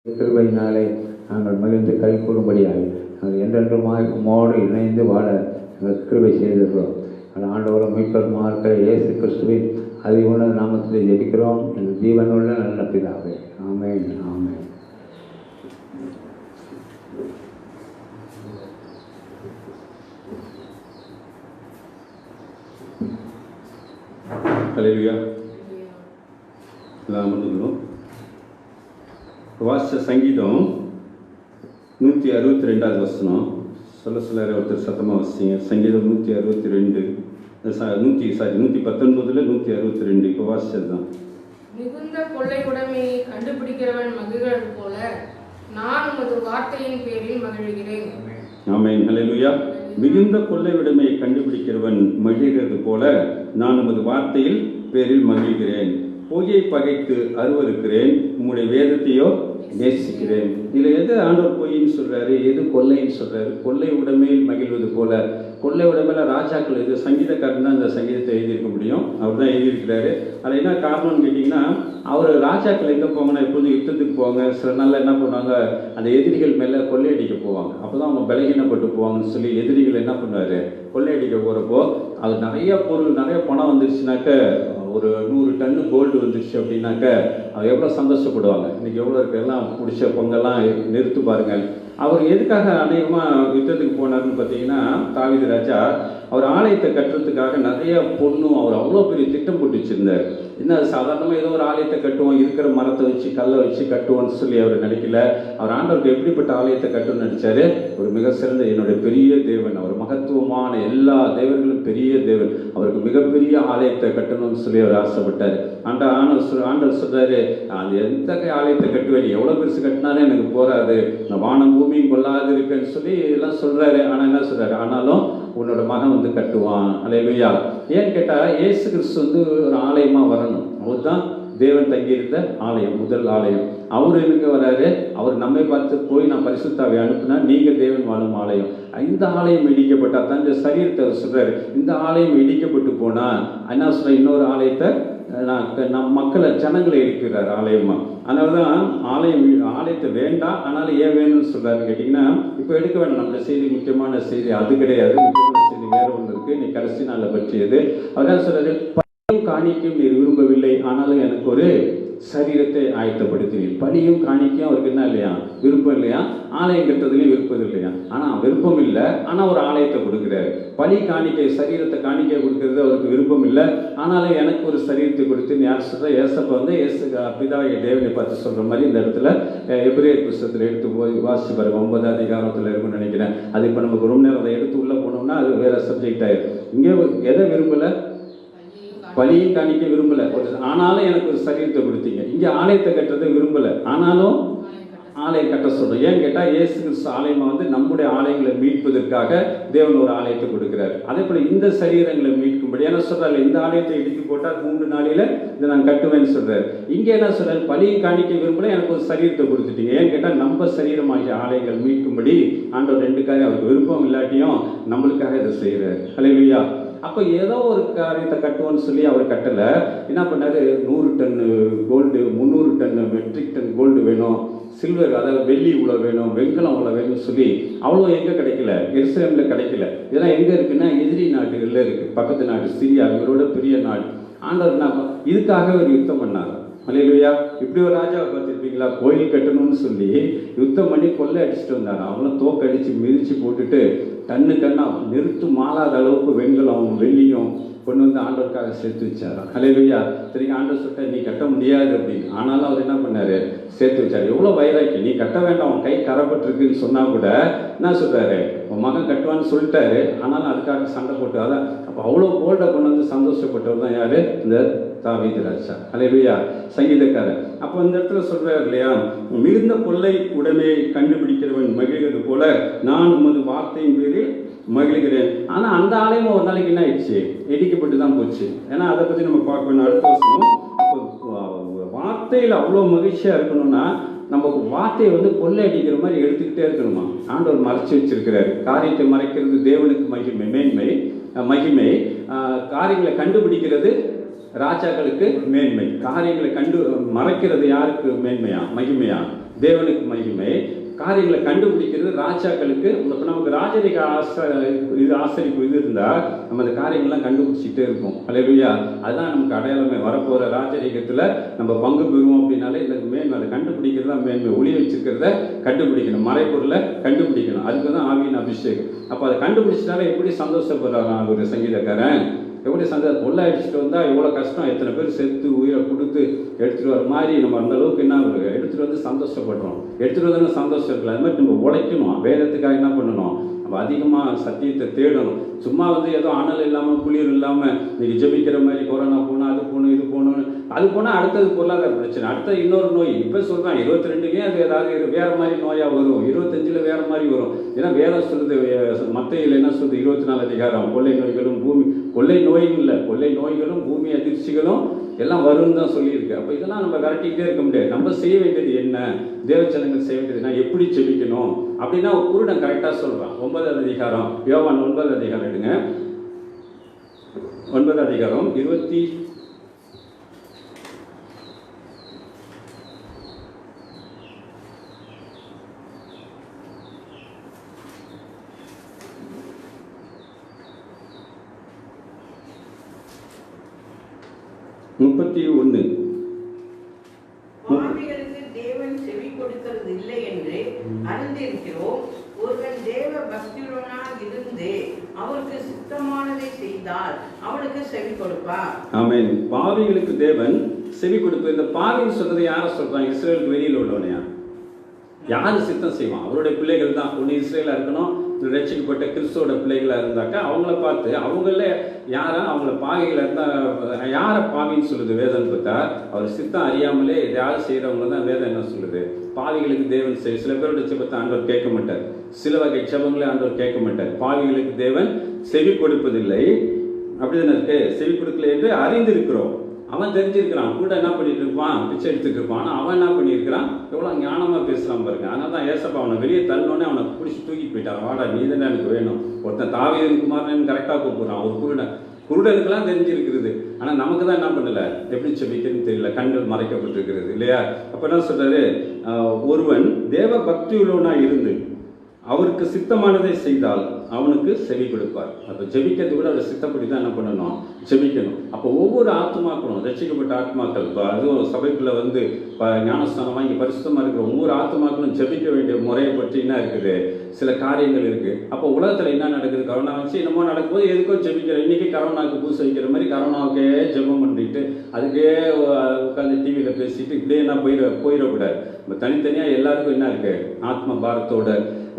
கிருபையினாலே நாங்கள் மகிழ்ந்து கை கூறும்படியாக நாங்கள் என்றென்றுமாய் உம்மோடு இணைந்து வாழ நாங்கள் கிருபை செய்திருக்கிறோம். ஆண்டவரும் மீட்பருமாக இருக்கிற இயேசு கிறிஸ்துவின் அதிகமான நாமத்தில் ஜெபிக்கிறோம் என்று ஜீவனுள்ள நல்ல பிதாவே. ஆமென், ஆமென். ஹல்லேலூயா. எல்லாம் அமர்ந்துக்கிறோம். வாசித்த சங்கீதம் 162வது வசனம். சொல்ல ஒருத்தர் சத்தமாக வசிங்க. சங்கீதம் 162 119 162 இப்போ வாசிச்சது தான். மிகுந்த கொள்ளை உடைமையை கண்டுபிடிக்கிறவன் மகிழ்கிறது போல நான் உமது வார்த்தையின் பேரில் மகிழ்கிறேன். ஆமென், ஹல்லேலூயா. மிகுந்த கொள்ளை உடைமையை கண்டுபிடிக்கிறவன் மகிழ்கிறது போல நான் உமது வார்த்தையில் பேரில் மகிழ்கிறேன். பொய்யை பகைத்து அருவருக்கிறேன், உம்முடைய வேதத்தையோ நேசிக்கிறேன். இதில் எது ஆண்டவர் பொய்ன்னு சொல்றாரு, எது கொள்ளைன்னு சொல்றாரு? கொள்ளை உடைமையில் மகிழ்வது போல. கொள்ளை உடைமையில ராஜாக்கள் இது சங்கீதக்காரன் தான் இந்த சங்கீதத்தை எழுதியிருக்க முடியும். அவர் தான் எழுதியிருக்கிறாரு. அதில் என்ன காரணம்னு கேட்டிங்கன்னா, அவர் ராஜாக்கள் எங்கே போவாங்கன்னா எப்போதும் யுத்தத்துக்கு போவாங்க. சில நாளில் என்ன பண்ணுவாங்க, அந்த எதிரிகள் மேலே கொள்ளையடிக்க போவாங்க. அப்போ தான் அவங்க பலகீனப்பட்டு போவாங்கன்னு சொல்லி எதிரிகள் என்ன பண்ணுவார், கொள்ளையடிக்க போகிறப்போ அது நிறைய பொருள் நிறைய பணம் வந்துருச்சுனாக்க, ஒரு 100 டன்னு கோல்டு வந்துருச்சு அப்படின்னாக்க அவங்க எவ்வளோ சந்தோஷப்படுவாங்க. இன்றைக்கி எவ்வளோ இருக்கு, எல்லாம் பிடிச்ச பொங்கெல்லாம் நிறுத்து பாருங்கள். அவர் எதுக்காக அநேகமாக யுத்தத்துக்கு போனார்னு பார்த்தீங்கன்னா, தாவீது ராஜா அவர் ஆலயத்தை கட்டுறதுக்காக நிறைய பொண்ணும் அவர் அவ்வளோ பெரிய திட்டம் போட்டு வச்சுருந்தார். என்ன சாதாரணமாக ஏதோ ஒரு ஆலயத்தை கட்டுவோம், இருக்கிற மரத்தை வச்சு கல்லை வச்சு கட்டுவோன்னு சொல்லி அவர் நினைக்கல. அவர் ஆண்டவருக்கு எப்படிப்பட்ட ஆலயத்தை கட்டுன்னு நினச்சாரு, ஒரு மிக சிறந்த என்னுடைய பெரிய தேவன், அவர் மகத்துவமான எல்லா தேவர்களும் பெரிய தேவன், அவருக்கு மிகப்பெரிய ஆலயத்தை கட்டணும்னு சொல்லி அவர் ஆசைப்பட்டார். ஆண்டவர் சொல்றாரு, அது எந்த ஆலயத்தை கட்டுவேன், எவ்வளோ பெருசு கட்டினாலும் எனக்கு போராது, நான் வானம் பூமியும் கொள்ளாது இருக்கேன்னு சொல்லி எல்லாம் சொல்றாரு. ஆனால் என்ன சொல்றாரு, ஆனாலும் உன்னோட மகன் வந்து கட்டுவான். அல்லேலூயா. ஏன்னு கேட்டால், இயேசு கிறிஸ்து வந்து ஒரு ஆலயமாக வரணும். அவர் தான் தேவன் தங்கியிருந்த ஆலயம், முதல் ஆலயம். அவர் எங்க வராரு, அவர் நம்மை பார்த்து போய் நான் பரிசுத்தாவை அனுப்புனா நீங்கள் தேவன் வாழும் ஆலயம். இந்த ஆலயம் இடிக்கப்பட்டா தான் இந்த சரீரத்தை அவர் சொல்றாரு, இந்த ஆலயம் இடிக்கப்பட்டு போனா என்ன சொல்ற, இன்னொரு ஆலயத்தை நம் மக்களை ஜனங்களை இருக்கிறார் ஆலயமா. அதனால தான் ஆலயத்தை வேண்டாம், ஆனாலும் ஏன் வேணும்னு சொல்றாருன்னு கேட்டிங்கன்னா, இப்போ எடுக்க வேண்டாம் நம்ம செய்தி, முக்கியமான செய்தி அது கிடையாது. முக்கியமான செய்தி வேற ஒன்று இருக்கு, நீ கடைசி நாளை பற்றியது. அவர் சொல்றாரு, பலியும் காணிக்கையும் நீர் விரும்பவில்லை, ஆனாலும் எனக்கு ஒரு சரீரத்தை ஆயத்தப்படுத்தினீர். பலியும் காணிக்கையும் அவருக்கு என்ன இல்லையா, விருப்பம் இல்லையா, ஆலயம் கட்டுறதுலையும் விருப்பம் இல்லையா. ஆனால் விருப்பம் இல்லை, ஆனால் ஒரு ஆலயத்தை கொடுக்குறாரு. பலி காணிக்கை சரீரத்தை காணிக்கை கொடுக்கறது அவருக்கு விருப்பம் இல்லை, ஆனாலும் எனக்கு ஒரு சரீரத்தை கொடுத்துன்னு யார் சொல்ற, ஏசப்பா வந்து பிதாவை தேவனை பார்த்து சொல்ற மாதிரி இந்த இடத்துல எபிரேயர் புஸ்தகத்தில் எடுத்து போய் வாசிச்சு பாருங்க, 9வது அதிகாரத்தில் இருக்குன்னு நினைக்கிறேன். அது இப்போ நமக்கு ரொம்ப நேரம் அதை எடுத்து உள்ள போனோம்னா அது வேற சப்ஜெக்ட் ஆயிடும். இங்கே எதை விரும்பலை, பலியும் காணிக்க விரும்பலை, ஆனாலும் எனக்கு ஒரு சரீரத்தை கொடுத்தீங்க. இங்கே ஆலயத்தை கட்டுறதை விரும்பலை, ஆனாலும் ஆலயம் கட்ட சொல்கிறோம். ஏன்னு கேட்டால், இயேசு கிறிஸ்து ஆலயமாக வந்து நம்முடைய ஆலயங்களை மீட்பதற்காக தேவன் ஒரு ஆலயத்தை கொடுக்குறாரு. அதே போல் இந்த சரீரங்களை மீட்கும்படி என்ன சொல்கிறாரு, இந்த ஆலயத்தை இடித்து போட்டால் 3 நாளில் இதை நான் கட்டுவேன்னு சொல்கிறார். இங்கே என்ன சொல்கிறார், பலியை காணிக்க விரும்பல, எனக்கு ஒரு சரீரத்தை கொடுத்துட்டீங்க. ஏன்னு கேட்டால், நம்ம சரீரமாகிய ஆலயங்கள் மீட்கும்படி ஆண்டவர் 2 காரியம், அவருக்கு விருப்பம் இல்லாட்டியும் நம்மளுக்காக இதை செய்கிறார். ஹல்லேலூயா. அப்போ ஏதோ ஒரு காரியத்தை கட்டுவோன்னு சொல்லி அவர் கட்டலை. என்ன பண்ணார், 100 டன்னு கோல்டு, 300 டன்னு மெட்ரிக் டன் கோல்டு வேணும், சில்வர் அதாவது வெள்ளி இவ்வளோ வேணும், வெண்கலம் இவ்வளோ வேணும்னு சொல்லி அவ்வளோ எங்கே கிடைக்கல, எருசலேமில் கிடைக்கல. இதெல்லாம் எங்கே இருக்குன்னா எதிரி நாட்டுகளில் இருக்குது. பக்கத்து நாடு சிரியா, இவரோட பெரிய நாடு. ஆண்டவர் என்ன இதுக்காக ஒரு யுத்தம் பண்ணார். அல்லேலூயா. இப்படி ஒரு ராஜாவை பார்த்துருப்பீங்களா, கோயில் கட்டணும்னு சொல்லி யுத்தம் பண்ணி கொள்ளை அடிச்சுட்டு வந்தார். அவங்களும் தோக்கடிச்சு மிதித்து போட்டுட்டு டன்னா நிறுத்து மாளாத அளவுக்கு வெண்கலம் வெள்ளியும் கொண்டு வந்து ஆண்டவருக்காக சேர்த்து வச்சார். ஹல்லேலூயா. சரி, ஆண்டவர் சொல்லிட்டு நீ கட்ட முடியாது அப்படின்னு, ஆனாலும் அவர் என்ன பண்ணாரு, சேர்த்து வச்சார். எவ்வளோ வயதாக்கி, நீ கட்ட வேண்டாம், உன் கை கரப்பட்டுருக்குன்னு சொன்னால் கூட என்ன சொல்கிறாரு, உன் மகன் கட்டுவான்னு சொல்லிட்டாரு, ஆனாலும் அதுக்காக சண்டை போட்டு அதான். அப்போ அவ்வளோ கோல்டை கொண்டு வந்து சந்தோஷப்பட்டவர் தான் யார், இந்த தாவீது ராஜா. ஹல்லேலூயா. சங்கீதக்காரர். அப்போ இந்த இடத்துல சொல்றாரு இல்லையா, மிகுந்த கொள்ளை உடைமையை கண்டுபிடிக்கிறவன் மகிழ்கிறது போல நான் உமது வார்த்தையின் பேரில் மகிழ்கிறேன். ஆனால் அந்த ஆலயம் ஒரு நாளைக்கு என்ன ஆயிடுச்சு, இடிக்கப்பட்டு தான் போச்சு. ஏன்னா அதை பற்றி நம்ம பார்க்கணும் அடுத்த வருஷம். வார்த்தையில் அவ்வளோ மகிழ்ச்சியாக இருக்கணும்னா நமக்கு வார்த்தையை வந்து கொள்ளை அடிக்கிற மாதிரி எடுத்துக்கிட்டே இருக்கணுமா. ஆண்டவர் மறைச்சி வச்சிருக்கிறாரு. காரியத்தை மறைக்கிறது தேவனுக்கு மகிமை, காரியங்களை கண்டுபிடிக்கிறது ராஜாக்களுக்கு மேன்மை. காரியங்களை மறைக்கிறது யாருக்கு மேன்மையா, மகிமையா, தேவனுக்கு மகிமை. காரியங்களை கண்டுபிடிக்கிறது ராஜாக்களுக்கு. இப்போ நமக்கு ராஜரிக ஆசரிப்பு இது இருந்தால் நம்ம அந்த காரியங்கள்லாம் கண்டுபிடிச்சிட்டே இருப்போம். அல்லேலூயா. அதுதான் நமக்கு அடையாளமே. வரப்போகிற ராஜரிகத்தில் நம்ம பங்கு பெறுவோம் அப்படின்னாலே இந்த மேன்மை, அதை கண்டுபிடிக்கிறது தான் மேன்மை. ஒளி வச்சுருக்கிறத கண்டுபிடிக்கணும், மறைப்பொருளை கண்டுபிடிக்கணும். அதுக்கு தான் ஆவியின் அபிஷேகம். அப்போ அதை கண்டுபிடிச்சிட்டாலே எப்படி சந்தோஷப்படுறாங்க ஒரு சங்கீதக்காரன், எப்படி கொள்ளை அடிச்சுட்டு வந்தால் எவ்வளோ கஷ்டம், எத்தனை பேர் செத்து உயிரை கொடுத்து எடுத்துகிட்டு வர மாதிரி நம்ம அந்த அளவுக்கு என்ன எடுத்துகிட்டு வந்து சந்தோஷப்படுறோம். எடுத்துகிட்டு வந்து சந்தோஷம் இருக்கலாம். அது மாதிரி நம்ம உழைக்கணும். வேதத்துக்காக என்ன பண்ணணும், நம்ம அதிகமாக சத்தியத்தை தேடணும். சும்மா ஏதோ அனல் இல்லாமல் குளிர் இல்லாமல் இன்னைக்கு ஜெபிக்கிற மாதிரி கொரோனா போகணும், அது போகணும், இது போகணும்னு அது போனால் அடுத்தது பொருளாதார பிரச்சனை, அடுத்த இன்னொரு நோய். இப்போ சொல்கிறான் 22க்கே அது ஏதாவது வேறு மாதிரி நோயாக வரும், 25ல் வேறு மாதிரி வரும். ஏன்னா வேதம் சொல்லுது, மத்தேயுல என்ன சொல்லுது, 24 அதிகாரம், கொள்ளை நோய்களும் பூமி கொள்ளை நோயும் இல்லை, கொள்ளை நோய்களும் பூமி அதிர்ச்சிகளும் எல்லாம் வரும்னு தான் சொல்லியிருக்கு. அப்போ இதெல்லாம் நம்ம விரட்டிக்கிட்டே இருக்க முடியாது. நம்ம செய்ய வேண்டியது என்ன, தேவச்சனங்கள் செய்ய வேண்டியது நான் எப்படி ஜெபிக்கணும் அப்படின்னா ஒரு குருடன் கரெக்டாக சொல்கிறான். 9வது அதிகாரம், யோவான் 9வது அதிகாரம் எடுங்க. 9வது அதிகாரம் 31. பாவிகளுக்கு தேவன் செவி கொடுக்கிறது இல்லை என்று அறிந்திருக்கிறோம். ஒருவன் தேவ பக்தியுடனாக இருந்து அவருக்கு சித்தமானதை செய்தால் அவனுக்கு செவி கொடுப்பார். ஆமென். பாவிகளுக்கு தேவன் செவி கொடுப்பு. இந்த பாவின்னு சொல்றது யாரை சொல்றாங்க? இஸ்ரேலுக்கு வெளியில் உள்ளவனையா? யாரு சித்தம் செய்வான்? அவருடைய பிள்ளைகள் தான். ஒன்று இஸ்ரேலா இருக்கணும், ரட்சிக்கப்பட்ட கிறிஸ்துவோட பிள்ளைகளாக இருந்தாக்கா அவங்கள பார்த்து அவங்கள யாரா அவங்கள பாவிகள் இருந்தால் யாரை பாவின்னு சொல்லுது வேதம் பார்த்தா? அவர் சித்தம் அறியாமலே எதையாவது செய்கிறவங்க தான் வேதம் என்ன சொல்லுது? பாவிகளுக்கு தேவன் செவி. சில பேரோட செபத்தை ஆண்டவர் கேட்க மாட்டார், சில வகை செபங்களே ஆண்டவர் கேட்க மாட்டார். பாவிகளுக்கு தேவன் செவி கொடுப்பதில்லை. அப்படிதானே இருக்கு. செவி கொடுக்கல என்று அறிந்திருக்கிறோம். அவன் தெரிஞ்சிருக்கிறான், கூட என்ன பண்ணிட்டு இருப்பான், பிச்சை எடுத்துட்டு இருப்பான். ஆனால் அவன் என்ன பண்ணியிருக்கிறான், எவ்வளோ ஞானமாக பேசலாம் பாருங்க. அதனால தான் ஏசப்பா அவனை வெளியே தள்ளனோடனே அவனை பிடிச்சி தூக்கிட்டு போயிட்டான். வாடா நீ தானே எனக்கு வேணும். ஒருத்தன் தாவீது குமாரன் கரெக்டாக கூப்பிடுறான். ஒரு குருடனுக்கெல்லாம் தெரிஞ்சிருக்கிறது. ஆனால் நமக்கு தான் என்ன பண்ணல, எப்படி செபிக்கிறதுன்னு தெரியல, கண்கள் மறைக்கப்பட்டிருக்கிறது இல்லையா? அப்போ என்ன சொல்றாரு, ஒருவன் தேவ பக்தி உள்ளவனா இருந்து அவருக்கு சித்தமானதை செய்தால் அவனுக்கு செவி கொடுப்பார். அப்போ ஜெபிக்கிறது கூட அவர் சித்தப்படி தான் என்ன பண்ணணும், ஜெபிக்கணும். அப்போ ஒவ்வொரு ஆத்மாக்களும், ரட்சிக்கப்பட்ட ஆத்மாக்கள், அதுவும் சபைக்குள்ள ஞானஸ்தானம் வாங்கி பரிசுத்தமாக இருக்கிற ஒவ்வொரு ஆத்மாக்களும் ஜெபிக்க வேண்டிய முறையை பற்றி என்ன இருக்குது, சில காரியங்கள் இருக்கு. அப்போ உலகத்தில் என்ன நடக்குது, கரோனா வச்சு என்னமோ நடக்கும்போது எதுக்கும் ஜெபிக்கிற. இன்னைக்கு கரோனாவுக்கு பூசை வைக்கிற மாதிரி கரோனாவுக்கே ஜெபம் பண்ணிட்டு அதுக்கே உட்காந்து டிவியில் பேசிட்டு இப்படியே என்ன போயிடக்கூடாது. நம்ம தனித்தனியாக எல்லாருக்கும் என்ன இருக்கு, ஆத்ம பாரத்தோட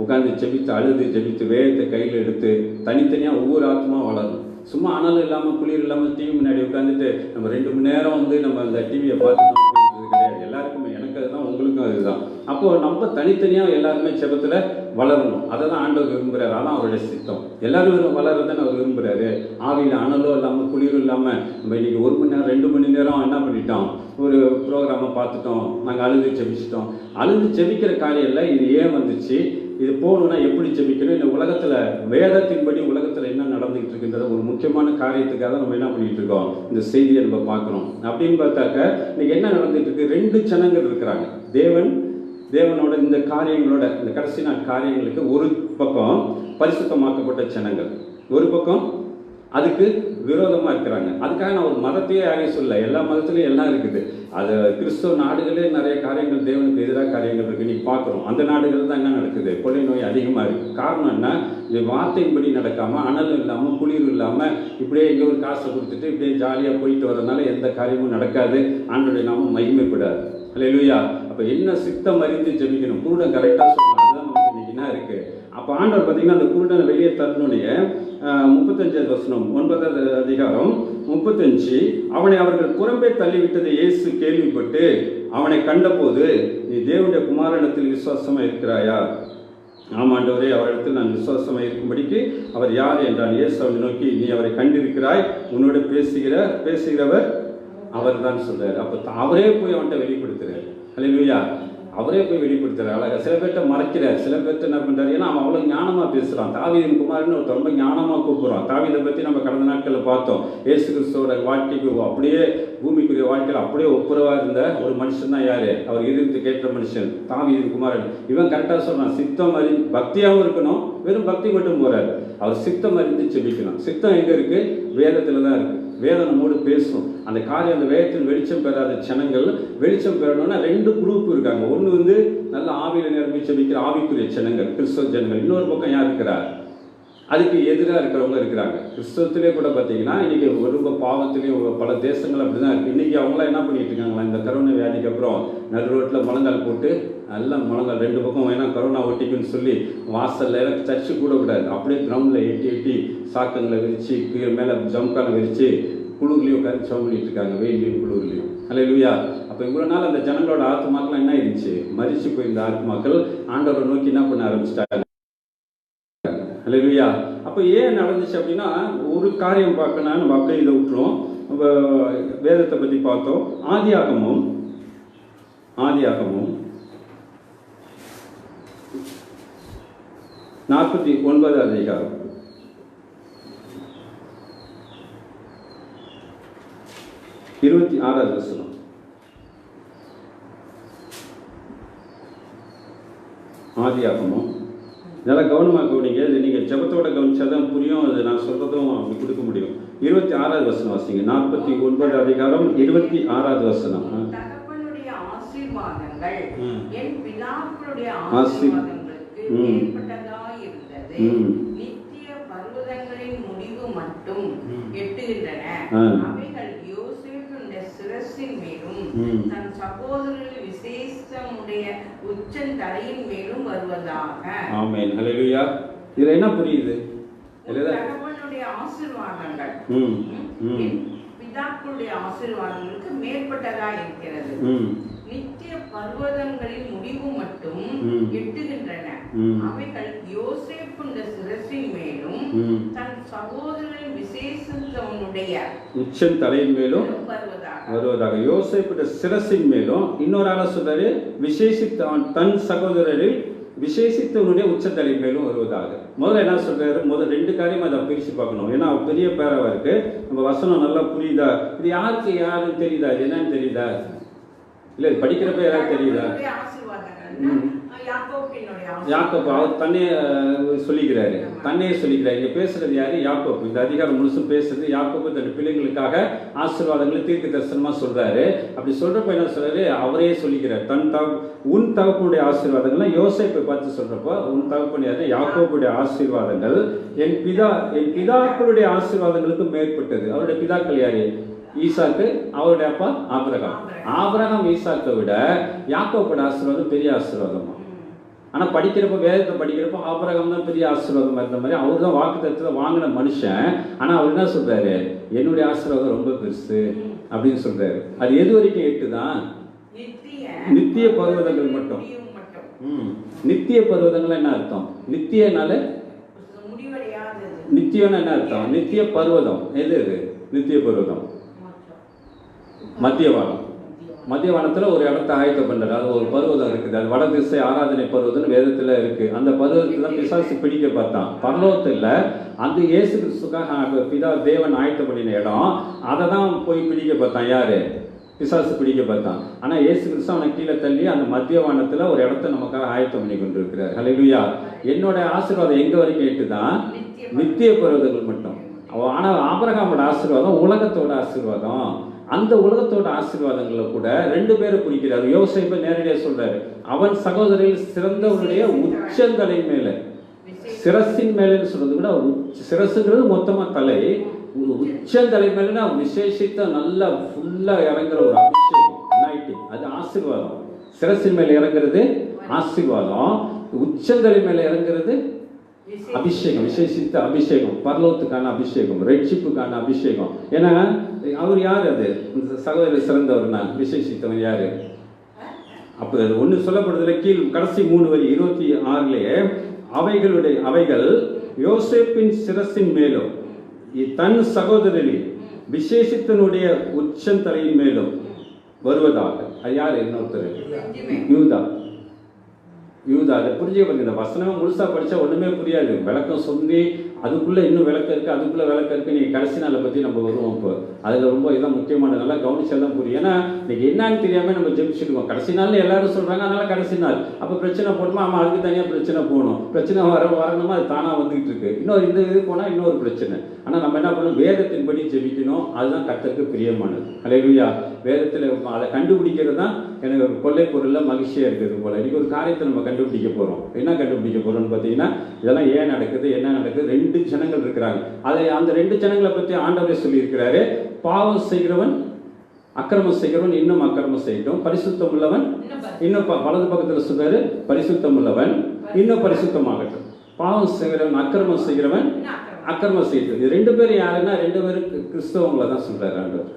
உட்காந்து ஜெபித்து அழுது ஜெபித்து வேதத்தை கையில் எடுத்து தனித்தனியாக ஒவ்வொரு ஆத்மா வளரும். சும்மா அனல் இல்லாமல் குளிர் இல்லாமல் டிவி முன்னாடி உட்காந்துட்டு நம்ம 2 மணி நேரம் நம்ம அந்த டிவியை பார்த்துட்டு கிடையாது. எல்லாருக்குமே, எனக்கு அதுதான், உங்களுக்கும் அதுதான். அப்போது நம்ம தனித்தனியாக எல்லாருமே ஜெபத்தில் வளரணும். அதை தான் ஆண்டவர் விரும்புகிறார். அதான் அவருடைய சித்தம். எல்லாரும் வளர்றதுன்னு அவர் விரும்புகிறாரு. ஆவியில் அனலோ இல்லாமல் குளிரும் இல்லாமல் நம்ம இன்னைக்கு 1 மணி நேரம் 2 மணி நேரம் என்ன பண்ணிட்டோம், ஒரு ப்ரோக்ராமை பார்த்துட்டோம், நாங்கள் அழுது ஜெபிச்சிட்டோம். அழுது ஜெபிக்கிற காரியம் இல்லை. இது ஏன் வந்துச்சு, இது போகணுன்னா எப்படி ஜெபிக்கணும், இந்த உலகத்தில் வேதத்தின்படி உலகத்தில் என்ன நடந்துகிட்டு இருக்குன்றத ஒரு முக்கியமான காரியத்துக்காக நம்ம என்ன பண்ணிட்டு இருக்கோம், இந்த செய்தியை நம்ம பார்க்குறோம். அப்படின்னு பார்த்தாக்க இன்னைக்கு என்ன நடந்துட்டு இருக்கு, 2 ஜனங்கள் இருக்கிறாங்க. தேவனோட இந்த காரியங்களோட, இந்த கடைசி நாள் காரியங்களுக்கு ஒரு பக்கம் பரிசுத்தமாக்கப்பட்ட ஜனங்கள், ஒரு பக்கம் அதுக்கு விரோதமாக இருக்கிறாங்க. அதுக்காக நான் ஒரு மதத்தையே யாரையும் சொல்ல, எல்லா மதத்துலேயும் எல்லாம் இருக்குது. அது கிறிஸ்தவ நாடுகளே நிறைய காரியங்கள் தேவனுக்கு எதிராக காரியங்கள் இருக்குது. நீ பார்க்குறோம் அந்த நாடுகள் தான் என்ன நடக்குது, கொள்ளை நோய் அதிகமாக இருக்குது. காரணம் என்ன, இது வார்த்தையின்படி நடக்காமல், அனல் இல்லாமல் குளிர் இல்லாமல் இப்படியே எங்கே ஒரு காசை கொடுத்துட்டு இப்படியே ஜாலியாக போயிட்டு வரதுனால எந்த காரியமும் நடக்காது. ஆண்டோடைய நாமம் மகிமைப்படாது. அல்லேலூயா. அப்போ என்ன சித்தம் அறிந்து ஜெபிக்கணும். குருடன் கரெக்டாக சொல்லணும். அதுதான் நமக்கு இன்னைக்கு என்ன இருக்குது. அப்போ ஆண்டவர் பார்த்தீங்கன்னா அந்த குருடனை வெளியே தரணுன்னே 35 வசனம் 9வது அதிகாரம் 35, அவனை அவர்கள் புறம்பே தள்ளிவிட்டதை இயேசு கேள்விப்பட்டு அவனை கண்டபோது, நீ தேவனுடைய குமாரனிடத்தில் விசுவாசமாக இருக்கிறாயா? ஆமாண்டவரே, அவரிடத்தில் நான் விசுவாசமாக இருக்கும்படிக்கு அவர் யார் என்றான். இயேசு அவனை நோக்கி, நீ அவரை கண்டிருக்கிறாய், உன்னோட பேசுகிறவர் அவர் தான் சொல்றாரு. அப்போ அவரே போய் அவன்கிட்ட வெளிப்படுத்துறாரு. அல்லேலூயா. அவரே போய் வெளிப்படுத்துறாரு அழகா. சில பேர்கிட்ட மறைக்கிறார், சில பேர்கிட்ட என்ன பண்றாரு, ஏன்னா அவன் அவ்வளவு ஞானமா பேசுறான். தாவீதின் குமாரன்னு ஒருத்தர் ரொம்ப ஞானமா கூப்பிடுறான். தாவீதை பத்தி நம்ம கடந்த நாட்கள்ல பார்த்தோம். இயேசு கிறிஸ்துவோட வாழ்க்கைக்கு அப்படியே பூமிக்குரிய வாழ்க்கையில் அப்படியே ஒப்புரவா இருந்த ஒரு மனுஷன் தான் யாரு, அவர் இருந்து கேட்ட மனுஷன் தாவீதின் குமாரன். இவன் கரெக்டா சொல்றான், சித்தம் பக்தியாகவும் இருக்கணும், வெறும் பக்தி மட்டும் போறாரு, அவர் சித்தம் அறிந்து செபிக்கணும். சித்தம் எங்க இருக்கு? வேதத்துல தான் இருக்கு. வேதம் நம்மோடு பேசும். அந்த காரியம், அந்த வேதத்தில் வெளிச்சம் பெறாத ஜனங்கள் வெளிச்சம் பெறணும்னா 2 குரூப் இருக்காங்க. ஒன்று நல்ல ஆவியில நிரம்பி செபிக்கிற ஆவிக்குரிய ஜனங்கள், கிறிஸ்தவ ஜனங்கள். இன்னொரு பக்கம் யார் இருக்கிறார்? அதுக்கு எதிராக இருக்கிறவங்க இருக்கிறாங்க. கிறிஸ்தவத்திலே கூட பார்த்தீங்கன்னா இன்னைக்கு ரொம்ப பாவத்திலேயும் பல தேசங்கள் அப்படிதான் இருக்கு. இன்னைக்கு அவங்களாம் என்ன பண்ணிட்டு இருக்காங்களா, இந்த கரோனா வியாதிக்கு அப்புறம் நடு ரோட்டில் முழங்கால் போட்டு எல்லாம் முழங்கால் 2 பக்கம் வேணா கரோனா ஒட்டிக்குன்னு சொல்லி வாசல்ல சர்ச்சு கூட கூடாது, அப்படியே கிரவுண்டில் எட்டி சாக்கங்களை விரிச்சு மேலே ஜம்கானை விரிச்சு குளிர்லையும் உட்காந்து சவம் பண்ணிட்டு இருக்காங்க, வெயிலையும் குளிர்லையும். அல்லேலூயா. அப்போ இவ்வளோ நாள் அந்த ஜனங்களோட ஆத்மாக்கெல்லாம் என்ன ஆயிடுச்சு? மரிச்சு போயிருந்த ஆத்மாக்கள் ஆண்டவரை நோக்கி என்ன பண்ண ஆரம்பிச்சிட்டாங்க. அல்லேலூயா. அப்போ ஏன் நடந்துச்சு அப்படின்னா, ஒரு காரியம் பார்க்கணும், நம்ம அப்படியே இதை விட்டுரும். வேதத்தை பற்றி பார்த்தோம். ஆதியாகமும் 49 அதிகாரம் 26வது வசனம். ஆதியாகமும் நல்லா கவனமாக கவனிங்க. இது நீங்கள் ஜெபத்தோட கவனிச்சாதான் புரியும், அது நான் சொல்றதும் அப்படி கொடுக்க முடியும். 26வது வசனம் வாசிங்க. 49 அதிகாரம் 26வது வசனம். தகப்பனுடைய ஆசீர்வாதங்கள் என் பிதாக்களுடைய ஆசீர்வாதங்களுக்கு மேற்பட்டதாய் இருந்தது. நித்திய பர்வதங்களின் முடிவு மட்டும் எட்டுகின்றன. அவைகள் யோசேப்புடைய சிரசின் மேலும் தன் சகோதரர்கள் விசேஷமுடைய உச்சந்தலையின் மேலும் வருவதாக. ஆமென். ஹல்லேலூயா. இதுல என்ன புரியுது? தகப்பனுடைய ஆசீர்வாதங்கள் பிதாக்களுடைய ஆசீர்வாதங்களுக்கு மேற்பட்டதா இருக்கிறது. நித்திய பர்வதங்களின் முடிவு மட்டும் எட்டுகின்றன. அவைகள் யோசேப்புடைய சிரசின் மேலும் தன் சகோதரன் விசேஷனுடைய உச்சன் தலையின் மேலும் வருவதாக. யோசேப்புடைய சிரசின் மேலும், இன்னொரு ஆள சொல்றாரு, விசேஷித்த தன் சகோதரரில் விசேஷித்தவனுடைய உச்சத்தலை மேலும் வருவதாக. முதல்ல என்ன சொல்றாரு? முதல் 2 காரியம் அதை பிரிச்சு பார்க்கணும். ஏன்னா பெரிய பேரவா இருக்கு, நம்ம வசனம் நல்லா புரியுதா? இது யாருக்கு யாருன்னு தெரியுதா? இது என்னன்னு தெரியுதா? இல்ல படிக்கிறப்ப யாராவது தெரியுதா? யாக்கோபு அவர் தன்னே சொல்லிக்கிறாரு. இங்க பேசுறது யாரு? யாக்கோபு. இந்த அதிகாரம் முழுசும் பேசுறது யாக்கோபு தன் பிள்ளைங்களுக்காக ஆசீர்வாதங்களை தீர்க்க தரிசனமா சொல்றாரு. அப்படி சொல்றப்ப என்ன சொல்றாரு? அவரே சொல்லிக்கிறார். உன் தகப்பனுடைய ஆசீர்வாதங்கள் யோசேப்பை பார்த்து சொல்றப்போ, உன் தகப்பன் யாரு? யாக்கோபுடைய ஆசீர்வாதங்கள் என் பிதாக்களுடைய ஆசீர்வாதங்களுக்கு மேற்பட்டது. அவருடைய பிதாக்கள் யாரு? ஈசாக்கு, அவருடைய அப்பா ஆபிரகாம். ஈசாக்கை விட யாக்கோபோட ஆசீர்வாதம் பெரிய ஆசீர்வாதமா? ஆனா படிக்கிறப்ப, வேதத்தை படிக்கிறப்ப ஆபிரகாம் தான் பெரிய ஆசீர்வாதமா இருந்த மாதிரி, அவர் தான் வாக்குத்தத்தத்தை வாங்கின மனுஷன். ஆனா அவர் என்ன சொல்றாரு? என்னுடைய ஆசீர்வாதம் ரொம்ப பெருசு அப்படின்னு சொல்றாரு. அது எது வரைக்கும் 8 தான்? நித்திய பர்வதங்கள் மட்டும். நித்திய பர்வதங்கள் என்ன அர்த்தம்? நித்தியனால நித்தியம்னு என்ன அர்த்தம்? நித்திய பர்வதம் எது? நித்திய பர்வதம் மத்திய வானத்துல ஒரு இடத்த ஆயத்தம் பண்றாரு. அது ஒரு பர்வதம் இருக்குது. அது வடதிசை ஆராதனை பர்வதம் வேதத்துல இருக்கு. அந்த பர்வதத்துல தான் பிசாசு பிடிக்க பார்த்தான். பரலோகத்துல அந்த இயேசு கிறிஸ்துக்காக பிதா தேவன் ஆயத்தம் பண்ணின இடம், அதை தான் போய் பிடிக்க பார்த்தான். யாரு? பிசாசு பிடிக்க பார்த்தான். ஆனா இயேசு கிறிஸ்து அவனை கீழே தள்ளி அந்த மத்திய வானத்துல ஒரு இடத்த நமக்காக ஆயத்தம் பண்ணி கொண்டிருக்கிறார். ஹல்லேலூயா. என்னோட ஆசீர்வாதம் எங்க வரைக்கும் 8 தான்? நித்திய பர்வதங்கள் மட்டும். ஆனா ஆபிரகாமோட ஆசீர்வாதம் உலகத்தோட ஆசீர்வாதம். அந்த உலகத்தோட ஆசீர்வாதங்களை கூட 2 பேரை குறிக்கிறார். யோசேப்பை நேரடியாக சொல்றாரு, அவன் சகோதரில் சிறந்தவனுடைய உச்சந்தலை மேல, சிரசின் மேலன்னு சொல்றது கூட, சிரசுங்கிறது மொத்தமா தலை, உச்சந்தலை மேலன்னா விசேஷித்த நல்லா ஃபுல்லா இறங்குற ஒரு அபிஷேகம், அது ஆசீர்வாதம். சிரசின் மேல இறங்குறது ஆசீர்வாதம், உச்சந்தலை மேல இறங்குறது அபிஷேகம், விசேஷித்த அபிஷேகம், பரலோகத்துக்கான அபிஷேகம், ரட்சிப்புக்கான அபிஷேகம். ஏன்னா அவர் யாரு? அது சகோதரர் சிறந்தவர்னா விசேஷித்தவன் யாரு? அப்ப ஒண்ணு சொல்லப்படுதுல, கீழ் கடைசி 3 வரி 26லயே அவைகள் யோசேப்பின் சிரசின் மேலும் தன் சகோதரரில் விசேஷித்தனுடைய உச்சந்தலையின் மேலும் வருவதாக. அது யாரு? இன்னொருத்தர் யூதா. யூதா. அதை புரிஞ்சுக்க இந்த வசனமே முழுசாக படித்தா ஒன்றுமே புரியாது. விளக்கம் சொல்லி அதுக்குள்ளே இன்னும் விளக்கம் இருக்குது, அதுக்குள்ளே விளக்கம் இருக்குது. நீங்கள் கடைசி நாளை பற்றி நம்ம வருவோம். இப்போ அதில் ரொம்ப இதான் முக்கியமானது. நல்லா கவனிச்சாதான் புரியும். ஏன்னா இன்னைக்கு என்னன்னு தெரியாமல் நம்ம ஜெபிச்சுடுவோம். கடைசி நாள்னு எல்லாரும் சொல்கிறாங்க, அதனால கடைசி நாள். அப்போ பிரச்சனை போட்டோமா, ஆமாம் அதுக்கு தனியாக பிரச்சனை போகணும். பிரச்சனை வரணுமா, அது தானாக வந்துகிட்டு இருக்கு. இந்த இது போனால் இன்னொரு பிரச்சனை. ஆனால் நம்ம என்ன பண்ணணும், வேதத்தின்படி ஜெபிக்கணும். அதுதான் கர்த்தருக்கு பிரியமானது. அல்லேலூயா. வேதத்தில் அதை கண்டுபிடிக்கிறது தான் எனக்கு கொள்ளை பொருளில் மகிழ்ச்சியாக இருக்குது போல. இன்னைக்கு ஒரு காரியத்தை நம்ம கண்டுபிடிக்க போகிறோம். என்ன கண்டுபிடிக்க போகிறோம்னு பார்த்தீங்கன்னா, இதெல்லாம் ஏன் நடக்குது, என்ன நடக்குது. 2 ஜனங்கள் இருக்கிறாங்க. அந்த 2 ஜனங்களை பற்றி ஆண்டவரே சொல்லியிருக்கிறாரு. பாவம் செய்கிறவன் அக்கிரமம் செய்கிறவன் இன்னும் அக்கிரமம் செய்யட்டும், பரிசுத்தம் உள்ளவன் இன்னும் வலது பக்கத்தில் சொல்றாரு, பரிசுத்தம் உள்ளவன் இன்னும் பரிசுத்தமாகட்டும். பாவம் செய்கிறவன் அக்கிரமம் செய்கிறவன் அக்கிரமம் செய்யட்டும். இது 2 பேரும் யாருன்னா 2 பேரும் கிறிஸ்தவங்களை தான் சொல்றாரு ஆண்டவர்.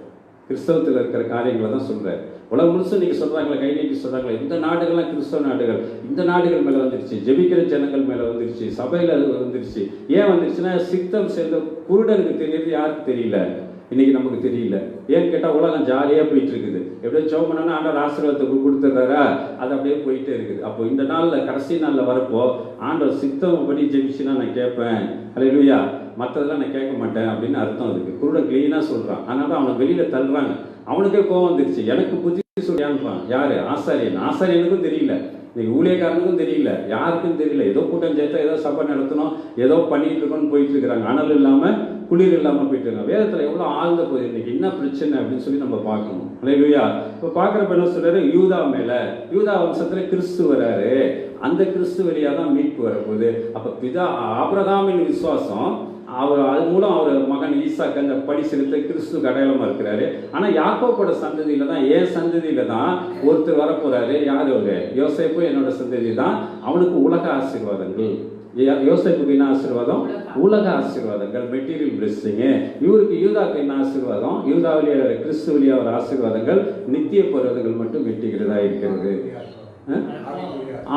கிறிஸ்தவத்தில் இருக்கிற காரியங்களை தான் சொல்றாரு. உலகம் முழுசும் நீங்க சொல்றாங்களே, கை நீட்டி சொல்றாங்களே, இந்த நாடுகள்லாம் கிறிஸ்தவ நாடுகள், இந்த நாடுகள் மேல வந்துருச்சு, ஜெபிக்கிற ஜனங்கள் மேல வந்துருச்சு, சபையில அது வந்துருச்சு. ஏன் வந்துருச்சுன்னா, சித்தம் சேர்ந்த குருடனுக்கு தெரியுது, யாருக்கு தெரியல. இன்னைக்கு நமக்கு தெரியல. ஏன்னு கேட்டால் உலகம் ஜாலியாக போயிட்டு இருக்குது. எப்படியோ ஜெபம் பண்ணோன்னா ஆண்டவர் ஆசீர்வாதத்தை கொடுத்துட்றாரா, அது அப்படியே போயிட்டே இருக்குது. அப்போ இந்த நாளில் கடைசி நாளில் வரப்போ ஆண்டவர் சித்தம் படி ஜெபிச்சுன்னா நான் கேட்பேன், அல்லேலூயா, மற்றதெல்லாம் நான் கேட்க மாட்டேன் அப்படின்னு அர்த்தம் அதுக்கு. குருடன் கிளீனாக சொல்கிறான். அதனால அவனை வெளியில் தள்ளுறாங்க. அவனுக்கே கோவம் வந்துருச்சு. எனக்கு புத்தி சொல்லியான்ப்பான் யாரு, ஆசாரியன். ஆசாரியனுக்கும் தெரியல, இன்னைக்கு ஊழியக்காரனுக்கும் தெரியல, யாருக்கும் தெரியல. ஏதோ கூட்டம் சேர்த்தா, ஏதோ சபை நடத்தணும், ஏதோ பண்ணிட்டு இருக்கோன்னு போயிட்டு இருக்கிறாங்க. அனல் இல்லாமல் குளிர் இல்லாமல் போயிட்டு இருக்காங்க. வேதத்தில் எவ்வளோ ஆழ்ந்த போகுது இன்னைக்கு, என்ன பிரச்சனை அப்படின்னு சொல்லி நம்ம பார்க்கணும். அல்லேலூயா. இப்போ பார்க்குறப்ப என்ன சொல்றாரு, யூதா மேலே, யூதா வம்சத்தில் கிறிஸ்து வராரு. அந்த கிறிஸ்து வழியாக தான் மீட்பு வரப்போகுது. அப்போ பிதா ஆபிரகாமின் விசுவாசம், அது மூலம் அவர் மகன் ஈசாக்கு அந்த படி செலுத்த கிறிஸ்து அடையாளமா இருக்கிறாரு. ஆனா யாக்கோபோட சந்ததியில தான், ஏன் சந்ததியில தான் ஒருத்தர் வரப்போறாரு. யார் அவரு? யோசேப்பு என்னோட சந்ததி தான். அவனுக்கு உலக ஆசீர்வாதங்கள். யோசேப்புக்கு என்ன ஆசீர்வாதம்? உலக ஆசீர்வாதங்கள், மெட்டீரியல் பிளெஸிங். இவருக்கு யூதாக்கு என்ன ஆசீர்வாதம்? யூதாவிலே கிறிஸ்து வழியா ஒரு ஆசீர்வாதங்கள், நித்திய பருவதங்கள் மட்டும் வெட்டுகிறதா இருக்கிறது.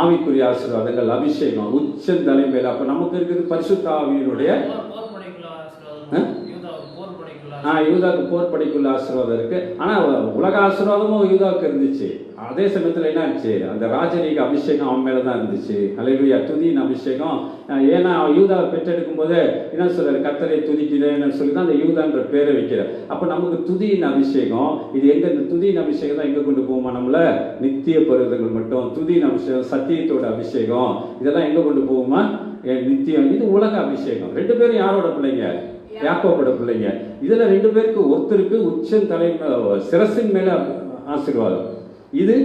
ஆவிக்குரிய ஆசீர்வாதங்கள், அபிஷேகம், உச்சம் தலைமையில். அப்ப நமக்கு இருக்குது பரிசுத்த ஆவியினுடைய யூதாவுக்கு போர் படைக்குள்ள ஆசீர்வாதம் இருக்கு. ஆனா உலக ஆசீர்வாதமும் யூதாவுக்கு இருந்துச்சு. அதே சமயத்துல என்ன ஆச்சு, அந்த ராஜரீக அபிஷேகம் அவன் மேலதான் இருந்துச்சு. அல்லேலூயா. துதியின் அபிஷேகம். ஏன்னா யூதாவை பெற்றெடுக்கும் போது என்ன சொல்றாரு, கர்த்தரை துதிக்கிறேன்னு சொல்லி தான் அந்த யூதான்ற பேரை வைக்கிற. அப்ப நமக்கு துதியின் அபிஷேகம். இது எங்க, இந்த துதியின் அபிஷேகம் தான் எங்க கொண்டு போகுமா நம்மள? நித்திய பருவதங்கள் மட்டும். துதியின் அபிஷேகம், சத்தியத்தோட அபிஷேகம், இதெல்லாம் எங்க கொண்டு போகுமா? நித்தியம். இது உலக அபிஷேகம். 2 பேரும் யாரோட பிள்ளைங்க? யாக்கோபோட பிள்ளைங்க. இதுல 2 பேருக்கு ஒருத்தருக்கு உச்சம் தலை சிரசின் மேல ஆசீர்வாதம், இது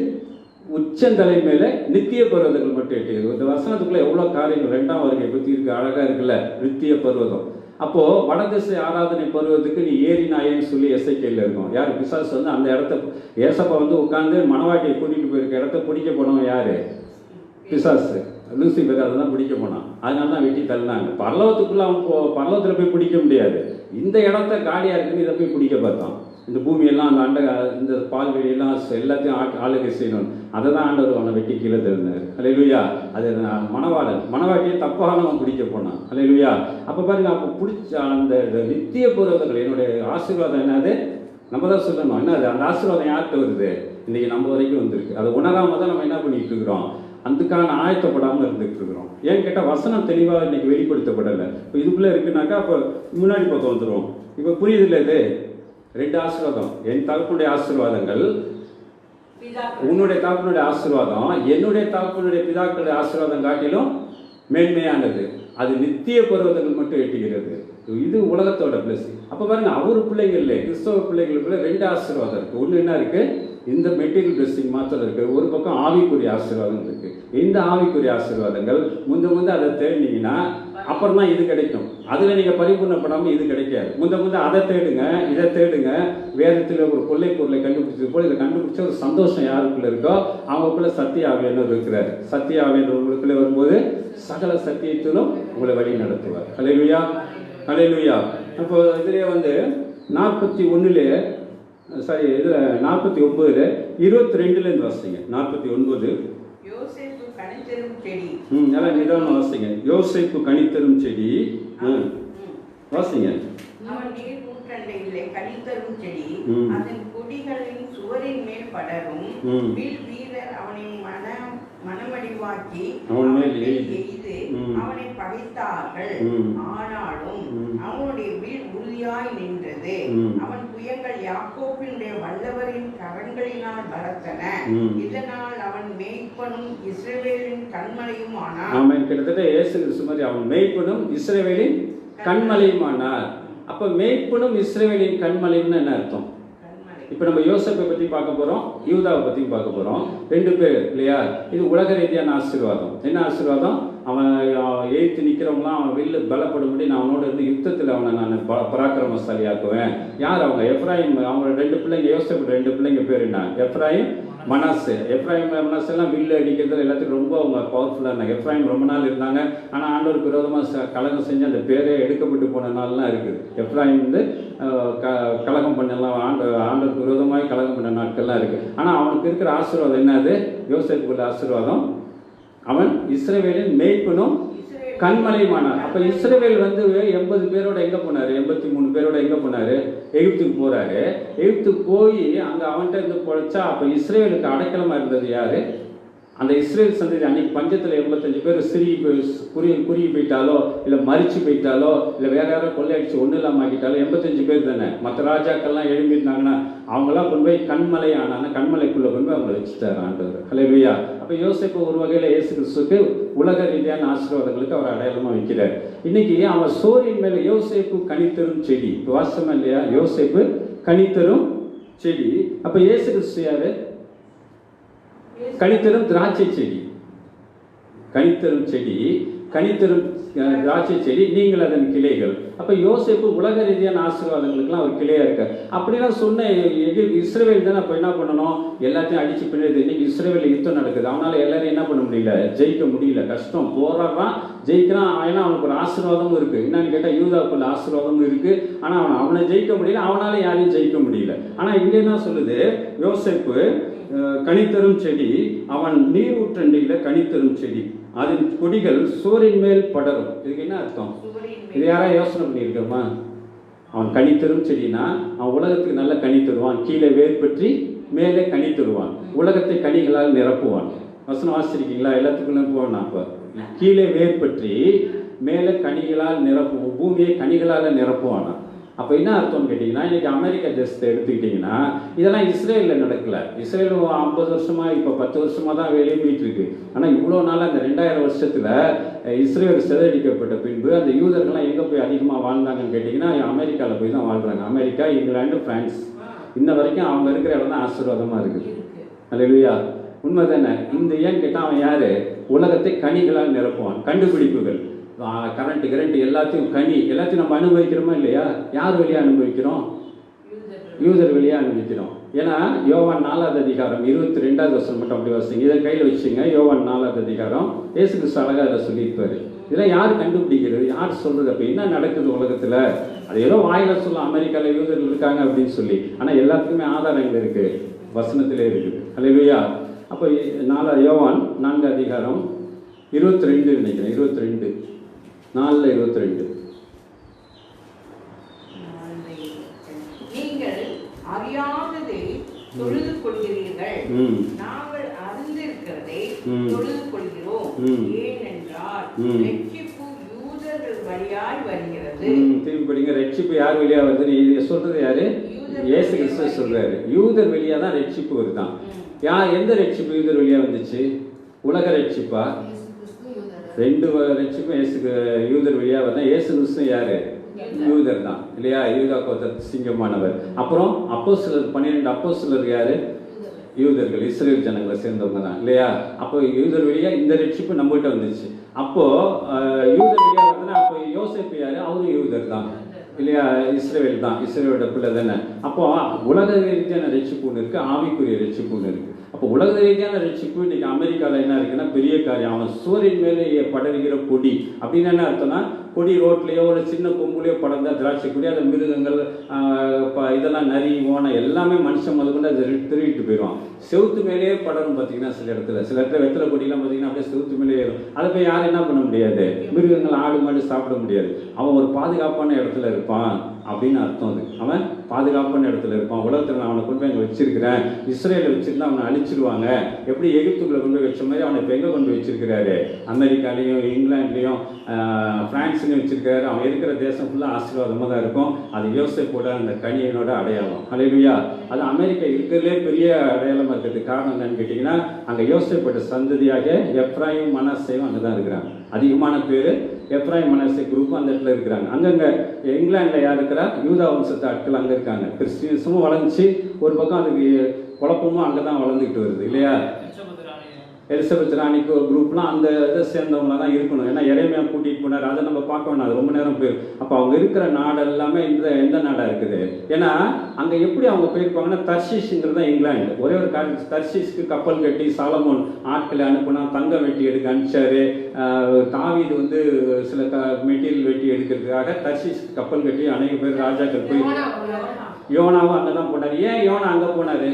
உச்சந்தலை மேல நித்திய பருவதங்கள் மட்டும் எட்டியது. இந்த வசனத்துக்குள்ள எவ்வளவு காரியங்கள் 2ஆம் வருகை பத்தி இருக்கு, அழகா இருக்குல்ல. நித்திய பருவதம். அப்போ வடதிசை ஆராதனை பருவத்துக்கு நீ ஏறினாயேன்னு சொல்லி எசேக்கியேல்ல இருக்கும். யாரு? பிசாசு வந்து அந்த இடத்த, ஏசப்பா வந்து உட்கார்ந்து மணவாட்டியை கூட்டிட்டு போயிருக்க இடத்த பிடிக்க போனவன் யாரு? பிசாசு. லூசிபர் அதை தான் பிடிக்க போனான். அதனால தான் வெட்டி தள்ளினாங்க. பரலோகத்துக்குள்ள அவன் பரலோகத்துல போய் பிடிக்க முடியாது. இந்த இடத்த காலியா இருக்குன்னு இதை போய் பிடிக்க பார்த்தான். இந்த பூமியெல்லாம் அந்த இந்த பால்வெளியெல்லாம் எல்லாத்தையும் ஆளுகை செய்யணும். அதை தான் ஆண்டவர் அவனை வெட்டி கீழே தள்ளினார். அல்லேலூயா. அது மணவாட்டியை தப்பானவன் பிடிக்க போனான். அல்லேலூயா. அப்போ பாருங்க, அப்போ பிடிச்ச அந்த நித்திய பூர்வங்கள், என்னுடைய ஆசீர்வாதம் என்னது, நம்ம தான் சொல்லணும். என்னது அந்த ஆசீர்வாதம் யார்கிட்ட வருது? இன்னைக்கு நம்ம வரைக்கும் வந்திருக்கு. அதை உணராம தான் நம்ம என்ன பண்ணிட்டு இருக்கிறோம், அதுக்கான ஆயத்தப்படாமல் இருந்துட்டு இருக்கிறோம். ஏன்னு கேட்டால் வசனம் தெளிவாக இன்னைக்கு வெளிப்படுத்தப்படலை. இப்போ இதுக்குள்ளே இருக்குனாக்கா அப்போ முன்னாடி பக்கம் வந்துடும். இப்போ புரியுது இல்லை? இது 2 ஆசீர்வாதம். என் தகப்பனுடைய ஆசீர்வாதங்கள், உன்னுடைய தகப்பனுடைய ஆசீர்வாதம், என்னுடைய தகப்பனுடைய பிதாக்களுடைய ஆசீர்வாதம் காட்டிலும் மேன்மையானது. அது நித்திய பருவதங்கள் மட்டும் எட்டுகிறது. இது உலகத்தோட பிளஸிங். அப்போ பாருங்க, அவர் பிள்ளைகள்ல, கிறிஸ்தவ பிள்ளைகளுக்குள்ள 2 ஆசீர்வாதம் இருக்கு. ஒன்று என்ன இருக்கு, இந்த மெட்டீரியல் பிளஸிங் மாத்திரம் இருக்கு. ஒரு பக்கம் ஆவிக்குரிய ஆசீர்வாதம் இருக்கு. இந்த ஆவிக்குரிய ஆசீர்வாதங்கள் முந்த அதை தேடினீங்கன்னா அப்புறம் தான் இது கிடைக்கும். அதுல நீங்க பரிபூர்ணப்படாம இது கிடைக்காது. முந்த அதை தேடுங்க, இதை தேடுங்க. வேதத்தில் ஒரு கொள்ளை பொருளை கண்டுபிடிச்சது போல இதை கண்டுபிடிச்ச ஒரு சந்தோஷம் யாருக்குள்ள இருக்கோ அவங்களுக்குள்ள சத்திய ஆவியானவர் இருக்கிறார். சத்திய ஆவியானவர் உங்களுக்குள்ள வரும்போது சகல சத்தியத்திலும் உங்களை வழி நடத்துவார். அல்லேலூயா, அல்லேலூயா. அப்போ இதுலயே வந்து 41 சாரி, இதுல 49 22 வாசிங்க. 49 யோசேப்பு கனிதரும் செடி. நல்லா நிதானம் வாசிங்க. யோசேப்பு கனிதரும் செடி வாசிங்க. அவன் நீர் ஊற்றண்டையிலே கனிதரும் செடி, அதன் கொடிகளின் சுவரின் மேல் படரும். வில் வீரர் அவனை மனமடிவாக்கி அவன் மேல் எய்து அவனை பகைத்தார்கள். ஆனாலும் அவனுடைய வீழ் உறுதியாய் நின்றது. அவன் புயங்கள் யாக்கோபினுடைய வல்லவரின் கரங்களினால் பலத்தன. இதனால் அவன் மேய்ப்பனும் இஸ்ரவேலின் கண்மலையும் ஆனான். ஆமென். கிட்டத்தட்ட இயேசு கிறிஸ்து மாதிரி அவன் மேய்ப்பனும் இஸ்ரவேலின் கண்மலையும் ஆனார். அப்ப மேய்ப்பனும் இஸ்ரவேலின் கண்மலைன்னு என்ன அர்த்தம்? இப்போ நம்ம யோசேப்பை பற்றி பார்க்க போகிறோம், யூதாவை பற்றி பார்க்க போகிறோம். 2 பேர் இல்லையா? இது உலக ரீதியான ஆசீர்வாதம். என்ன ஆசீர்வாதம்? அவன் எய்த்து நிற்கிறவங்களாம் அவன் வெளில பலப்படும்படி நான் அவனோட இருந்து யுத்தத்தில் அவனை நான் பராக்கிரமசாலியாக்குவேன். யார் அவங்க? எப்ராயிம். அவங்க 2 பிள்ளைங்க, யோசேப்பு 2 பிள்ளைங்க பேர் என்ன? எப்ராயிம், மனாசே. எப்ராயிம் மனாசெல்லாம் வில்லு அடிக்கிறது எல்லாத்துக்கும் ரொம்ப அவங்க பவர்ஃபுல்லாக இருந்தாங்க. எப்ராயிம் ரொம்ப நாள் இருந்தாங்க, ஆனால் ஆண்டவருக்கு விரோதமாக கலகம் செஞ்சு அந்த பேரே எடுக்கப்பட்டு போன நாள்லாம் இருக்குது. எப்ராயிம் வந்து கலகம் பண்ணலாம், ஆண்டவருக்கு விரோதமாக கலகம் பண்ண நாட்கள்லாம் இருக்குது. ஆனால் அவனுக்கு இருக்கிற ஆசீர்வாதம் என்னது? யோசேப்புக்குள்ள ஆசீர்வாதம், அவன் இஸ்ரவேலின் மேய்ப்பனும் கண்மலையுமானார். அப்போ இஸ்ரவேல் வந்து 80 பேரோட எங்கே போனார்? 83 பேரோட எங்கே போனார்? எகிப்துக்கு போகிறாரு. எகிப்துக்கு போய் அங்கே அவன்கிட்ட இருந்து பொழைச்சா அப்போ இஸ்ரவேலுக்கு அடைக்கலமாக இருந்தது யார்? அந்த இஸ்ரேல் சந்ததி. அன்னைக்கு பஞ்சத்தில் 85 பேர் குறுகி போயிட்டாலோ இல்லை மறிச்சு போயிட்டாலோ இல்லை வேற யாரோ கொள்ளையடிச்சு ஒன்றும் இல்லாமல் ஆக்கிட்டாலோ 85 பேர் தானே. மற்ற ராஜாக்கள்லாம் எழும்பியிருந்தாங்கன்னா அவங்களாம் கொண்டு போய் கண்மலை ஆனாங்கன்னா கண்மலைக்குள்ளே கொண்டு போய் அவங்களை வச்சுட்டார் ஆண்டவர். ஹல்லேலூயா. அப்போ யோசேப்பு ஒரு வகையில் இயேசு கிறிஸ்துக்கு உலக ரீதியான ஆசீர்வாதங்களுக்கு அவர் அடையாளமாக வைக்கிறார். இன்னைக்கு அவன் சோரின் மேலே யோசேப்பு கனித்தரும் செடி. வாசமா இல்லையா? யோசேப்பு கனித்தரும் செடி. அப்போ இயேசு கிறிஸ்து யாரு? கனித்தரும் திராட்சை செடி. கனித்தரும் செடி, கனித்தரும் திராட்சை செடி, நீங்கள் அதன் கிளைகள். அப்போ யோசேப்பு உலக ரீதியான ஆசீர்வாதங்களுக்குலாம் அவர் கிளையா இருக்கார். அப்படிலாம் சொன்ன இஸ்ரவேல் தானே அப்போ என்ன பண்ணணும்? எல்லாத்தையும் அடிச்சு பின்னாடி. இன்னைக்கு இஸ்ரவேல் யுத்தம் நடக்குது, அவனால எல்லாரும் என்ன பண்ண முடியல? ஜெயிக்க முடியல. கஷ்டம். போராடுறான், ஜெயிக்கிறான். ஏன்னா அவனுக்கு ஒரு ஆசீர்வாதமும் இருக்கு. என்னன்னு கேட்டால் யூதாவுக்குள்ள ஆசீர்வாதமும் இருக்கு. ஆனால் அவனை ஜெயிக்க முடியல, அவனால யாரையும் ஜெயிக்க முடியல. ஆனால் இங்கே என்ன சொல்லுது? யோசேப்பு கனித்தரும் செடி, அவன் நீர் ஊற்றண்டியில கனித்தரும் செடி, அதன் கொடிகள் சோரின் மேல் படரும். இதுக்கு என்ன அர்த்தம்? இது யாராவது யோசனை பண்ணியிருக்கோமா? அவன் கனித்தரும் செடினா அவன் உலகத்துக்கு நல்ல கனி தருவான், கீழே வேர் பற்றி மேலே கனி தருவான், உலகத்தை கனிகளால் நிரப்புவான். வசனம் வாசிச்சிருக்கீங்களா? எல்லாத்துக்குள்ள போவான். அப்போ கீழே வேர் பற்றி மேலே கனிகளால் நிரப்புவோம், பூமியை கனிகளால் நிரப்புவானா. அப்போ என்ன அர்த்தம்னு கேட்டிங்கன்னா, இன்றைக்கி அமெரிக்கா தேசத்தை எடுத்துக்கிட்டிங்கன்னா இதெல்லாம் இஸ்ரேலில் நடக்கலை. இஸ்ரேல் 50 வருஷமாக இப்போ 10 வருஷமாக தான் வெளியேறிட்டு இருக்கு. ஆனால் இவ்வளோ நாளாக அந்த 2000 வருஷத்தில் இஸ்ரேல் சிதறடிக்கப்பட்ட பின்பு அந்த யூதர்கள்லாம் எங்கே போய் அதிகமாக வாழ்ந்தாங்கன்னு கேட்டிங்கன்னா அமெரிக்காவில் போய் தான் வாழ்கிறாங்க. America, England, France. இன்ன வரைக்கும் அவங்க இருக்கிற இடம் தான் ஆசீர்வாதமாக இருக்குது. அல்லேலூயா. உண்மை தானே? இந்த ஏன்னு கேட்டால் அவன் யார்? உலகத்தை கனிகளால் நிரப்புவான். கண்டுபிடிப்புகள், கரண்ட் எல்லாத்தையும் கனி எல்லாத்தையும் நம்ம அனுபவிக்கிறோமா இல்லையா? யார் வழியாக அனுபவிக்கிறோம்? யூதர் வழியாக அனுபவிக்கிறோம். ஏன்னா யோவான் 4வது அதிகாரம் 22வது வசனம் மட்டும் அப்படி வாசிங்க. இதை கையில் வச்சுங்க. யோவான் 4வது அதிகாரம் இயேசு கிறிஸ்து அழகாக அதை சொல்லியிருப்பாரு. இதெல்லாம் யார் கண்டுபிடிக்கிறது? யார் சொல்றது? அப்போ என்ன நடக்குது உலகத்தில்? அது ஏதோ வாயில சொல்ல அமெரிக்காவில் யூதர்கள் இருக்காங்க அப்படின்னு சொல்லி, ஆனால் எல்லாத்துக்குமே ஆதாரங்கள் இருக்கு, வசனத்திலே இருக்குது. அல்லேலூயா. அப்போ யோவான் 4 அதிகாரம் 22 நினைக்கிறேன், 22 4:22. நீங்கள் அறியாததை தொழுது கொள்கிறீர்கள், நாங்கள் அறிந்திருக்கிறதை தொழுது கொள்கிறோம். ஏனென்றால் ரட்சிப்பு யூதர்கள் வழியாய் வருகிறது. திரும்பி படிங்க. ரட்சிப்பு யார் வழியா வருது? இது சொல்றது யாரு? இயேசு கிறிஸ்து சொல்றாரு. யூதர் வழியா தான் ரட்சிப்பு வருதான். எந்த ரட்சிப்பு யூதர் வழியா வந்துச்சு? உலக ரட்சிப்பா? 2 ரட்சிப்பும் யூதர் வழியா வருதான். இயேசு கிறிஸ்து யாரு? யூதர் தான் இல்லையா? யூதா சிங்கமானவர். அப்புறம் அப்போஸ்தலர் 12 அப்போஸ்தலர் யாரு? யூதர்கள், இஸ்ரேல் ஜனங்களை சேர்ந்தவங்க தான் இல்லையா? அப்போ யூதர் வழியா இந்த ரட்சிப்பு நம்மகிட்ட வந்துச்சு. அப்போ யூதர் வழியா வருதுன்னா அப்போ யோசேப்பு யாரு? அவரும் யூதர் தான் இல்லையா? இஸ்ரேல் தான், இஸ்ரேலோட பிள்ளை தானே. அப்போ உலக ரீதியான ரட்சிப்பு ஒன்று இருக்கு, ஆவிக்குரிய ரட்சிப்பு ஒன்று இருக்கு. அப்போ உலக ரீதியான ரட்சிப்பு இன்னைக்கு அமெரிக்காவில் என்ன இருக்குன்னா பெரிய காரியம். அவன் சூரியன் மேலே படர்கிற கொடி அப்படின்னு என்ன அர்த்தம்னா, கொடி ரோட்லேயோ ஒரு சின்ன கொம்புலையோ படர்ந்தா திராட்சை கொடி, அந்த மிருகங்கள் இதெல்லாம் நரி ஓனை எல்லாமே மனுஷன் முதல்கொண்டு அதை திருவிட்டு போயிடுவான். செவுத்து மேலேயே படரும் பார்த்தீங்கன்னா சில இடத்துல வெத்தலை கொடியெல்லாம் பார்த்தீங்கன்னா அப்படியே செவுத்து மேலே ஏறும். அதை போய் யாரும் என்ன பண்ண முடியாது? மிருகங்கள் ஆடு மாடு சாப்பிட முடியாது. அவன் ஒரு பாதுகாப்பான இடத்துல இருப்பான் அப்படின்னு அர்த்தம். அது அவன் பாதுகாப்பான இடத்துல இருப்பான், உலகத்தில் நான் அவனை கொண்டு போய் அங்கே வச்சிருக்கிறேன், இஸ்ரேலில் வச்சிருந்தா அவனை அழிச்சிருவாங்க, எப்படி எகிப்துக்குள்ளே கொண்டு போய் வச்ச மாதிரி அவனை இப்போ எங்கே கொண்டு வச்சிருக்கிறாரு, அமெரிக்காலையும் இங்கிலாந்துலேயும் பிரான்ஸ்லையும் வச்சிருக்காரு. அவன் இருக்கிற தேசம் ஃபுல்லாக ஆசீர்வாதமாக தான் இருக்கும். அது யோசேப்போட அந்த கனியனோட அடையாளம். ஹல்லேலூயா. அது அமெரிக்கா இருக்கிறதுலே பெரிய அடையாளமாக இருக்கிறதுக்கு காரணம் என்னன்னு கேட்டிங்கன்னா, அங்கே யோசேப்போட சந்ததியாக எப்ராயிம் மனாசேயும் அங்கே தான் இருக்கிறாங்க. அதிகமான பேர் எப்ராயிம் மனாசே குரூப் அந்த இடத்துல இருக்கிறாங்க. அங்கங்கே இங்கிலாந்தில் யார் இருக்கிறா, யூதா வம்சத்து ஆட்கள் அங்கே இருக்காங்க. கிறிஸ்டியன்ஸும் வளர்ந்துச்சு, ஒரு பக்கம் அதுக்கு குழப்பமும் அங்கே தான் வளர்ந்துக்கிட்டு வருது இல்லையா. எலிசபெத் ராணிக்கு குரூப்லாம் அந்த இதை சேர்ந்தவங்க தான் இருக்கணும். ஏன்னா இறைமையாக கூட்டிகிட்டு போனார், அதை நம்ம பார்க்க வேணாம், அது ரொம்ப நேரம் போயிடும். அப்போ அவங்க இருக்கிற நாடு எல்லாமே எந்த நாடாக இருக்குது. ஏன்னா அங்கே எப்படி அவங்க போயிருப்பாங்கன்னா, தர்ஷீஷுங்கிறது தான் இங்கிலாந்து. ஒரே ஒரு தர்ஷீஷ்க்கு கப்பல் கட்டி சாலமோன் ஆட்களை அனுப்புனா தங்கம் வெட்டி எடுக்க அனுப்பிச்சாரு. தாவீது வந்து சில மெட்டீரியல் வெட்டி எடுக்கிறதுக்காக தர்ஷீஷ்க்கு கப்பல் கட்டி அநேக பேர் ராஜாக்கள் போய், யோனாவும் அங்கே தான் போனார். ஏன் யோனா அங்கே போனார்?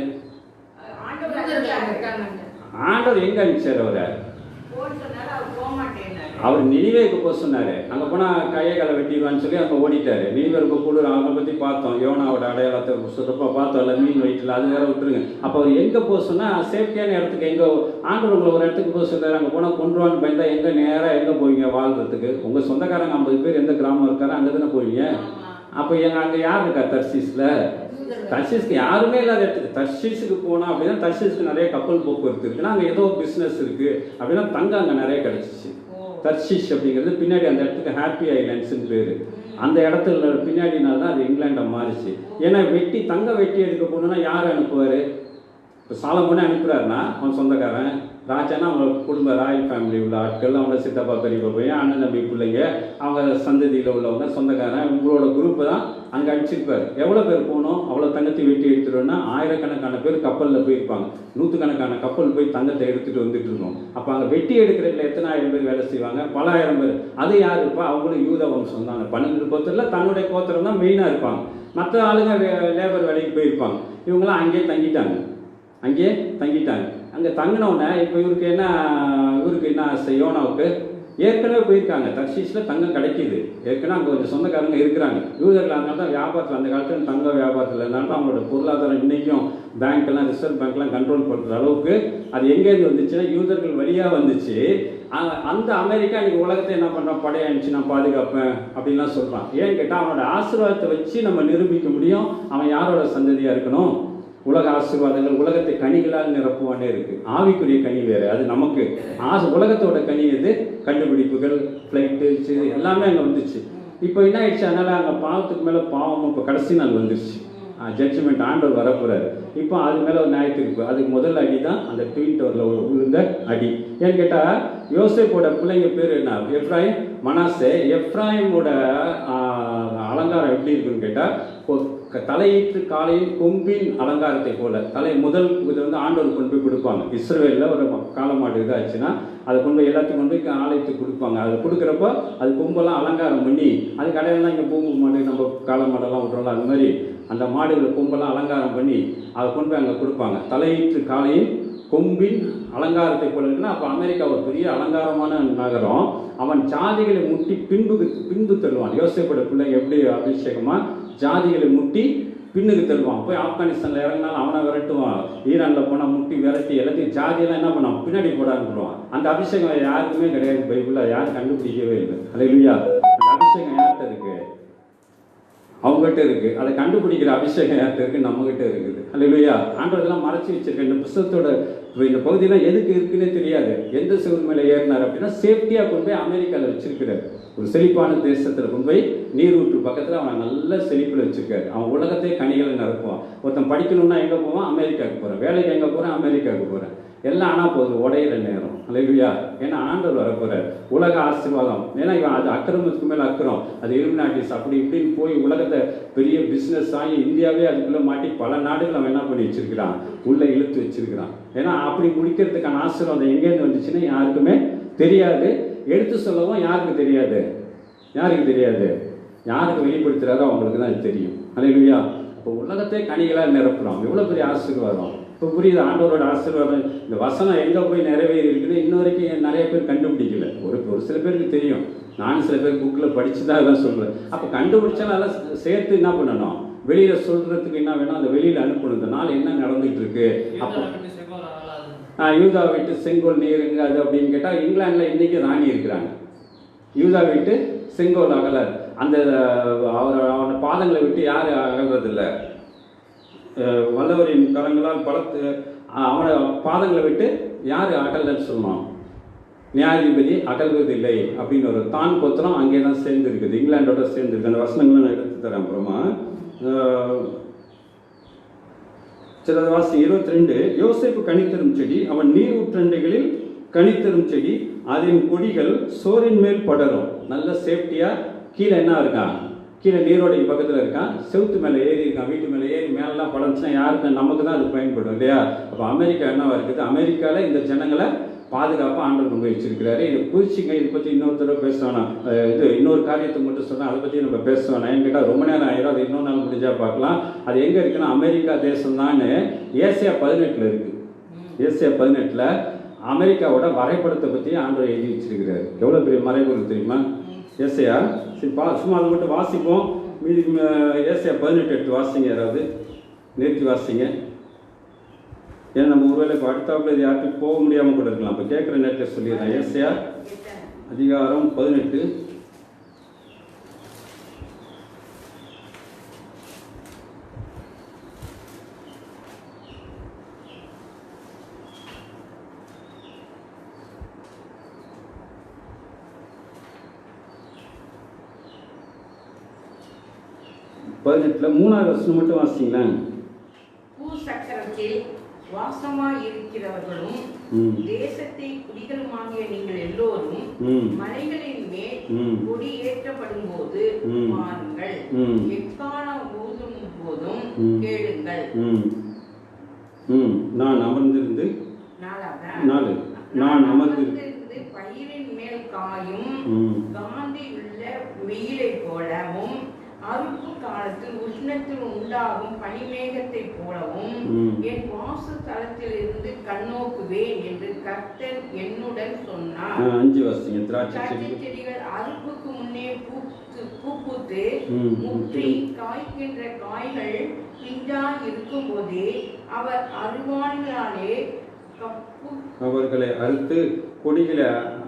ஆண்டவர் எங்க அனுப்பிச்சார் அவரை? அவர் நினிவேக்கு போக சொன்னாரு. அங்கே போனால் கையை காலை வெட்டிடுவான்னு சொல்லி அங்கே ஓடிட்டாரு. நினிவேருக்கு குளிர் அவனை பற்றி பார்த்தோம், யோனாவோட அடையாளத்தை சுத்தப்பா பார்த்தோம், இல்லை மீன் வயிற்றுல அது வேற விட்டுருங்க. அப்போ அவர் எங்கே போக சொன்னால் சேஃப்டியான இடத்துக்கு, எங்கே ஆண்டவர் உங்களை ஒரு இடத்துக்கு போக சொல்றாரு. அங்கே போனால் கொண்டுருவான்னு பயந்தா எங்கே நேராக எங்கே போவீங்க வாழ்றதுக்கு? உங்கள் சொந்தக்காரங்க 50 பேர் எந்த கிராமம் இருக்காரோ அங்கே தானே போவீங்க. அப்போ அங்கே யார் இருக்கா? தர்ஷீஸில். தர்ஷீஸ்க்கு யாருமே இல்லாத இடத்துக்கு தர்ஷீஸுக்கு போனால் அப்படின்னா, தர்ஷீஸ்க்கு நிறைய கப்பல் போக்குவரத்து இருக்குன்னா அங்கே ஏதோ பிஸ்னஸ் இருக்குது அப்படின்னா தங்கம் அங்கே நிறைய கிடச்சிச்சு. தர்ஷீஷ் அப்படிங்கிறது பின்னாடி அந்த இடத்துக்கு ஹாப்பி ஐலாண்ட்ஸ்ன்னு பேர். அந்த இடத்துல பின்னாடினால தான் அது இங்கிலாண்டை மாறிச்சு. ஏன்னா தங்கம் வெட்டி எடுக்க போகணுன்னா யார் அனுப்புவார்? இப்போ சாலமோனே அனுப்புகிறாருன்னா அவன் சொந்தக்காரன், ராஜானா அவங்க குடும்ப ராயல் ஃபேமிலி உள்ள ஆட்கள், அவங்க சித்தப்பா பெரியப்பா பையன் அண்ணன் தம்பி பிள்ளைங்க, அவங்க சந்ததியில் உள்ளவங்க சொந்தக்காரன், உங்களோட குரூப்பை தான் அங்கே அடிச்சிருப்பார். எவ்வளோ பேர் போகணும்? அவ்வளோ தங்கத்தை வெட்டி எடுத்துட்டோன்னா ஆயிரக்கணக்கான பேர் கப்பலில் போயிருப்பாங்க. 100கணக்கான கப்பல் போய் தங்கத்தை எடுத்துகிட்டு வந்துட்டு இருக்கோம். அப்போ அங்கே வெட்டி எடுக்கிறதுல எத்தனை ஆயிரம் பேர் வேலை செய்வாங்க? பல ஆயிரம் பேர். அது யார் இருப்பா? அவங்களும் யூத வம்சம் தான். 12 கோத்திரத்தில் தன்னுடைய கோத்திரம் தான் மெயினாக இருப்பாங்க. மற்ற ஆளுங்க லேபர் வேலைக்கு போயிருப்பாங்க. இவங்களாம் அங்கேயே தங்கிட்டாங்க. அங்கே தங்கினவுடனே இப்போ இவருக்கு என்ன யோனாவுக்கு ஏற்கனவே போயிருக்காங்க. தர்ஷீஸில் தங்கம் கிடைக்கிது. ஏற்கனவே அங்கே கொஞ்சம் சொந்தக்காரங்க இருக்கிறாங்க. யூதர்கள் அதனால தான் வியாபாரத்தில், அந்த காலத்தில் தங்க வியாபாரத்தில் இருந்தாலும் தான் அவங்களோட பொருளாதாரம் இன்றைக்கும் பேங்க்கெல்லாம், ரிசர்வ் பேங்க்லாம் கண்ட்ரோல் பண்ணுற அளவுக்கு அது எங்கேருந்து வந்துச்சுன்னா யூதர்கள் வழியாக வந்துச்சு. அந்த அமெரிக்கா இன்றைக்கி உலகத்தை என்ன பண்ணுறான்? படையை அனுப்பிச்சு நான் பாதுகாப்பேன் அப்படின்லாம் சொல்கிறான். ஏன்னு கேட்டால் அவனோட ஆசீர்வாதத்தை வச்சு நம்ம நிரூபிக்க முடியும் அவன் யாரோட சந்ததியாக இருக்கணும். உலக ஆசீர்வாதங்கள் உலகத்தை கனிகளால் நிரப்புவானே இருக்குது. ஆவிக்குரிய கனி வேறு, அது நமக்கு உலகத்தோட கனி எது? கண்டுபிடிப்புகள், ஃப்ளைட்டு, எல்லாமே அங்கே வந்துச்சு. இப்போ என்ன ஆயிடுச்சு? அதனால் அங்கே பாவத்துக்கு மேலே பாவமும் இப்போ கடைசி நாள் வந்துருச்சு. ஜட்ஜ்மெண்ட் ஆண்டவர் வரப்போறாரு. இப்போ அது மேலே ஒரு நியாயத்திருப்பு. அதுக்கு முதல் அடி தான் அந்த ட்வின் டவரில் விழுந்த அடி. ஏன்னு கேட்டால் யோசேப்போட பிள்ளைங்க பேர் என்ன? எப்ராயிம், மனாசே. எப்ராயிமோட அலங்காரம் எப்படி இருக்குன்னு கேட்டால், தலையீற்று காலையில் கொம்பின் அலங்காரத்தை போல முதல் இது வந்து ஆண்டவர் கொண்டு போய் கொடுப்பாங்க. இஸ்ரவேலில் ஒரு காலமாடு இதாச்சுன்னா அதை கொண்டு போய் எல்லாத்தையும் கொண்டு போய் ஆலயத்துக்கு கொடுப்பாங்க. அதை கொடுக்குறப்போ அது கொம்பெல்லாம் அலங்காரம் பண்ணி, அதுக்கு அடையாளம் தான் இங்கே பூம்பு மாடு, நம்ம காளை மாடெல்லாம் விட்டுறோம்ல, அது மாதிரி அந்த மாடுகளை கொம்பெல்லாம் அலங்காரம் பண்ணி அதை கொண்டு போய் அங்கே கொடுப்பாங்க. தலையீற்று காலையில் கொம்பின் அலங்காரத்தை போல இருக்குன்னா, அப்போ அமெரிக்கா ஒரு பெரிய அலங்காரமான நகரம். அவன் ஜாதிகளை முட்டி பின்பு தள்ளுவான். யோசேப்போட பிள்ளைங்க எப்படி அபிஷேகமாக ஜாதிகளை முட்டி பின்னுக்கு தள்ளுவான். போய் ஆப்கானிஸ்தானில் இறங்கினாலும் அவனை விரட்டுவான். ஈரானில் போனால் முட்டி விரட்டி எல்லாத்தையும் ஜாதியெல்லாம் என்ன பண்ணுவான்? பின்னாடி போடான்னுடுவான். அந்த அபிஷேகம் யாருக்குமே கிடையாது. பைபிளில் யாரும் கண்டுபிடிக்கவே இல்லை. ஹல்லேலூயா. அந்த அபிஷேகம் யார்கிட்ட இருக்கு? அவங்ககிட்ட இருக்கு. அதை கண்டுபிடிக்கிற அபிஷேகம் யார்கிட்ட இருக்கு? நம்மகிட்ட இருக்குது. ஹல்லேலூயா. ஆண்டவரெல்லாம் மறைச்சி வச்சிருக்கேன். இந்த புத்தகத்தோட இந்த பகுதியெல்லாம் எதுக்கு இருக்குன்னே தெரியாது. எந்த சிவர் மேலே ஏறினார் அப்படின்னா, சேஃப்டியாக கொண்டு போய் அமெரிக்காவில் வச்சிருக்கிறார். ஒரு செழிப்பான தேசத்தில் கொண்டு போய் நீரூற்று பக்கத்தில் அவன் நல்ல செழிப்பில் வச்சிருக்காரு. அவன் உலகத்தை கனிகளை நிரப்புவான். ஒருத்தன் படிக்கணும்னா எங்கே போவான்? அமெரிக்காவுக்கு போகிறேன். வேலைக்கு எங்கே போகிறேன்? அமெரிக்காவுக்கு போகிறேன். எல்லாம் ஆனால் போகுது உடையிற நேரம். ஹல்லேலூயா. ஏன்னா ஆண்டவர் வரப்போறார். உலக ஆசீர்வாதம். ஏன்னா இவன் அது அக்கிரமத்துக்கு மேலே அக்கிரம், அது இலுமினாட்டிஸ் அப்படி இப்படின்னு போய் உலகத்தை பெரிய பிஸ்னஸ் ஆகி இந்தியாவே அதுக்குள்ளே மாட்டி பல நாடுகள் அவன் என்ன பண்ணி வச்சிருக்கிறான்? உள்ளே இழுத்து வச்சிருக்கிறான். ஏன்னா அப்படி முடிக்கிறதுக்கான ஆசீர்வாதம் எங்கேருந்து வந்துச்சுன்னா யாருக்குமே தெரியாது. எடுத்து சொல்லவும் யாருக்கு தெரியாது? யாருக்கு வெளிப்படுத்துகிறாரோ அவங்களுக்கு தான் அது தெரியும். ஹல்லேலூயா. இப்போ உலகத்தை கனிகளால் நிரப்புறோம். எவ்வளோ பெரிய ஆசீர்வாதம். இப்போ புரியுது ஆண்டவரோட ஆசீர்வாதம். இந்த வசனம் எங்கே போய் நிறைவேறி இருக்குன்னு இன்ன வரைக்கும் நிறைய பேர் கண்டுபிடிக்கல. ஒரு சில பேருக்கு தெரியும். நானும் சில பேர் புக்கில் படித்து தான் சொல்கிறேன். அப்போ கண்டுபிடிச்சாலும் அதெல்லாம் சேர்த்து என்ன பண்ணணும்? வெளியில் சொல்கிறதுக்கு என்ன வேணும், அந்த வெளியில் அனுப்பணும். இந்த நாள் என்ன நடந்துகிட்டு இருக்கு. அப்போ யூதா விட்டு செங்கோல் நீருங்க அது அப்படின்னு கேட்டால், இங்கிலாண்டில் இன்றைக்கி ராணி இருக்கிறாங்க. யூதா விட்டு செங்கோல் அகலர், அந்த அவனை பாதங்களை விட்டு யார் அகல்றதில்லை. வல்லவரின் கரங்களால் பலத்து அவனை பாதங்களை விட்டு யார் அகல்ன்னு சொல்லணும், நியாயாதிபதி அகல்வதில்லை அப்படின்னு ஒரு தான் கோத்திரம் அங்கே தான் சேர்ந்து இருக்குது, இங்கிலாண்டோட சேர்ந்து இருக்குது. அந்த வசனங்களை நான் எடுத்து தரேன் அப்புறமா. சில வாசி 22, யோசேப்பு கனித்தரும் செடி, அவன் நீர் ஊற்றண்டைகளில் கனித்தரும் செடி, அதன் கொடிகள் சோரின் மேல் படரும். நல்ல சேஃப்டியாக கீழே என்ன இருக்கான், கீழே நீரோடைய பக்கத்தில் இருக்கான், செவுத்து மேலே ஏறி இருக்கான், வீட்டு மேலே ஏறி மேலெலாம் படச்சுன்னா யாருக்கு, நமக்கு தான் அது பயன்படும் இல்லையா. அப்போ அமெரிக்கா என்னவா இருக்குது, அமெரிக்காவில் இந்த ஜனங்களை பாதுகாப்பாக ஆண்டவர் கொண்டு வச்சிருக்கிறாரு. இதை குறிச்சிங்க, இதை பற்றி இன்னொரு தடவை பேசுவானா, இது இன்னொரு காரியத்தை மட்டும் சொன்னால் அதை பற்றி நம்ம பேசுவானா ஏன்னு கேட்டால் ரொம்ப நேரம் ஆயிரும். அது இன்னொரு நாள் முடிஞ்சால் பார்க்கலாம். அது எங்கே இருக்குன்னா அமெரிக்கா தேசம் தான். ஏசியா 18 இருக்குது. ஏசியா 18 அமெரிக்காவோட வரைபடத்தை பற்றி ஆண்டவர் எழுதி வச்சிருக்கிறாரு. எவ்வளோ பெரிய மறைபொருள் தெரியுமா ஏசியா. சரி சும்மா அதை மட்டும் வாசிப்போம். மீதி ஏசியா 18 எடுத்து வாசிங்க, யாராவது நிறுத்தி வாசிங்க. ஏன்னா நம்ம ஒருவேளை இப்போ அடுத்தாப்புல இது யார்கிட்ட போக முடியாமல் கூட இருக்கலாம். இப்போ கேட்குற நேரத்தில் சொல்லிடுறேன். ஏசியா அதிகாரம் 18. மூணாவது வருஷம் மட்டும் வாசிங்களேன். பூசக்கரத்தில் வாசமாய் இருக்கிறவர்களும் தேசத்தை குடிகளுமாகிய நீங்கள் எல்லோரும் மலைகளின் மேல் கொடி ஏற்றப்படும் போது பாருங்கள், எக்காலம் ஊதும் போதும் கேளுங்கள். நான் அமர்ந்திருந்து நான் அமர்ந்திருந்து பயிரின் மேல் காயும் காந்தி உள்ள வெயிலை போலவும் அறுப்பு காலத்தில் உஷ்ணத்தில் உண்டாகும் பனிமேகத்தை போலவும் என் வாசஸ்தலத்தில் இருந்து கண்ணோக்குவேன் என்று கர்த்தர் என்னுடன் சொன்னார். 5 வருஷம் திராட்சை செடிகள் அறுப்புக்கு முன்னே பூத்து முற்றி காய்க்கின்ற காய்கள் பிஞ்சாய் இருக்கும் போதே அவர் அருவாளினாலே அவர்களை அறுத்து கொடிகளை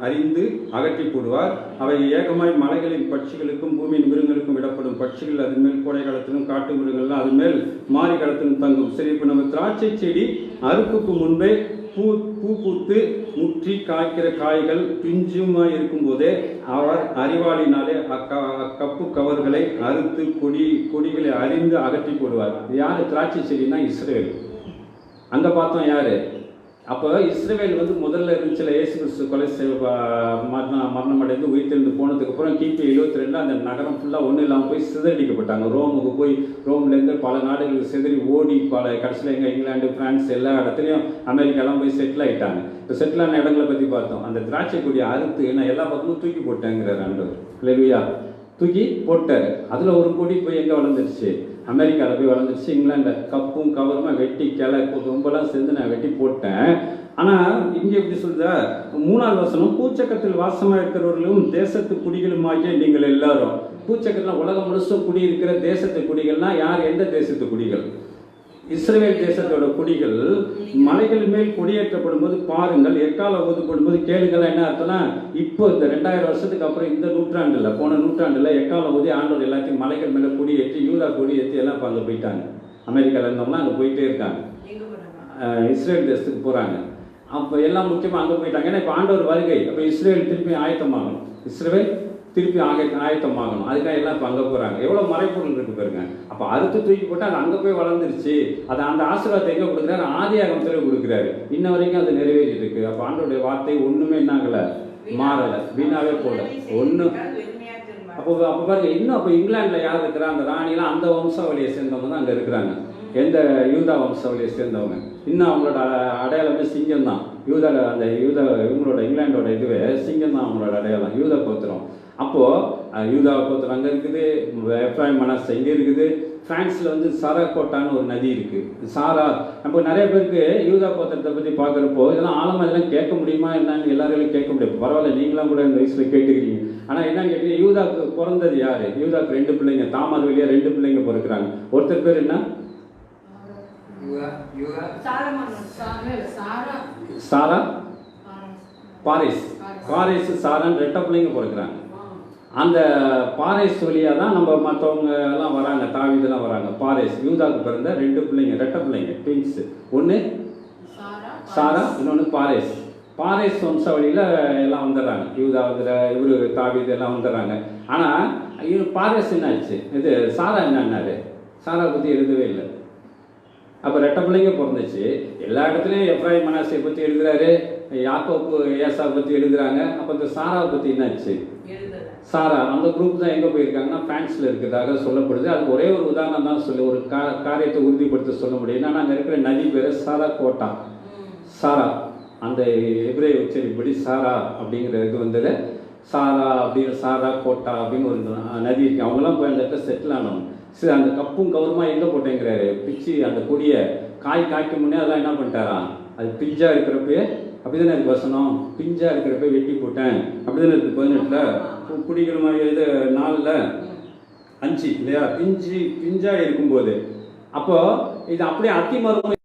அறிந்து அகற்றி போடுவார். அவை ஏகமாய் மலைகளின் பட்சிகளுக்கும் பூமியின் மிருகங்களுக்கும் விடப்படும். பட்சிகள் அதன் மேல் கோடை காலத்திலும் காட்டு மிருகங்கள்லாம் அதன் மேல் மாறி காலத்திலும் தங்கும். சரி, இப்போ நம்ம திராட்சை செடி அறுப்புக்கு முன்பே பூ பூத்து முற்றி காய்க்கிற காய்கள் பிஞ்சுமாய் இருக்கும் போதே அவர் அறிவாளினாலே அக்கப்பு கவர்களை அறுத்து கொடிகளை அறிந்து அகற்றி போடுவார். யாரு திராட்சை செடினா இஸ்ரவேல். அங்கே பார்த்தோம் யாரு, அப்போ இஸ்ரவேல் முதல்ல இருந்துச்சுல, இயேசு கிறிஸ்து கொலை மரணம் அடைந்து உயிர்த்தெழுந்து போனதுக்கப்புறம் கிபி 72 அந்த நகரம் ஃபுல்லாக ஒன்றும் இல்லாமல் போய் சிதறடிக்கப்பட்டாங்க. ரோமுக்கு போய் ரோம்லேருந்து பல நாடுகளுக்கு சிதறி ஓடி கடைசியில் எங்கே இங்கிலாந்து, பிரான்ஸ் எல்லா இடத்துலையும் அமெரிக்காலாம் போய் செட்டில் ஆகிட்டாங்க. இப்போ செட்டில் ஆன இடங்களை பற்றி பார்த்தோம். அந்த திராட்சை கொடி அறுத்து நான் எல்லா பக்கமும் தூக்கி போட்டேங்கிறார் ஆண்டவர். இல்லையா, தூக்கி போட்டார். அதில் ஒரு கொடி போய் எங்கே வளர்ந்துருச்சு, அமெரிக்காவில் போய் வளர்ந்துருச்சு. இங்கிலாண்டில் கப்பும் கவருமா வெட்டி கிளை ரொம்பலாம் சேர்ந்து நான் வெட்டி போட்டேன். ஆனால் இங்கே எப்படி சொல்லுதா, 3வது வசனம், பூச்சக்கத்தில் வாசமாக இருக்கிறவர்களும் தேசத்து குடிகளுமாகிய நீங்கள் எல்லாரும். பூச்சக்கத்தில் உலகம் முழுசும் குடியிருக்கிற தேசத்து குடிகள்னா யார், எந்த தேசத்து குடிகள், இஸ்ரவேல் தேசத்தோட குடிகள். மலைகள் மேல் கொடியேற்றப்படும் போது பாருங்கள், எக்கால ஓதுப்படும் போது கேளுங்கள். என்ன அர்த்தம்னா, இப்போ இந்த 2000 வருஷத்துக்கு அப்புறம் இந்த நூற்றாண்டுல, போன நூற்றாண்டுல எக்கால ஓதி ஆண்டவர் எல்லாத்தையும் மலைகள் மேலே கொடியேற்றி யூதா கொடியேற்றி எல்லாம் இப்போ அங்கே போயிட்டாங்க. அமெரிக்காவில் இருந்தோம்னா அங்கே போயிட்டே இருக்காங்க, இஸ்ரேல் தேசத்துக்கு போகிறாங்க. அப்போ எல்லாம் முக்கியமாக அங்கே போயிட்டாங்க. ஏன்னா இப்போ ஆண்டவர் வருகை, அப்போ இஸ்ரேல் திருப்பி ஆயத்தமாகணும், இஸ்ரேல் திருப்பி ஆயத்தமாகணும். அதுக்காக எல்லாம் இப்போ அங்கே போகிறாங்க. எவ்வளோ மறைப்பொருள் இருக்கு பாருங்க. அப்போ அறுத்து தூக்கி போட்டு அது அங்கே போய் வளர்ந்துருச்சு. அது அந்த ஆசீர்வாதத்தை எங்கே கொடுக்குறாரு, ஆதியாகமத்தில் கொடுக்குறாரு. இன்ன வரைக்கும் அது நிறைவேறிட்டு இருக்கு. அப்போ ஆண்டோடைய வார்த்தை ஒன்றுமே என்னாகலை, மாறலை, வீணாவே போல ஒன்று. அப்போ பாருங்க, இன்னும் அப்போ இங்கிலாண்டில் யார் இருக்கிறா, அந்த ராணிலாம் அந்த வம்சாவளியை சேர்ந்தவங்க தான் அங்கே இருக்கிறாங்க. எந்த யூதா வம்சாவளியை சேர்ந்தவங்க. இன்னும் அவங்களோட அடையாளமே சிங்கம் தான். இவங்களோட இங்கிலாண்டோட இதுவே சிங்கம் தான் அவங்களோட அடையாளம், யூதா கோத்திரம். அப்போது யூதா கோத்திரம் அங்கே இருக்குது, எப்ராயிம் மனாசே இங்கே இருக்குது, பிரான்ஸில் வந்து சாராகோட்டான்னு ஒரு நதி இருக்குது. சாரா நம்ம நிறைய பேருக்கு யூதா கோத்திரத்தை பற்றி பார்க்குறப்போ இதெல்லாம் ஆழமாக இதெல்லாம் கேட்க முடியுமா என்னன்னு எல்லாரையும் கேட்க முடியாது. பரவாயில்ல, நீங்களாம் கூட இந்த வயசில் கேட்டுக்கிறீங்க. ஆனால் என்னன்னு கேட்டீங்க, யூதாக்கு பிறந்தது யார்? யூதாக்கு 2 பிள்ளைங்க, தாமார் வழியாக 2 பிள்ளைங்க பிறக்கிறாங்க. ஒருத்தர் பேர் என்ன? சாரா, பாரேஸ். பாரேஸ் சாரான்னு 2 பிள்ளைங்க பிறக்கிறாங்க. அந்த பாரேஸ் வழியாக தான் நம்ம மற்றவங்க எல்லாம் வராங்க, தாவீதெல்லாம் வராங்க. பாரேஸ் யூதாக்கு பிறந்த 2 பிள்ளைங்க, 2 பிள்ளைங்க, ட்வின்ஸு. ஒன்று சாரா, இன்னொன்று பாரேஸ். பாரேஸ் வம்சாவளியில் எல்லாம் வந்துடுறாங்க. யூதா இவரு தாவீது எல்லாம் வந்துடுறாங்க. ஆனால் பாரேஸ் என்ன ஆச்சு? இது சாரா என்னன்னாரு? சாரா பற்றி எழுதவே இல்லை. அப்போ 2 பிள்ளைங்க பிறந்துச்சு. எல்லா இடத்துலையும் எப்ராஹிம் மனாசே பற்றி எழுதுறாரு, யாக்கோப்பு ஏசா பற்றி எழுதுறாங்க. அப்போ இந்த சாராவை பற்றி என்னாச்சு? சாரா அந்த குரூப் தான் எங்கே போயிருக்காங்கன்னா பிரான்ஸில் இருக்கிறதாக சொல்லப்படுது. அது ஒரே ஒரு உதாரணம் தான் சொல்லி ஒரு காரியத்தை உறுதிப்படுத்த சொல்ல முடியும். ஏன்னா அங்கே இருக்கிற நதி பேர் சாரா கோட்டா. சாரா அந்த எபிரேய உச்சரிப்படி சாரா அப்படிங்கிற இது வந்தது. சாரா அப்படிங்கிற சாரா கோட்டா அப்படின்னு ஒரு நதி இருக்கு. அவங்களாம் போய் அந்த இடத்துல செட்டில் ஆனவங்க. சரி, அந்த கப்பும் கவருமா எங்கே போட்டேங்கிறாரு? பிச்சு அந்த கொடியை காய்க்க முன்னே அதெல்லாம் என்ன பண்ணிட்டாராம்? அது பிஞ்சா இருக்கிறப்பே, அப்படிதானே இருக்கு வசனம், பிஞ்சா இருக்கிறப்ப வெட்டி போட்டேன் அப்படிதானே இருக்கு 18ல். குடிக்கிற மாதிரி இது 4ல் 5 இல்லையா? பிஞ்சா இருக்கும்போது அப்போ இது அப்படியே அத்திமரம்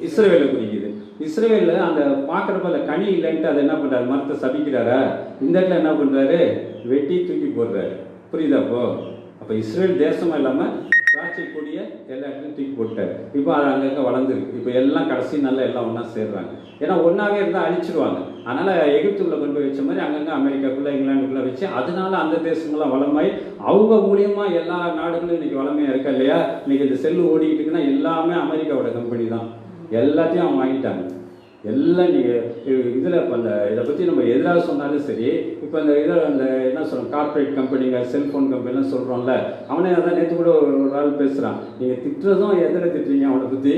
இஸ்ரவேலை குறிக்குது. இஸ்ரவேலில் அந்த பார்க்குறப்ப அந்த கனி இல்லைன்ட்டு அதை என்ன பண்ணுறாரு? மரத்தை சபிக்கிறாரா? இந்த இடத்துல என்ன பண்ணுறாரு? வெட்டி தூக்கி போடுறாரு. புரியுதா? அப்போ இஸ்ரேல் தேசமாக இல்லாமல் திராட்சை கொடியை எல்லா இடத்துலையும் தூக்கி போட்டார். இப்போ அது அங்கங்கே வளர்ந்துருக்கு. இப்போ எல்லாம் கடைசி நாளில் எல்லாம் ஒன்றா சேர்றாங்க. ஏன்னா ஒன்றாவே இருந்தால் அழிச்சிடுவாங்க. அதனால் எகிப்துக்குள்ளே கொண்டு போய் வச்ச மாதிரி அங்கங்கே அமெரிக்காக்குள்ளே இங்கிலாந்துக்குள்ளே வச்சு அதனால அந்த தேசங்கள்லாம் வளமாய் அவங்க மூலியமாக எல்லா நாடுகளும் இன்றைக்கி வளமையாக இருக்கா இல்லையா? இன்றைக்கி இந்த செல்லு ஓடிக்கிட்டு இருக்குன்னா எல்லாமே அமெரிக்காவோட கம்பெனி தான். எல்லாத்தையும் அவங்க வாங்கிட்டாங்க. எல்லாம் நீங்கள் இதில் இப்போ அந்த இதை பற்றி நம்ம எதிராக சொன்னாலும் சரி, இப்போ இந்த இதில் அந்த என்ன சொல்கிறோம், கார்பரேட் கம்பெனிங்க, செல்ஃபோன் கம்பெனிலாம் சொல்கிறோம்ல, அவனே அதான் நேற்று கூட ஒரு ஆள் பேசுகிறான். நீங்கள் திட்டுறதும் எதில் திட்டுறீங்க? அவனை பற்றி,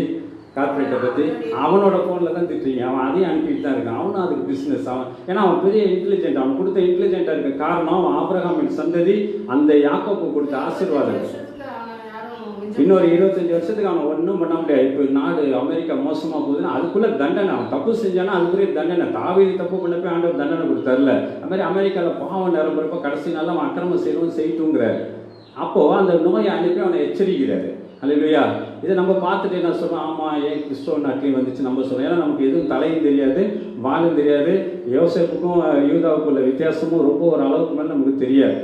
கார்பரேட்டை பற்றி அவனோட ஃபோனில் தான் திட்டுறீங்க. அவன் அதையும் அனுப்பிட்டு தான் இருக்கான். அவனும் அதுக்கு பிஸ்னஸ். ஏன்னா அவன் பெரிய இன்டெலிஜென்ட். அவன் கொடுத்த இன்டெலிஜென்ட்டாக இருக்க காரணம் அவன் ஆபிரகாமின் சந்ததி, அந்த யாக்கோப்பு கொடுத்த ஆசீர்வாதம். இன்னொரு 25 வருஷத்துக்கு அவன் ஒன்றும் பண்ண முடியாது. இப்போ நாடு அமெரிக்கா மோசமாக போகுதுன்னா அதுக்குள்ளே தண்டனை. அவன் தப்பு செஞ்சானா அதுக்குரிய தண்டனை. தாவீது தப்பு பண்ண போய் ஆண்டவர் தண்டனை கொடுத்தாருல, அது மாதிரி அமெரிக்காவில் பாவம் நிரம்புறப்ப கடைசி நாளில் அவன் அக்கிரமம் செய்யட்டுங்கிறாரு. அப்போது அந்த நோயை அனுப்பி அவனை எச்சரிக்கிறாரு. அல்லேலூயா. இதை நம்ம பார்த்துட்டு என்ன சொல்கிறோம்? ஆமாம், ஏன் கிறிஸ்தவ நாட்டிலையும் வந்துச்சு நம்ம சொல்கிறோம். ஏன்னா நமக்கு எதுவும் தலையும் தெரியாது, வாலும் தெரியாது. யோசேப்புக்கும் யூதாவுக்குள்ள வித்தியாசமும் ரொம்ப ஒரு அளவுக்கு மேலே நமக்கு தெரியாது.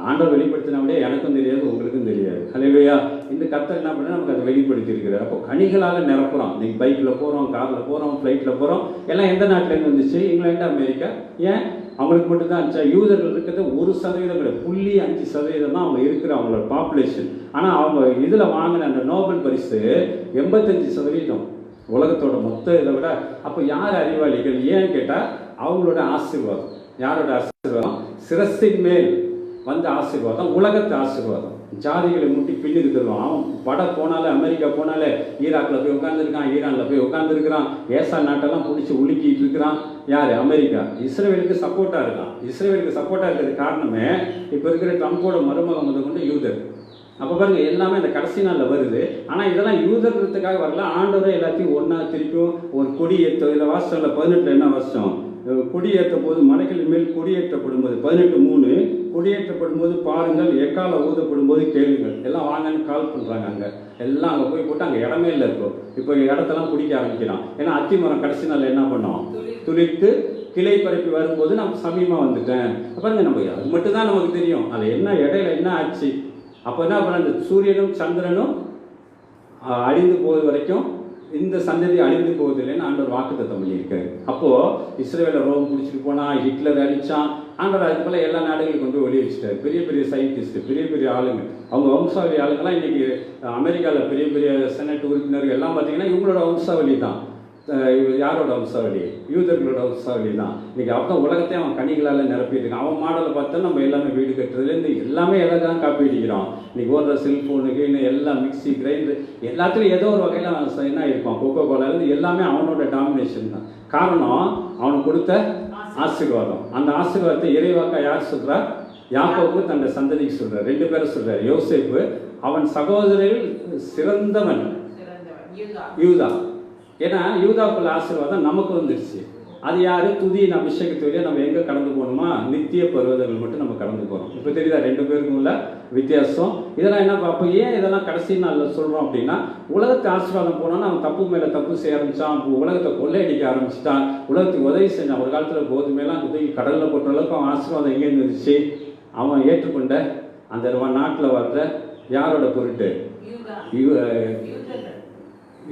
ஆண்டவர் வெளிப்படுத்தினாலே எனக்கும் தெரியாது, உங்களுக்கும் தெரியாது. அல்லேலூயா. இந்த கர்த்தர் என்ன பண்ணால் நமக்கு அதை வெளிப்படுத்தி இருக்கிறார். அப்போ கனிகளால் நிரப்புறோம். நீங்கள் பைக்கில் போகிறோம், காரில் போகிறோம், ஃப்ளைட்டில் போகிறோம். எல்லாம் எந்த நாட்டிலேருந்து வந்துச்சு? இங்கிலாந்து, அமெரிக்கா. ஏன் அவங்களுக்கு மட்டும்தான் இருந்துச்சா? யூதர்கள் இருக்கிறது 1% கிடையாது, 0.5% தான் அவங்க இருக்கிற அவங்களோட பாப்புலேஷன். ஆனால் அவங்க இதில் வாங்கின அந்த நோபல் பரிசு 85% உலகத்தோட மொத்த இதை விட. அப்போ யார் அறிவாளிகள்? ஏன்னு கேட்டால் அவங்களோட ஆசீர்வாதம். யாரோட ஆசீர்வாதம்? சிரசின் மேல் வந்த ஆசீர்வாதம், உலகத்து ஆசீர்வாதம். ஜாதிகளை முட்டி பின்னுக்கு தருவான். அவன் பட போனாலே, அமெரிக்கா போனாலே, ஈராக்கில் போய் உட்காந்துருக்கான், ஈரானில் போய் உட்காந்துருக்கிறான், ஏசா நாட்டெல்லாம் பிடிச்சி உலுக்கிட்டு இருக்கிறான். யார்? அமெரிக்கா. இஸ்ரேலுக்கு சப்போர்ட்டாக இருக்கான். இஸ்ரேலுக்கு சப்போர்ட்டாக இருக்கிறது காரணமே இப்போ இருக்கிற ட்ரம்போட மருமகம் முதல் கொண்டு யூதர். அப்போ பாருங்க, எல்லாமே இந்த கடைசி நாளில் வருது. ஆனால் இதெல்லாம் யூதர்களுக்காக வரல. ஆண்டவரை எல்லாத்தையும் ஒன்றா திருப்பியும் ஒரு கொடி ஏற்ற. இதில் வாசலில் 18 என்ன வருஷம்? கொடியேற்ற போது மலைகளின் மேல் கொடியேற்றப்படும் போது 18:3 கொடியேற்றப்படும் போது பாருங்கள், எக்கால ஊதப்படும் போது கேளுங்கள். எல்லாம் வாங்கன்னு கால் பண்ணுறாங்க. அங்கே எல்லாம் அங்கே போய் போட்டு அங்கே இடமே இல்லை. இப்போ இடத்தெல்லாம் பிடிக்க ஆரம்பிக்கிறான். ஏன்னா அத்தி மரம் கடைசி நாள் என்ன பண்ணோம்? துளிர்த்து கிளை பரப்பி வரும்போது நம்ம சமீபமாக வந்துட்டேன். பாருங்க, நம்ம அது மட்டும்தான் நமக்கு தெரியும். அது என்ன இடையில என்ன ஆச்சு? அப்போ என்ன பண்ண, அந்த சூரியனும் சந்திரனும் அழிந்து போவது வரைக்கும் இந்த சந்ததி அழிந்து போவதில்லைன்னு ஆண்டவர் வாக்குத்தத்தம் பண்ணியிருக்காரு. அப்போது இஸ்ரேலை ரோம் பிடிச்சிட்டு போனால், ஹிட்லர் அடித்தான். ஆண்டவர் அதுக்கு போல எல்லா நாடுகளும் கொண்டு போய் வெளியே வச்சுட்டார். பெரிய பெரிய சயின்டிஸ்ட்டு, பெரிய பெரிய ஆளுங்க, அவங்க வம்சாவளி ஆளுங்கெல்லாம் இன்றைக்கி அமெரிக்காவில் பெரிய பெரிய செனட் உறுப்பினர்கள் எல்லாம் பார்த்தீங்கன்னா இவங்களோட வம்சாவளி தான். யாரோட வம்சாவளி? யூதர்களோட வம்சாவளி தான். இன்றைக்கி அவன் உலகத்தையும் அவன் கனிகளால் நிரப்பிட்டுருக்கான். அவன் மாடலை பார்த்தா நம்ம எல்லாமே வீடு கட்டுறதுலேருந்து எல்லாமே எதை தான் காப்பி அடிக்கிறோம். இன்றைக்கி ஓடுற செல்ஃபோனுக்கு இன்னும் எல்லாம் மிக்சி, கிரைண்டர் எல்லாத்துலையும் ஏதோ ஒரு வகையில் அவன் என்ன இருப்பான். கொக்கோ கோலாலேருந்து எல்லாமே அவனோட டாமினேஷன் தான். காரணம் அவனுக்கு கொடுத்த ஆசீர்வாதம். அந்த ஆசீர்வாதத்தை இறைவாக்கா யார் சொல்கிறா? யாக்கோபு தன்னுடைய சந்ததிக்கு சொல்றார், 2 பேரை சொல்றாரு. யோசேப்பு அவன் சகோதரரில் சிறந்தவன் யூதா. ஏன்னா யூதாக்குள்ள ஆசீர்வாதம் நமக்கு வந்துருச்சு. அது யாரு? துதியின் அபிஷேகத்தை வழியா நம்ம எங்க கடந்து போகணுமா? நித்திய பருவதங்கள் மட்டும் நம்ம கடந்து போறோம். இப்போ தெரியுதா 2 பேருக்கும் உள்ள வித்தியாசம்? இதெல்லாம் என்ன அப்போ ஏன் இதெல்லாம் கடைசி நாளில் சொல்றோம் அப்படின்னா, உலகத்தை ஆசீர்வாதம் போனோம்னா அவன் தப்பு மேல தப்பு செய்ய ஆரம்பிச்சான், உலகத்தை கொள்ளையடிக்க ஆரம்பிச்சிட்டான், உலகத்துக்கு உதவி செஞ்சான். ஒரு காலத்துல கோதுமையெல்லாம் குதவி கடல்ல போட்ட அளவுக்கு அவன் ஆசீர்வாதம் எங்கே இருந்துச்சு? அவன் ஏற்றுக்கொண்ட அந்த நாட்டில் வர்ற யாரோட பொருட்டு?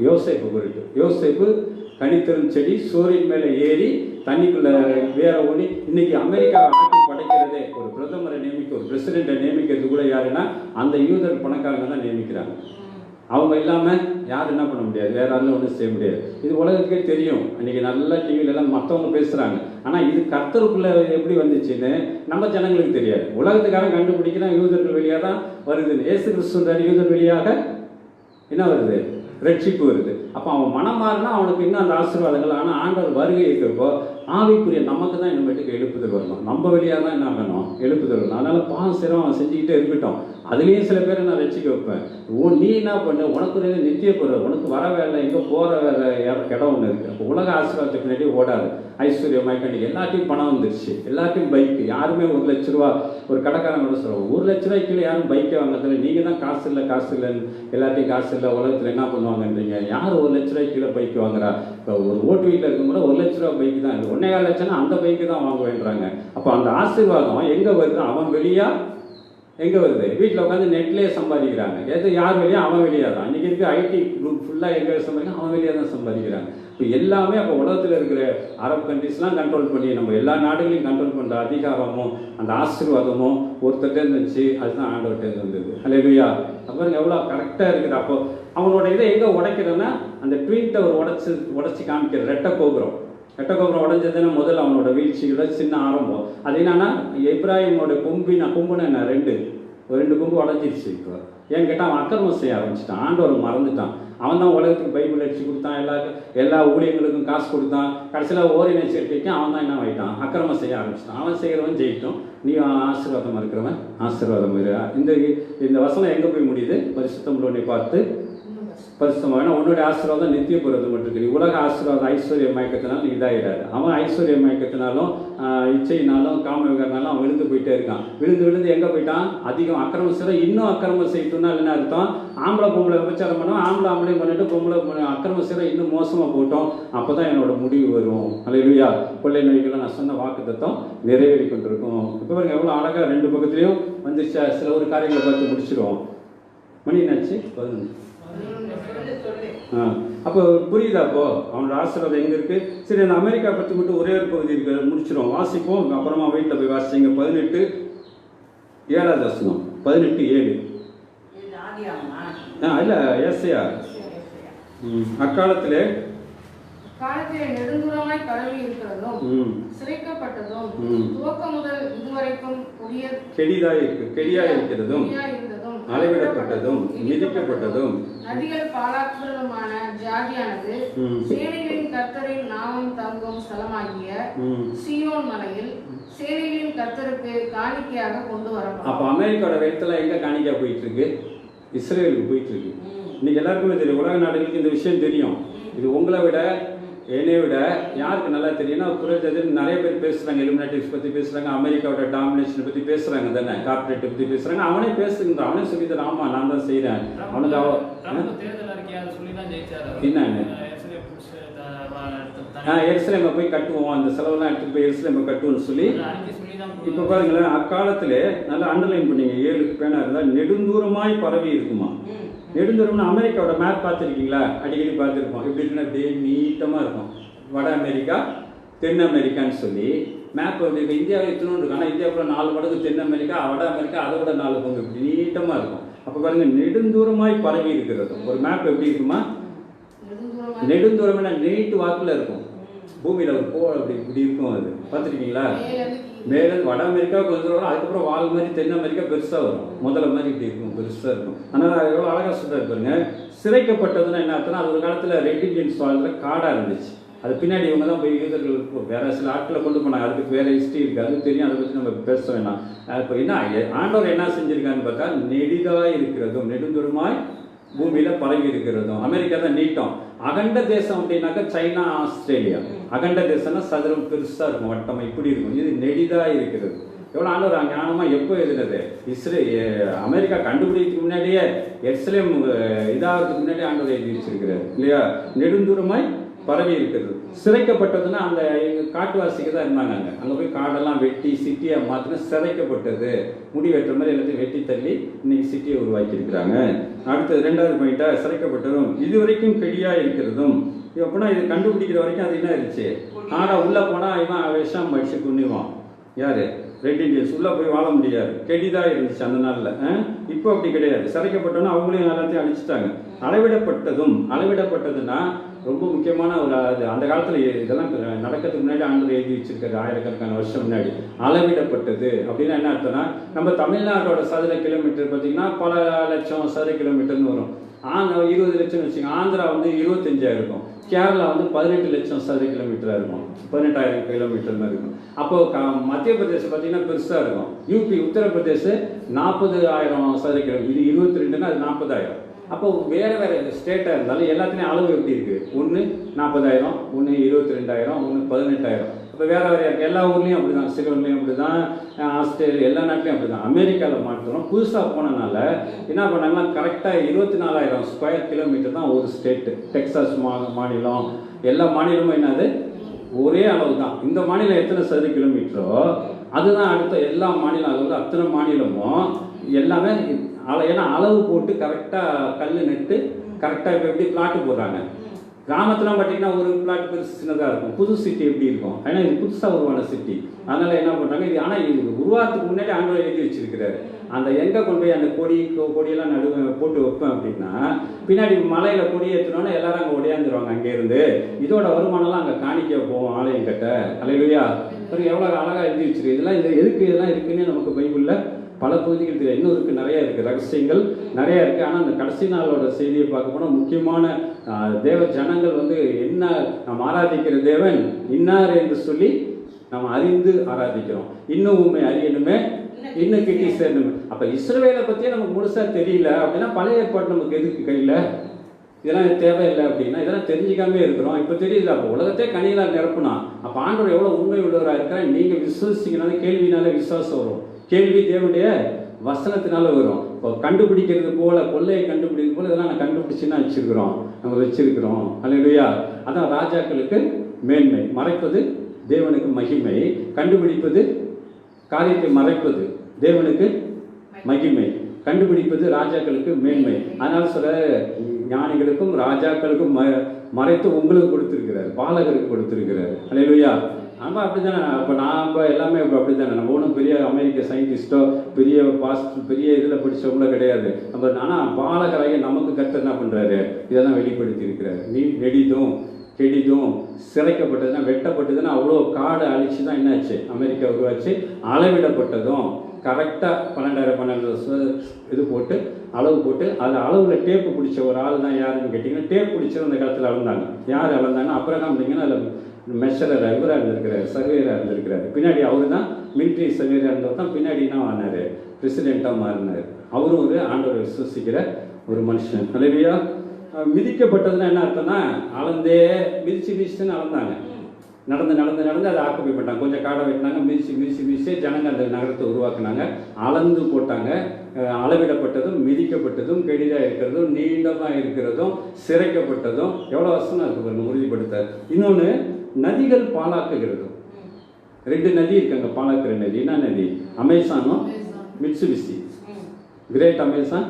யோசேப்பு பொருட்டு. யோசேப்பு கனித்தரும் செடி சூரியன் மேலே ஏறி தண்ணிக்குள்ள வேற ஓடி. இன்னைக்கு அமெரிக்கா ஆட்சி படைக்கிறதே ஒரு பிரதமரை நியமிக்க, ஒரு பிரசிடென்ட்டை நியமிக்கிறது கூட யாருன்னா அந்த யூதர் பணக்காரங்க தான் நியமிக்கிறாங்க. அவங்க இல்லாமல் யாரும் என்ன பண்ண முடியாது, வேற யாரும் ஒன்றும் செய்ய முடியாது. இது உலகத்துக்கே தெரியும். இன்னைக்கு நல்ல டிவிலெல்லாம் மற்றவங்க பேசுகிறாங்க. ஆனால் இது கர்த்தருக்குள்ள எப்படி வந்துச்சுன்னு நம்ம ஜனங்களுக்கு தெரியாது. உலகத்துக்காரன் கண்டுபிடிக்கிறான் யூதர்கள் வழியாக தான் வருதுன்னு. இயேசு கிறிஸ்துன்றார் யூதர் வழியாக என்ன வருது? ரட்சிப்பு வருது. அப்போ அவன் மனம் மாறினா அவனுக்கு இன்னும் அந்த ஆசீர்வாதங்கள். ஆனால் ஆண்டவர் வருகை இருக்கிறப்போ ஆவிக்குரிய நமக்கு தான் இனிமேட்டுக்கு எழுப்புதல் வரணும். நம்ம வழியாக தான் என்ன ஆகணும்? எழுப்புதல் வரணும். அதனால பாவம் செய்கிறோம் அவன் செஞ்சுக்கிட்டே இருக்கட்டும். அதுலேயும் சில பேரை நான் ரட்சிக்க வைப்பேன். நீ என்ன பண்ணு, உனக்கு நித்திய பொருள், உனக்கு வர வேலை எங்கே போகிற வேலை இடம் ஒன்று இருக்குது. அப்போ உலக ஆசீர்வாதத்துக்கு பின்னாடி ஓடாது. ஐஸ்வர்யம் மயக்கண்டி எல்லாத்தையும் பணம் வந்துருச்சு, எல்லாத்தையும் பைக்கு. யாருமே 1 லட்ச ரூபா, ஒரு கடைக்காரங்க கூட சொல்லுவாங்க 1 லட்ச ரூபாய்க்கு கீழே யாரும் பைக்கே வாங்கறதில்ல. நீங்கள் தான் காசு இல்லை காசு இல்லைன்னு எல்லாத்தையும் காசு இல்லை உலகத்தில் என்ன பண்ணுவாங்கன்றீங்க. யார் 1 லட்ச ரூபாய்க்கு கீழே பைக்கு வாங்குறா? இப்போ ஒரு ஓட்டு வீட்டில் இருக்கும் கூட 1 லட்ச ரூபா பைக்கு தான், 1,4 லட்சம்னா அந்த பைக்கு தான் வாங்குவேன்றாங்க. அப்போ அந்த ஆசீர்வாதம் எங்கே வருது? அவன் வெளியா எங்கே வருது? வீட்டில் உட்காந்து நெட்லேயே சம்பாதிக்கிறாங்க. எது யார் வெளியா? அவன் வெளியாக தான். இன்றைக்கி இருக்க ஐடி குரூப் ஃபுல்லாக எங்கே சம்பாதிக்கிறாங்க? அவன் வெளியாக தான் சம்பாதிக்கிறாங்க. இப்போ எல்லாமே அப்போ உலகத்தில் இருக்கிற அரபு கண்ட்ரிஸ்லாம் கண்ட்ரோல் பண்ணி நம்ம எல்லா நாடுகளையும் கண்ட்ரோல் பண்ணுற அதிகாரமும் அந்த ஆசீர்வாதமும் ஒருத்தர் இருந்துச்சு. அதுதான் ஆண்டவர்கிட்ட இருந்தது. அல்லேலூயா. அப்புறம் எவ்வளோ கரெக்டாக இருக்குது. அப்போ அவனோட இதை எங்கே உடைக்கிறதுனா அந்த ட்வின் டவர் உடச்சி காமிக்கிற ரெட்டை கோபுரம் உடஞ்சதுன்னா முதல்ல அவனோட வீழ்ச்சியோட சின்ன ஆரம்பம். அது என்னன்னா இப்ராஹிமோட கொம்புன்னு என்ன 2 கொம்பு உடஞ்சிருச்சு. இப்போ ஏன்னு கேட்டால் அவன் அக்கிரமம் செய்ய ஆரம்பிச்சிட்டான். ஆண்டவரை மறந்துட்டான். அவன் தான் உலகத்துக்கு பைபிள் அடிச்சு கொடுத்தான், எல்லா ஊழியர்களுக்கும் காசு கொடுத்தான். கடைசியில் ஓரினை சேர்க்கைக்கு அவன் தான் என்ன ஆகிட்டான்? அக்கிரமம் செய்ய ஆரம்பிச்சிட்டான். அவன் செய்கிறவன் ஜெயிட்டும், நீ ஆசீர்வாதமாக இருக்கிறவன் ஆசீர்வாதம் இந்த வசனம் எங்கே போய் முடியுது? பரிசுத்தம் உள்ளவனை பார்த்து பரிசுத்தமாக உன்னுடைய ஆசீர்வாதம் நித்திய போகிறது மட்டும் இருக்கு. நீ உலக ஆசீர்வாதம் ஐஸ்வர்ய மயக்கத்தினாலும் நீ இதாகிடாது. அவன் ஐஸ்வர்ய மயக்கத்தினாலும் இச்சையினாலும் காம விகாரனாலும் அவன் விழுந்து போயிட்டே இருக்கான். விழுந்து எங்கே போயிட்டான்? அதிகம் அக்கிரமம் செய்ய இன்னும் அக்கிரமம் செய்யணும்னா என்ன அர்த்தம்? பொம்பளை விபச்சாரம் பண்ணுவோம், ஆம்பளையும் பண்ணிட்டு பொம்பளை அக்கிரமம் செய்ய இன்னும் மோசமாக போட்டோம். அப்போ தான் என்னோட முடிவு வரும். அல்லேலூயா. கொள்ளை நோய்கள்லாம் நான் சொன்ன வாக்குத்தத்தம் நிறைவேறி கொண்டிருக்கும். இப்போ பாருங்க எவ்வளோ அழகாக 2 பக்கத்துலையும் வந்துச்சா. சில ஒரு காரியங்களை பார்த்து முடிச்சிடுவோம். மணி என்னாச்சு? 11. அப்போ புரியுதா? அப்போ அவனோட ஆசீர்வாதம் எங்கே இருக்கு? சரி, அந்த அமெரிக்கா பற்றி மட்டும் ஒரே ஒரு பகுதி இருக்கு, முடிச்சிடும், வாசிப்போம். அப்புறமா வீட்டில் போய் வாசிங்க. 18:7 வசனம். 18:7 இல்லை ஏசையா. அக்காலத்திலே நெடுந்தூரமாய் கடவி இருக்கிறதும் சிறைக்கப்பட்டதும் துவக்க முதல் இதுவரைக்கும் கெடியா இருக்கிறதும் அளவிடப்பட்டதும் மிதிக்கப்பட்டதும் நதிகள் பாழாக்குறதுமான ஜாதியானது சேனைகளின் கர்த்தரின் நாமம் தங்கும் ஸ்தலமாகிய சீயோன் மலையில் சேனைகளின் கர்த்தருக்கு காணிக்கையாக கொண்டு வரப்படும். அப்ப அமெரிக்காவோட வெள்ளத்துல எங்க காணிக்கை போயிட்டு இருக்கு? இஸ்ரேலுக்கு போயிட்டு இருக்கு. இன்னைக்கு எல்லாருக்குமே தெரியும், உலக நாடுகளுக்கு இந்த விஷயம் தெரியும். இது உங்களை விட என்னை விட யாருக்கு நல்லா தெரியும்னா புரட்சி நிறைய பேர் பேசுகிறாங்க. இலுமினாட்டிஸ் பற்றி பேசுகிறாங்க, அமெரிக்காவோட டாமினேஷனை பற்றி பேசுகிறாங்க தானே, கார்பரேட்டை பற்றி பேசுகிறாங்க. அவனே பேசுகின்றான், அவனே சொல்லித்தரான். ஆமாம் நான் தான் செய்கிறேன். அவனுக்கு என்னன்னு எருசலேமை போய் கட்டுவோம், அந்த செலவெல்லாம் எடுத்துகிட்டு போய் எருசலேமை கட்டுவோம்னு சொல்லி. இப்போ பாருங்களேன், அக்காலத்தில் நல்லா அண்டர்லைன் பண்ணிங்க, 7 பேனா இருந்தால் நெடுந்தூரமாய் பரவி இருக்குமா. நெடுந்தூரம்னு அமெரிக்காவோட மேப் பார்த்துருக்கீங்களா? அடிக்கடி பார்த்துருப்போம். எப்படி இருக்குன்னா அப்படியே நீட்டமாக இருக்கும். வட அமெரிக்கா, தென் அமெரிக்கான்னு சொல்லி மேப் வந்து இப்போ இந்தியாவில் இத்தனும் இருக்கும். ஆனால் இந்தியாவுக்குள்ள 4 மடங்கு தென் அமெரிக்கா, வட அமெரிக்கா அதை விட 4 பங்கு இப்படி நீட்டமாக இருக்கும். அப்போ பாருங்கள், நெடுந்தூரமாய் பரவி இருக்கிறது. ஒரு மேப் எப்படி இருக்குமா? நெடுந்தூரம்னா நீட்டு வாக்கில் இருக்கும். பூமியில் ஒரு கோள் அப்படி இப்படி இருக்கும். அது பார்த்துருக்கீங்களா? மேலே வட அமெரிக்கா கொஞ்சம் வரும், அதுக்கப்புறம் வால் மாதிரி தென் அமெரிக்கா பெருசாக வரும். முதல்ல மாதிரி இப்படி இருக்கும், பெருசாக இருக்கும். அதனால் எவ்வளோ அழகாக சொல்கிறாரு பாருங்க. சிறைக்கப்பட்டதுன்னா என்ன அர்த்தம்னா, அது ஒரு காலத்தில் ரெட் இண்டியன்ஸ் வாழ்கிற காடாக இருந்துச்சு. அது பின்னாடி இவங்க தான் போய் யூதர்கள் வேற சில ஆட்களை கொண்டு போனாங்க, அதுக்கு வேற ஹிஸ்ட்ரி இருக்குது, அது தெரியும், அதை பற்றி நம்ம பேச வேணாம். இப்போ என்ன ஆண்டவர் என்ன செஞ்சுருக்கான்னு பார்த்தா, நெடிதாய் இருக்கிறதும் நெடுந்தூரமாய் பூமியில் பரவி இருக்கிறதும். அமெரிக்கா தான் நீட்டம். அகண்ட தேசம் அப்படின்னாக்கா சைனா, ஆஸ்திரேலியா. அகண்ட தேசம்னா சதுரம் பெருசாக இருக்கும், வட்டமாக இப்படி இருக்கும். இது நெடிதாக இருக்கிறது. எவ்வளோ ஆண்டவர் ஞானமாக எப்போ எழுதுனது? அமெரிக்கா கண்டுபிடிக்கிறதுக்கு முன்னாடியே, எருசலேம் இதாகிறதுக்கு முன்னாடியே ஆண்டவர் எழுதி வச்சிருக்கிறார் இல்லையா? நெடுந்தூரமாய் பரவி இருக்கிறது. சிறைக்கப்பட்டதுன்னா அந்த காட்டுவாசிக்கு தான் இருந்தாங்க. அங்கே போய் காடெல்லாம் வெட்டி சிட்டியாக மாற்றினா சிறைக்கப்பட்டது. முடி வெட்டுற மாதிரி எல்லாத்தையும் வெட்டி தள்ளி இன்னைக்கு சிட்டியை உருவாக்கி இருக்கிறாங்க. அடுத்தது 2வது பாயிண்டா, சிறைக்கப்பட்டதும் இதுவரைக்கும் கெடியாக இருக்கிறதும். எப்படின்னா இது கண்டுபிடிக்கிற வரைக்கும் அது என்ன இருந்துச்சு? ஆனால் உள்ளே போனால் இவன் விஷம் மடிச்சு கொண்டுவான். யார்? ரெட் இண்டியன்ஸ் உள்ளே போய் வாழ முடியாது, கெடிதாக இருந்துச்சு அந்த நாளில். இப்போ அப்படி கிடையாது. சிறைக்கப்பட்டோன்னா அவங்களையும் எல்லாத்தையும் அழிச்சிட்டாங்க. அளவிடப்பட்டதுன்னா ரொம்ப முக்கியமான ஒரு அது. அந்த காலத்தில் இதெல்லாம் நடக்கிறதுக்கு முன்னாடி ஆண்டவர் எழுதி வச்சிருக்காரு, ஆயிரக்கணக்கான வருஷம் முன்னாடி. அளவிடப்பட்டது அப்படின்னா என்ன அர்த்தம்னா, நம்ம தமிழ்நாட்டோட சதுர கிலோமீட்டர் பார்த்தீங்கன்னா பல லட்சம் சதுர கிலோமீட்டர்னு வரும். 20 லட்சம் வச்சுக்கோங்க. ஆந்திரா 25,000 இருக்கும். கேரளா 18 லட்சம் சதுர கிலோமீட்டராக இருக்கும், 18,000 கிலோமீட்டர் மாதிரி இருக்கும். அப்போ மத்திய பிரதேசம் பார்த்தீங்கன்னா பெருசாக இருக்கும். யூபி, உத்தரப்பிரதேச 40,000 சதுர கிலோமீட்டர். இது 22ன்னா அது 40,000. அப்போ வேறு வேறு ஸ்டேட்டாக இருந்தாலும் எல்லாத்துலேயும் அளவு எப்படி இருக்குது? ஒன்று 40,000, ஒன்று 22,000, ஒன்று 18,000. இப்போ வேறு வேறு இருக்குது. எல்லா ஊர்லேயும் அப்படி தான், சிலோன்லேயும் அப்படி தான், ஆஸ்திரேலியா எல்லா நாட்டிலையும் அப்படி தான். அமெரிக்காவில் மாற்றணும். புதுசாக போனனால என்ன பண்ணாங்கன்னா, கரெக்டாக 24,000 ஸ்கொயர் கிலோமீட்டர் தான் ஒரு ஸ்டேட்டு. டெக்சாஸ் மாநிலம், எல்லா மாநிலமும் என்னது ஒரே அளவு தான். இந்த மாநிலம் எத்தனை சதுர கிலோமீட்டரோ அதுதான் அடுத்த எல்லா மாநிலம் அளவு. அத்தனை மாநிலமும் எல்லாமே ஏன்னா அளவு போட்டு கரெக்டாக கல் நட்டு கரெக்டாக இப்போ எப்படி பிளாட்டு போடுறாங்க. கிராமத்துலாம் பார்த்தீங்கன்னா ஒரு பிளாட் பெருசு சின்னதாக இருக்கும். புது சிட்டி எப்படி இருக்கும்? ஏன்னா இது புதுசாக உருவான சிட்டி. அதனால் என்ன பண்ணுறாங்க, இது ஆனால் இது உருவாகிறதுக்கு முன்னாடி ஆண்டவர் எழுதி வச்சிருக்கிறாரு. அந்த எங்கே கொண்டு போய் அந்த கொடியெல்லாம் போட்டு வைப்பேன் அப்படின்னா, பின்னாடி மலையில் கொடி ஏற்றினோன்னா எல்லாரும் அங்கே ஒடையாந்துருவாங்க அங்கேருந்து. இதோட வருமானம்லாம் அங்கே காணிக்க போவோம் ஆலயம் கட்ட. அல்லேலூயா. எவ்வளோ அழகாக எழுதி வச்சிருக்கு. இதெல்லாம் இது எதுக்கு இதெல்லாம் இருக்குன்னு நமக்கு பைபிளில் பல பகுதிகள் தெரியும். இன்னும் இருக்குது, நிறையா இருக்குது, ரகசியங்கள் நிறையா இருக்குது. ஆனால் அந்த கடைசி நாளோட செய்தியை பார்க்க போனால் முக்கியமான தேவ ஜனங்கள் என்ன நாம் ஆராதிக்கிற தேவன் இன்னார் என்று சொல்லி நாம் அறிந்து ஆராதிக்கிறோம். இன்னும் உண்மை அறியணுமே, இன்னும் கிட்டி சேரணுமே. அப்போ இஸ்ரவேலை பற்றியே நமக்கு முழுசாக தெரியல அப்படின்னா பழைய ஏற்பாடு நமக்கு எதுக்கு கையில்? இதெல்லாம் தேவையில்லை அப்படின்னா இதெல்லாம் தெரிஞ்சிக்காமே இருக்கிறோம். இப்போ தெரியல. அப்போ உலகத்தே கனிகளால் நிரப்புனா அப்போ ஆண்டவர் எவ்வளோ உண்மை உள்ளவராக இருக்கா. நீங்கள் விசுவசிங்கனால கேள்வினால விசுவாசம் வரும். கேள்வி தேவனுடைய வசனத்தினால வரும். இப்போ கண்டுபிடிக்கிறது போல, கொள்ளையை கண்டுபிடிக்கிறது போல இதெல்லாம் நான் கண்டுபிடிச்சுன்னா நம்ம வச்சிருக்கிறோம். அல்லேலூயா. அதான் ராஜாக்களுக்கு மேன்மை. மறைப்பது தேவனுக்கு மகிமை. கண்டுபிடிப்பது, காரியத்தை மறைப்பது தேவனுக்கு மகிமை. கண்டுபிடிப்பது ராஜாக்களுக்கு மேன்மை. அதனால சொல்ல ஞானிகளுக்கும் ராஜாக்களுக்கும் மறைத்து உங்களுக்கு கொடுத்துருக்கிறார், பாலகருக்கு கொடுத்துருக்கிறார். அல்லேலூயா. ஆமாம், அப்படி தானே. அப்போ நாம் எல்லாமே இப்போ அப்படி தானே. நம்ம ஒன்றும் பெரிய அமெரிக்க சயின்டிஸ்ட்டோ பெரிய பாஸ்டர் பெரிய இதில் படித்தவங்களோ கிடையாது. நம்ம ஆனால் பாலகராக நமக்கு கர்த்தர் என்ன பண்ணுறாரு, இதெல்லாம் வெளிப்படுத்தி இருக்கிறார். நீ நெடிதும் கெடிதும் சிறைக்கப்பட்டதுன்னா வெட்டப்பட்டதுன்னா அவ்வளோ காடை அழிச்சு தான் என்னாச்சு அமெரிக்கா உருவாச்சு. அளவிடப்பட்டதும் கரெக்டாக 12,000 இது போட்டு அளவு போட்டு அது அளவில் டேப்பு பிடிச்ச ஒரு ஆள் தான் யாருன்னு கேட்டிங்கன்னா, டேப் பிடிச்சது அந்த காலத்தில் அளந்தாங்க. யார் அளந்தாங்கன்னா அப்புறம் அப்படிங்கன்னா அதில் மெஷரர் இவராக இருந்திருக்கிறார், சர்வேராக இருந்திருக்கிறார். பின்னாடி அவர் தான் மிலிட்ரி சர்வேராக இருந்தவர் தான் பின்னாடி தான் ஆனார், பிரசிடெண்ட்டாக மாறினார். அவரும் ஒரு ஆண்டவரை விசுவசிக்கிற ஒரு மனுஷன். அல்லேலூயா. மிதிக்கப்பட்டதுன்னா என்ன அர்த்தம்னா, அளந்தே மிதிச்சுன்னு அளந்தாங்க. நடந்து அதை ஆக்குப்பை பண்ணாங்க. கொஞ்சம் காடை வெட்டினாங்க, மிதிச்சு ஜனங்க அந்த நகரத்தை உருவாக்குனாங்க. அளந்து போட்டாங்க. அளவிடப்பட்டதும் மிதிக்கப்பட்டதும் கெடிதாக இருக்கிறதும் நீண்டமாக இருக்கிறதும் சிறைக்கப்பட்டதும் எவ்வளோ வசனம் இருக்கு பாருங்க, உறுதிப்படுத்த. இன்னொன்று, நதிகள் பாலாக்குகிறதும். 2 நதி இருக்காங்க பாலாக்குற நதி. என்ன நதி? அமேசானும் மிட்சுபிஷி. கிரேட் அமேசான்,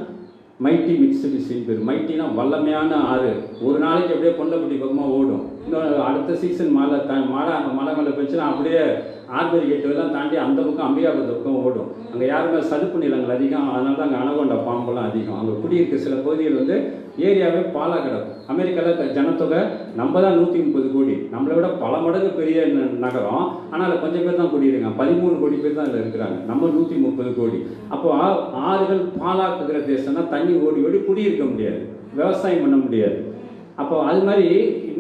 மைட்டி மிட்சுபிஷின்னு பேர். மைட்டினா வல்லமையான ஆறு. ஒரு நாளைக்கு அப்படியே கொல்லப்பட்டி பக்கமாக ஓடும். இன்னும் அடுத்த சீசன் மழை மேலே போச்சுன்னா அப்படியே ஆர்பரி கேட்டுவெல்லாம் தாண்டி அந்த பக்கம் அம்பிகாபுரத்து பக்கம் ஓடும். அங்கே யாருமே சதுப்பு நிலங்கள் அதிகம், அதனால தான் அங்கே அனகொண்டா பாம்பெல்லாம் அதிகம். அங்கே குடியிருக்க சில பகுதிகள் ஏரியாவே பாலாக கிடக்கும். அமெரிக்காவில் ஜனத்தொகை நம்ம தான் 130 கோடி, நம்மளை விட பல மடங்கு பெரிய நகரம். ஆனால் கொஞ்சம் பேர் தான் குடியிருக்காங்க, 13 கோடி பேர் தான் அதில் இருக்கிறாங்க. நம்ம 130 கோடி. அப்போ ஆறுகள் பாலாக்குகிற தேசம்னா தண்ணி ஓடி குடியிருக்க முடியாது, விவசாயம் பண்ண முடியாது. அப்போ அது மாதிரி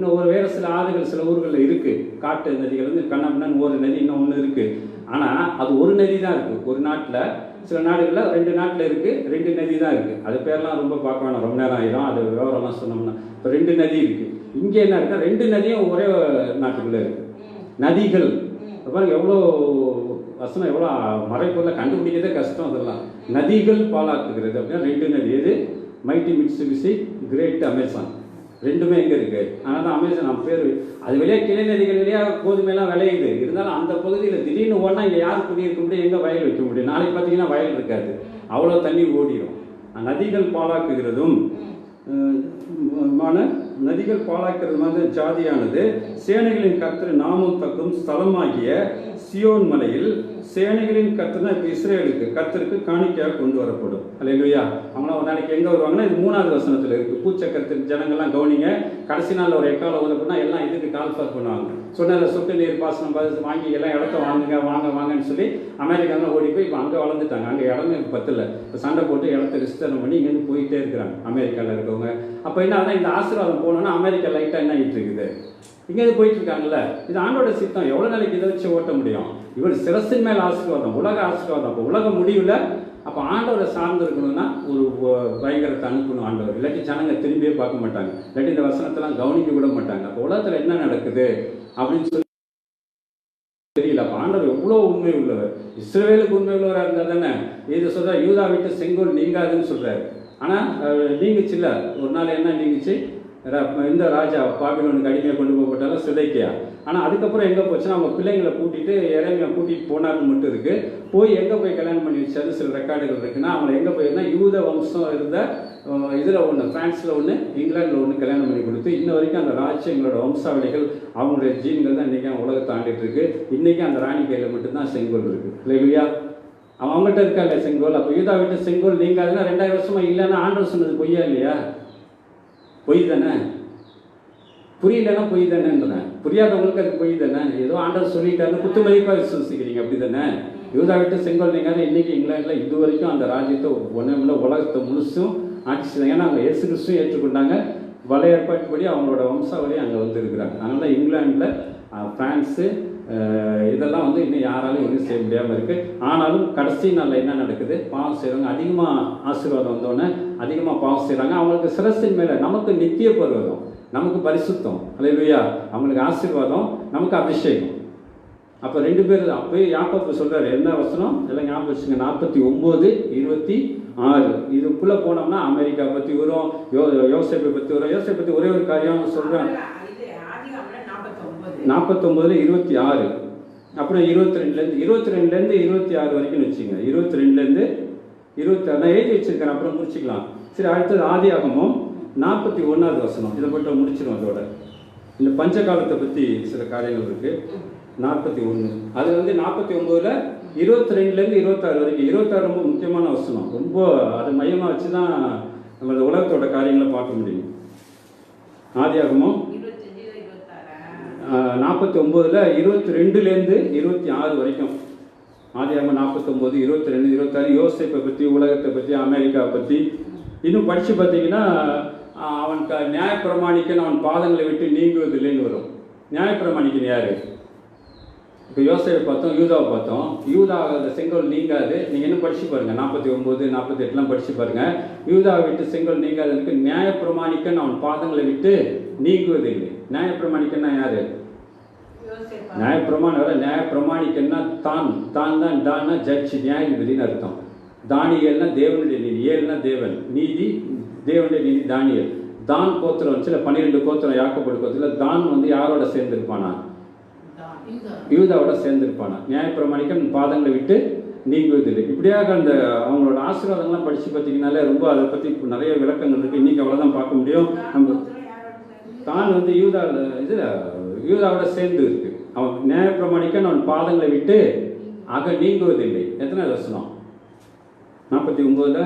இன்னும் ஒரு வேறு சில ஆறுகள் சில ஊர்களில் இருக்குது. காட்டு நதிகள் வந்து கண்ணம்னு ஒரு நதி இன்னும் ஒன்று இருக்குது. ஆனால் அது ஒரு நதி தான் இருக்குது. ஒரு நாட்டில் சில நாடுகளில் 2 நாட்டில் இருக்குது, 2 நதி தான் இருக்குது. அது பேர்லாம் ரொம்ப பார்க்க வேணாம், ரொம்ப நேரம் ஆயிடும். அது விவரம்லாம் சொன்னோம்னா இப்போ 2 நதி இருக்குது. இங்கே என்ன இருக்குன்னா 2 நதியும் ஒரே நாட்டுக்குள்ளே இருக்குது. நதிகள் பாருங்க, எவ்வளோ வசனம், எவ்வளோ மறைப்பொருளை கண்டுபிடிக்கிறதே கஷ்டம். அதெல்லாம் நதிகள் பாலாக்குகிறது அப்படின்னா 2 நதி. எது? மைட்டி மிட்சுபிஷி, கிரேட் அமேசான், ரெண்டுமே எங்கே இருக்குது? ஆனால் தான் அமேசான் நம்ம பேர். அது வெளியே கிளை நதிகள் வழியாக கோதுமையெல்லாம் விளையுது. இருந்தாலும் அந்த பகுதியில் திடீர்னு ஓடினா இங்கே யார் குடியிருக்க முடியும், எங்கே வயல் வைக்க முடியும்? நாளைக்கு பார்த்தீங்கன்னா வயல் இருக்காது, அவ்வளோ தண்ணி ஓடிடும். நதிகள் பாலாக்குகிறதும் நதிகள் பாலாக்கிறது மாதிரி ஜாதியானது சேனைகளின் கர்த்தர் நாமம் தக்கும் ஸ்தலமாகிய சியோன் மலையில் சேனைகளின் கர்த்தர்னா இப்போ இஸ்ரேலுக்கு கர்த்தருக்கு காணிக்கையாக கொண்டு வரப்படும். அல்லேலூயா. அவங்களாம் ஒரு நாளைக்கு எங்கே வருவாங்கன்னா இது 3வது வசனத்தில் இருக்குது. பூச்சக்கரத்துக்கு ஜனங்கள்லாம் கவனிங்க. கடைசி நாளில் ஒரு எக்கால ஊதப்போனா எல்லாம் இதுக்கு கால்ஃபார் பண்ணுவாங்க. சொன்ன சொட்டு நீர் பாசனம் வாங்கி எல்லாம் இடத்த வாங்கன்னு சொல்லி அமெரிக்காவில் ஓடி போய் இப்போ அங்கே வளர்ந்துட்டாங்க. அங்கே இடமே பத்தல. இப்போ சண்டை போட்டு இடத்த விஸ்தரணம் பண்ணி இங்கேருந்து போயிட்டே இருக்கிறாங்க அமெரிக்காவில் இருக்கவங்க. அப்போ என்ன ஆகுதுன்னா இந்த ஆசீர்வாதம் போனோன்னா அமெரிக்கா லைட்டாக என்ன ஆகிட்டு இருக்குது, இங்கேருந்து போயிட்டு இருக்காங்கல்ல. இது ஆண்டோட சித்தம். எவ்வளோ நாளைக்கு இதை வச்சு ஓட்ட முடியும்? இவர் சிரசின் மேல் ஆசீர்வாதம், உலக ஆசீர்வாதம். அப்போ உலக முடிவில் அப்போ ஆண்டவரை சார்ந்து இருக்கணும்னா ஒரு பயங்கரத்தை அனுப்பணும் ஆண்டவர். இல்லாட்டி ஜனங்க திரும்பியே பார்க்க மாட்டாங்க, இல்லாட்டி இந்த வசனத்தெல்லாம் கவனிக்க விட மாட்டாங்க. அப்போ உலகத்தில் என்ன நடக்குது அப்படின்னு சொல்லி தெரியல. அப்போ ஆண்டவர் எவ்வளோ உண்மை உள்ளவர். இஸ்ரவேலுக்கு உண்மை உள்ளவராக இருந்தால் தானே இது சொல்கிறார், யூதா விட்டு செங்கோல் நீங்காதுன்னு சொல்கிறார். ஆனால் நீங்குச்சு இல்லை. ஒரு நாள் என்ன நீங்குச்சு? இந்த ராஜா பாபிலோனுக்கு அடிமையாக கொண்டு போகப்பட்டாலும் சிதைக்கியா. ஆனால் அதுக்கப்புறம் எங்கே போச்சுன்னா அவங்க பிள்ளைங்களை கூட்டிகிட்டு இறமையை கூட்டிகிட்டு போனான்னு மட்டும் இருக்குது. போய் எங்கே போய் கல்யாணம் பண்ணி வச்சாரு சில ரெக்கார்டுகள் இருக்குன்னா அவங்க எங்கே போயிருந்தா யூத வம்சம் இருந்த இதில் ஒன்று, ஃப்ரான்ஸில் ஒன்று, இங்கிலாண்டில் ஒன்று கல்யாணம் பண்ணி கொடுத்து இன்ன வரைக்கும் அந்த ராஜ்யங்களோட வம்சாவளிகள் அவங்களுடைய ஜீன்கள் தான் இன்றைக்கி உலகத்தை ஆண்டிட்டு இருக்கு. இன்றைக்கி அந்த ராணி கையில் மட்டும்தான் செங்கோல் இருக்குது. இல்லையா? அவங்ககிட்ட இருக்காங்க செங்கோல். அப்போ யூதா விட்டு செங்கோல் நீங்காதுன்னா 2000 வருஷமாக இல்லைன்னா ஆண்டவர் சொன்னது பொய்யா இல்லையா? பொய் தானே. புரியலன்னா பொய் தானேன்றேன். புரியாதவங்களுக்கு அது பொய் தானே. ஏதோ ஆண்டவர் சொல்லிட்டாருன்னு குத்துமதிப்பாக விசுவசிக்கிறீங்க, அப்படி தானே? யூதா விட்டு செங்கோல் நீங்காது. இன்றைக்கி இங்கிலாண்டில் இது வரைக்கும் அந்த ராஜ்யத்தை ஒன்றுமில்ல உலகத்தை முழுசும் ஆட்சி செய்தாங்க. ஏன்னா அவங்க இயேசு கிறிஸ்துவும் ஏற்றுக்கொண்டாங்க. வலை ஏற்பாட்டுப்படி அவங்களோட வம்சாவளி அங்கே வந்து இருக்கிறாங்க. அதனால இங்கிலாண்டில் ஃப்ரான்ஸு இதெல்லாம் வந்து இன்னும் யாராலும் ஒன்றும் செய்ய முடியாமல் இருக்குது. ஆனாலும் கடைசி நாளில் என்ன நடக்குது? பாவம் செய்கிறவங்க அதிகமாக ஆசீர்வாதம் வந்தோடனே அதிகமாக பாவம் செய்கிறாங்க. அவங்களுக்கு சிரசின் மேலே நமக்கு நித்திய பர்வதம், நமக்கு பரிசுத்தம். அல்லேலூயா. அவங்களுக்கு ஆசீர்வாதம், நமக்கு அபிஷேகம். அப்போ 2 பேர் அப்போயே யாக்கோபு சொல்கிறார். என்ன வசனம் எல்லாம் ஞாபகம் வச்சுங்க. 49:26 இதுக்குள்ளே போனோம்னா அமெரிக்கா பற்றி வரும், யோசேப்பை பற்றி வரும். யோசேப்பை பற்றி ஒரே ஒரு காரியம் சொல்கிறேன். 49:26 அப்புறம் 22லேருந்து 26 வரைக்கும் வச்சுங்க. 22லேருந்து 26 நான் எழுதி வச்சிருக்கேன், அப்புறம் முடிச்சுக்கலாம். சரி, அடுத்தது ஆதியாகமம் 41வது வசனம். இதை மட்டும் முடிச்சிடும். அதோட இந்த பஞ்ச காலத்தை பற்றி சில காரியங்கள் இருக்குது. 41 அது வந்து 49ல் 22லேருந்து 26 வரைக்கும். 26 ரொம்ப முக்கியமான வசனம். ரொம்ப அது மையமாக வச்சு தான் நம்ம இந்த உலகத்தோட காரியங்களை பார்க்க முடியும். ஆதியாகமம் 49ல் 22லேருந்து 26 வரைக்கும். ஆதியாகமம் 49, 22, 26 யோசேப்பை பற்றி, உலகத்தை பற்றி, அமெரிக்காவை பற்றி இன்னும் படித்து பார்த்தீங்கன்னா அவன் நியாயப்பிரமாணிக்கன் அவன் பாதங்களை விட்டு நீங்குவதில்லைன்னு வரும். நியாயப்பிரமாணிக்கன் யார்? இப்போ யோசேப்பை பார்த்தோம், யூதாவை பார்த்தோம். யூதா அந்த செங்கோல் நீங்காது. நீங்கள் இன்னும் படித்து பாருங்கள். 49, 48 படித்து பாருங்கள். யூதாவை விட்டு செங்கோல் நீங்காததுக்கு நியாயப்பிரமாணிக்கன் அவன் பாதங்களை விட்டு நீங்குவதில்லை. நியாயப்பிரமாணிக்கன்னா யார்? நியாயப்பிரமாணிக்கன்னா தான்னா ஜட்ஜ், நியாயாதிபதினு அர்த்தம். தானியல்னா தேவனுடைய நீதி, ஏல்னா தேவன், நீதி தேவனுடைய நீதி. தானியல் தான் கோத்திரம் சில 12 கோத்திரம் யாக்கோபு கோத்திரத்தில் தான் வந்து யாரோட சேர்ந்திருப்பானா? யூதாவோட சேர்ந்திருப்பானா. நியாயப்பிரமாணிக்கன் பாதங்களை விட்டு நீங்குவதில்லை. இப்படியாக அந்த அவங்களோட ஆசீர்வாதங்கள்லாம் படித்து பார்த்தீங்கன்னாலே ரொம்ப அதை பற்றி நிறைய விளக்கங்கள் இருக்குது. இன்றைக்கி அவ்வளோதான் பார்க்க முடியும். நம்ம தான் வந்து யூதாவோட சேர்ந்து இருக்கு. அவன் நியாயப்பிரமாணிக்கன் அவன் பாதங்களை விட்டு நீங்குவதில்லை. எத்தனை வசனம்? 49ல்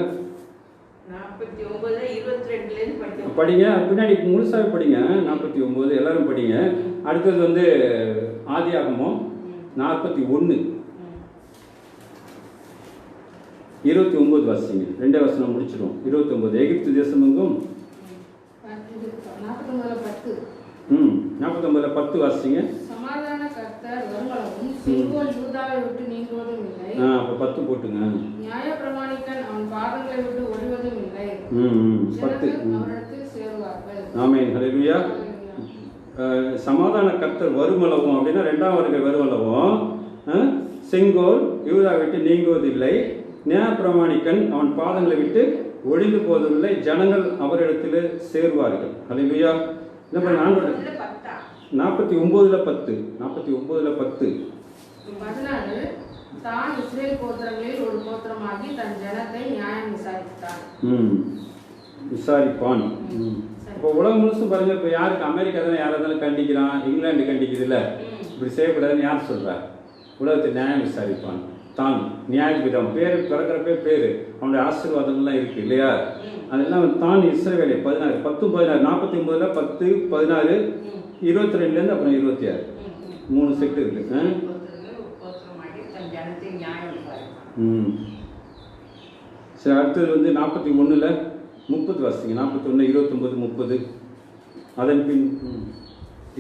படிங்க. பின்னாடி முழுசாக படிங்க. 49 எல்லாரும் படிங்க. அடுத்தது வந்து ஆதியாகமம் 41 29 வாசிங்க. 2 வசனம் முடிச்சிடும். 29 எகிப்து தேசம் எங்கும் 49:10 10 வாசிங்க. சமாதான கர்த்தர் வருமளவும் செங்கோல் யூதாவை விட்டு நீங்குவதும் இல்லை. அப்போ 10 போட்டுங்க. நியாய பிரமாணிக்கன் அவன் பாதங்களை விட்டு ஒழிவதும் இல்லை. 10 அவரிடத்தில் சேருவார்கள். ஆமென். ஹல்லேலூயா. சமாதான கர்த்தர் வருமளவும் அப்படின்னா 2ஆம் வருகை வருமளவும் செங்கோல் யூதா விட்டு நீங்குவதில்லை, நியாய பிரமாணிக்கன் அவன் பாதங்களை விட்டு ஒழிந்து போவதில்லை, ஜனங்கள் அவரிடத்தில் சேருவார்கள். ஹல்லேலூயா. என்ன பண்ண 49:10 49:10 14 தான் இஸ்ரேல் கோத்திரங்களில் ஒரு கோத்திரமாகி தன் ஜனத்தை நியாயம் விசாரித்தான். விசாரிப்பான். இப்போ உலகம் முழுசும் பாருங்க, இப்போ யாருக்கு அமெரிக்கா தானே யாராவது கண்டிக்கிறான், இங்கிலாந்து கண்டிக்குது இல்லை, இப்படி செய்யக்கூடாதுன்னு யார் சொல்றா? உலகத்தை நியாயம் விசாரிப்பான். தான் நியாயபீடம் பேர் பிறக்கிறப்பே பேர் அவனுடைய ஆசீர்வாதங்கள்லாம் இருக்கு இல்லையா? அதெல்லாம் தான் இஸ்ரவேலை 16 10 16 49 10 16 22 அப்புறம் 26 3 செட் இருக்கு. சரி, அடுத்தது வந்து 41 30 வாசிங்க. 41 29 30. அதன் பின்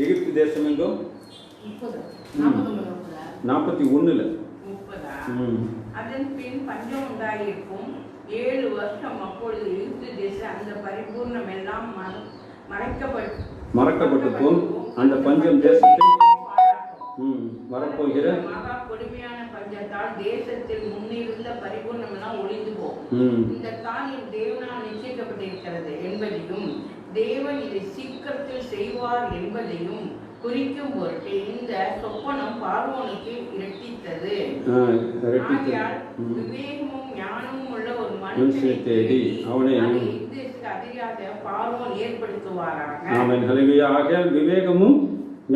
எகிப்து தேசம் எங்கோ 41 அதன் பின் பஞ்சம் உண்டாயிருக்கும் 7 வருஷம். அப்பொழுது எகிப்து தேசம் அந்த பரிபூர்ணம் எல்லாம் மறக்கப்பட்டிருக்கும். அந்த பஞ்சம் தேசத்தை வரப்போகிற மகா கொடுமையான பஞ்சத்தால் தேசத்தில் முன்னிருந்த பரிபூர்ணம் எல்லாம் ஒளிந்து போகும். இந்த காரியம் தேவனால் நிச்சயிக்கப்பட்டிருக்கிறது என்பதையும் தேவன் இதை சீக்கிரத்தில் செய்வார் என்பதையும் குறிக்கும் பொருட்டு இந்த சொப்பனம் பார்வோனுக்கு இரட்டித்தது. ஆகையால் விவேகமும் ஞானமும் உள்ள ஒரு மனுஷனை தேடி அவனை அதிகாக பார்வோன் ஏற்படுத்துவாராக. ஆமென். ஹல்லேலூயா. ஆகையால் விவேகமும்